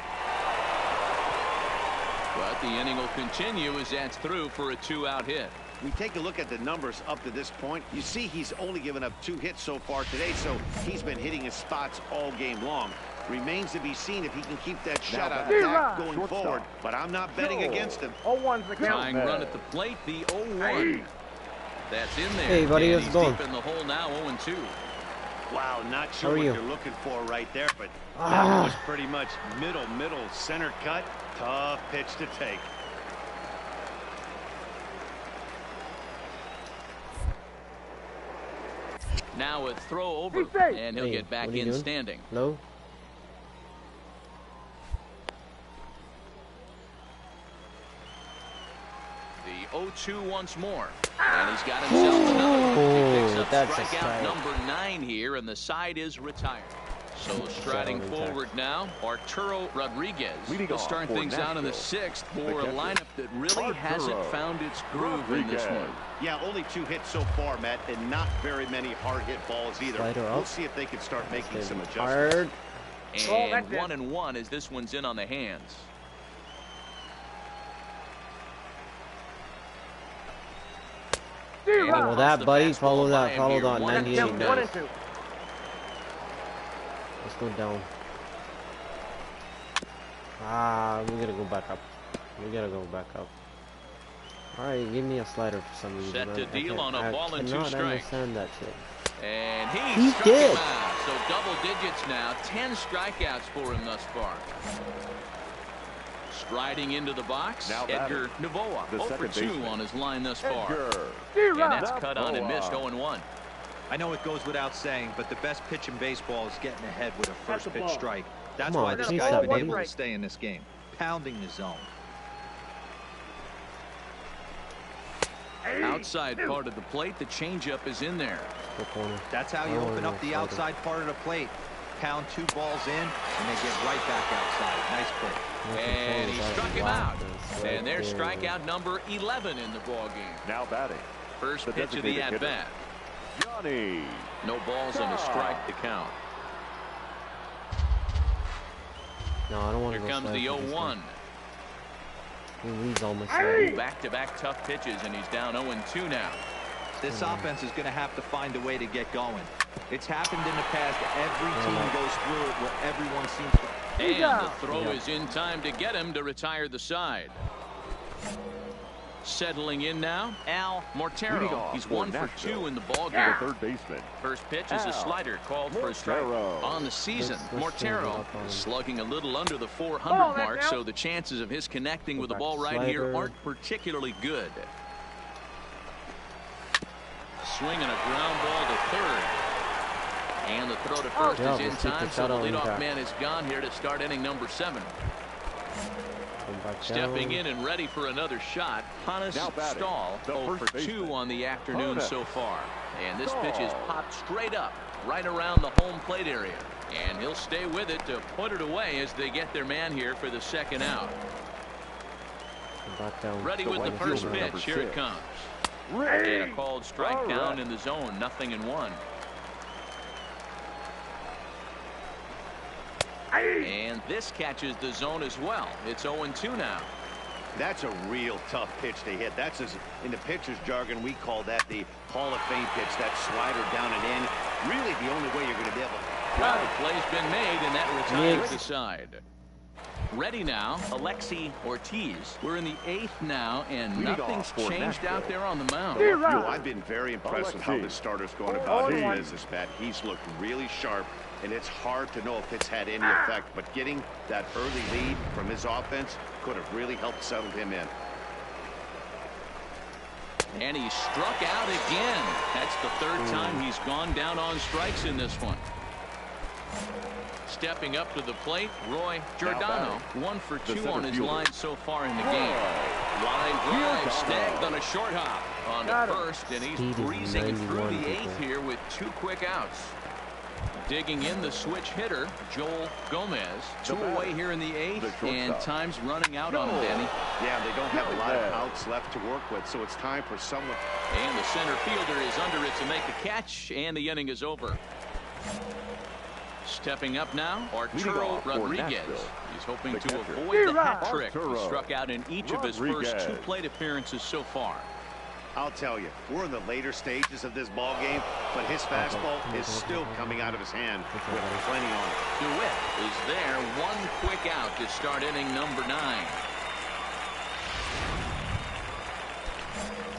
But the inning will continue as that's through for a 2-out hit. We take a look at the numbers up to this point. You see he's only given up 2 hits so far today, so he's been hitting his spots all game long. Remains to be seen if he can keep that shutout attack going forward, but I'm not betting against him. 0-1's the count. Tying run at the plate, the 0-1. That's in there. Hey, buddy, and how's it he's going? deep in the hole now, 0-2. Wow, not sure what you're looking for right there, but Ah. that was pretty much middle center cut. Tough pitch to take. Now a throw over, and he'll get back in standing. No. The 0-2 once more, and he's got himself another one. He picks up strikeout number 9 here, and the side is retired. So striding forward now, Arturo Rodriguez will start things out in the 6th for a lineup that really hasn't found its groove in this one. Yeah, only 2 hits so far, Matt, and not very many hard hit balls either. We'll see if they can start making some adjustments. And 1-1 as this one's in on the hands. Follow that, buddy. Follow that. Follow that. 98. Let's go down. We gotta go back up. We gotta go back up. Alright, give me a slider for some reason. Set to deal on a ball and 2 strikes. I cannot strikes. understand that shit. And He struck did. him out. So double digits now. 10 strikeouts for him thus far. Striding into the box, Now Edgar batting. Novoa. The 0 for second 2 baseman. on his line thus far. Edgar. And that's cut on and missed. Novoa. 0-1. I know it goes without saying, but the best pitch in baseball is getting ahead with a That's first a pitch ball. strike. That's Come why on, this chase guy's that, been buddy. able to stay in this game. Pounding the zone. Outside part of the plate, the changeup is in there. Go corner. That's how you I don't open know up the slider. outside part of the plate. Pound 2 balls in, and they get right back outside. Nice play. And he struck him out. That's right And there's there. strikeout number 11 in the ball game. Now batting. First The pitch of the designated hitter. at-bat. Johnny. No balls and a strike to count. No, I don't want Here to go comes slide the for this 0-1. one. He leads all my sliders. Back-to-back tough pitches, and he's down 0-2 now. This offense is going to have to find a way to get going. It's happened in the past. Every team goes through it where everyone seems to. And the throw is in time to get him to retire the side. Settling in now, Al Mortero. Leading off He's for 1 for Nashville. 2 in the ball The game. third baseman. First pitch is a Al slider called for a strike. Mortero. On the season, Let's change it Mortero up on him. is slugging a little under the 400 Ball, that mark, now. so the chances of his connecting Go with the back ball to right here slider. aren't particularly good. Swinging a ground ball to third. And the throw to first Yeah, is in let's keep time, the so the shutout on leadoff track. man is gone here to start inning number 7. Come back Stepping down. in and ready for another shot, Hannes Now batting, Stahl, the 0 first for 2 baseman. on the afternoon Hannes so far. And this pitch is Stahl. popped straight up, right around the home plate area. And he'll stay with it to put it away as they get their man here for the second out. Come back down. Ready The with the right first fielder, pitch. number Here it 6. comes. Ray. And a called strike All down right. in the zone, 0-1. And this catches the zone as well. It's 0-2 now. That's a real tough pitch to hit. That's in the pitcher's jargon, we call that the Hall of Fame pitch. That slider down and in. Really the only way you're going to be able to. Well, the play's been made, and that retires the side. Ready now, Alexi Ortiz. We're in the 8th now, and Leading nothing's off for changed Nashville. out there on the mound. I've been very impressed with how Alexi. this starter's going about his business, Pat. He's looked really sharp, and it's hard to know if it's had any effect. But getting that early lead from his offense could have really helped settle him in. And he struck out again. That's the 3rd time he's gone down on strikes in this one. Stepping up to the plate, Roy Giordano, 1 for 2 on his fielder. line so far in the game. Line drive snagged on a short hop on the first, and he's Speed is breezing through 91 the 8th people. here with 2 quick outs. Digging in the switch hitter, Joel Gomez. 2 away here in the 8th, the and shortstop. time's running out on Danny. Yeah, they don't have a lot of Gomez. outs left to work with, so it's time for someone. And the center fielder is under it to make the catch, and the inning is over. Stepping up now, Leading Arturo off for Rodriguez. Nashville, He's hoping the to catcher. avoid the hat trick. He Arturo struck out in each of his first Rodriguez. 2 plate appearances so far. I'll tell you, we're in the later stages of this ball game, but his fastball is still coming out of his hand with plenty on it. DeWitt is there, 1 quick out to start inning number 9.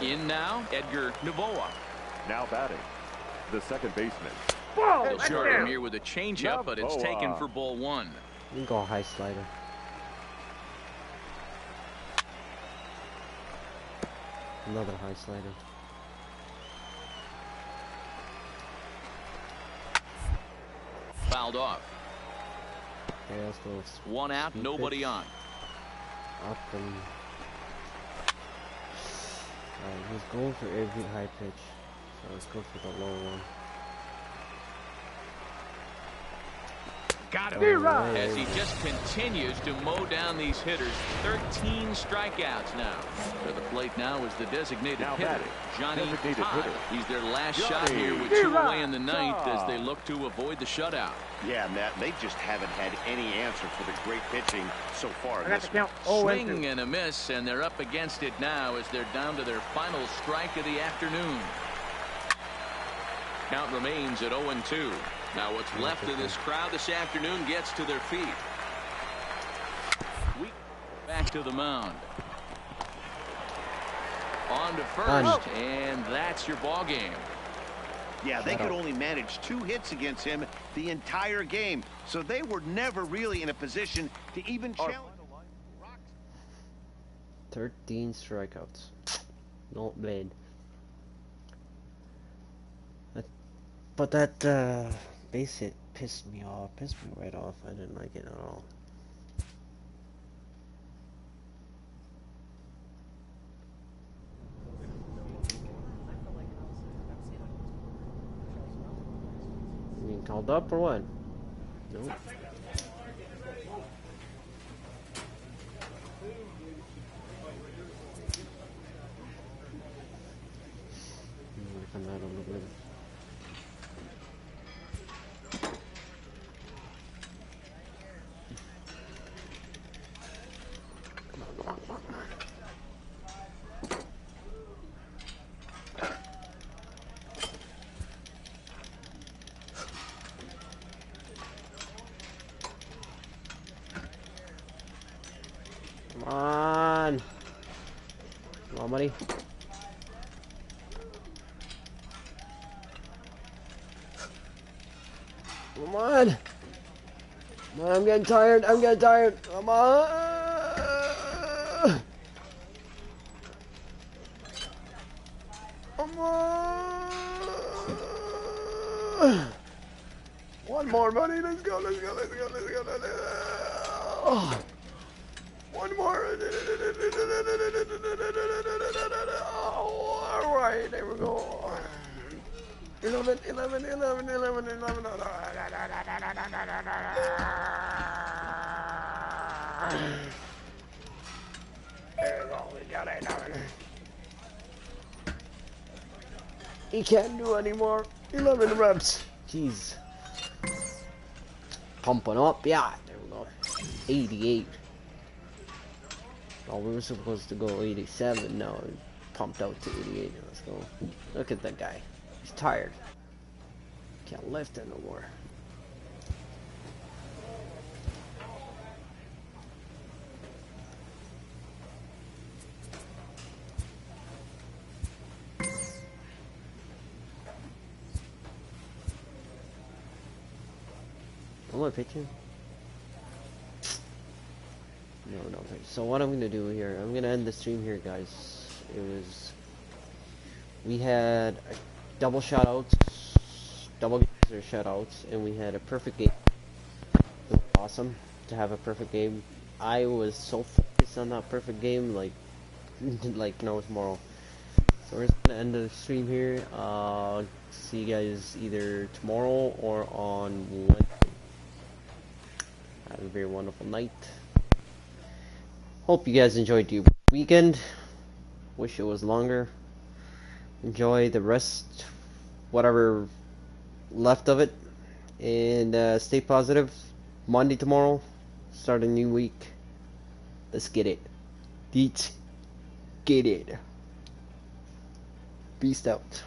In now, Edgar Novoa. Now batting. The second baseman. He'll start him here with a changeup, but it's Novoa. taken for ball 1. You can go high slider. Another high slider. Fouled off. Okay, let's go. 1 out, Speed nobody pitch. on. Up and. Alright, he's going for every high pitch. So let's go for the low one. Got him. Alright. As he just continues to mow down these hitters. 13 strikeouts now. To the plate now is the designated Now hitter, batting. Johnny Designated Todd. hitter. He's their last Johnny shot here with 2 away in the 9th as Todd. they look to avoid the shutout. Yeah, Matt, they just haven't had any answer for the great pitching so far in I got this to one. count Swing and a miss, and they're up against it now as they're down to their final strike of the afternoon. Count remains at 0-2. Now what's left of this crowd this afternoon gets to their feet. to the mound. On to first, and that's your ball game. Yeah, they could only manage 2 hits against him the entire game, so they were never really in a position to even challenge. 13 strikeouts. Not bad. But that base hit pissed me right off. I didn't like it at all. You being called up or what? Nope. Come out a little bit. Come on. Come on, buddy. Come on. Come on, I'm getting tired. Come on. Come on. One more, buddy. Let's go. Oh. One more. Oh, all right, there we go. 11. There we go. We got it. 11. He can't do anymore. 11 reps. Jeez. Pumping up. Yeah, there we go. 88. Oh, we were supposed to go 87. No, pumped out to 88. Let's go. Look at that guy. He's tired. Can't lift it no more. Am I pitching? No. So what I'm gonna do here, I'm gonna end the stream here, guys. We had a double shutouts, double shutouts, and we had a perfect game. It was awesome to have a perfect game. I was so focused on that perfect game, like no tomorrow. So we're just gonna end the stream here. See you guys either tomorrow or on Wednesday. Have a very wonderful night. Hope you guys enjoyed your weekend. Wish it was longer. Enjoy the rest, whatever left of it, and stay positive. Monday tomorrow, start a new week. Let's get it. Let's get it. Peace out.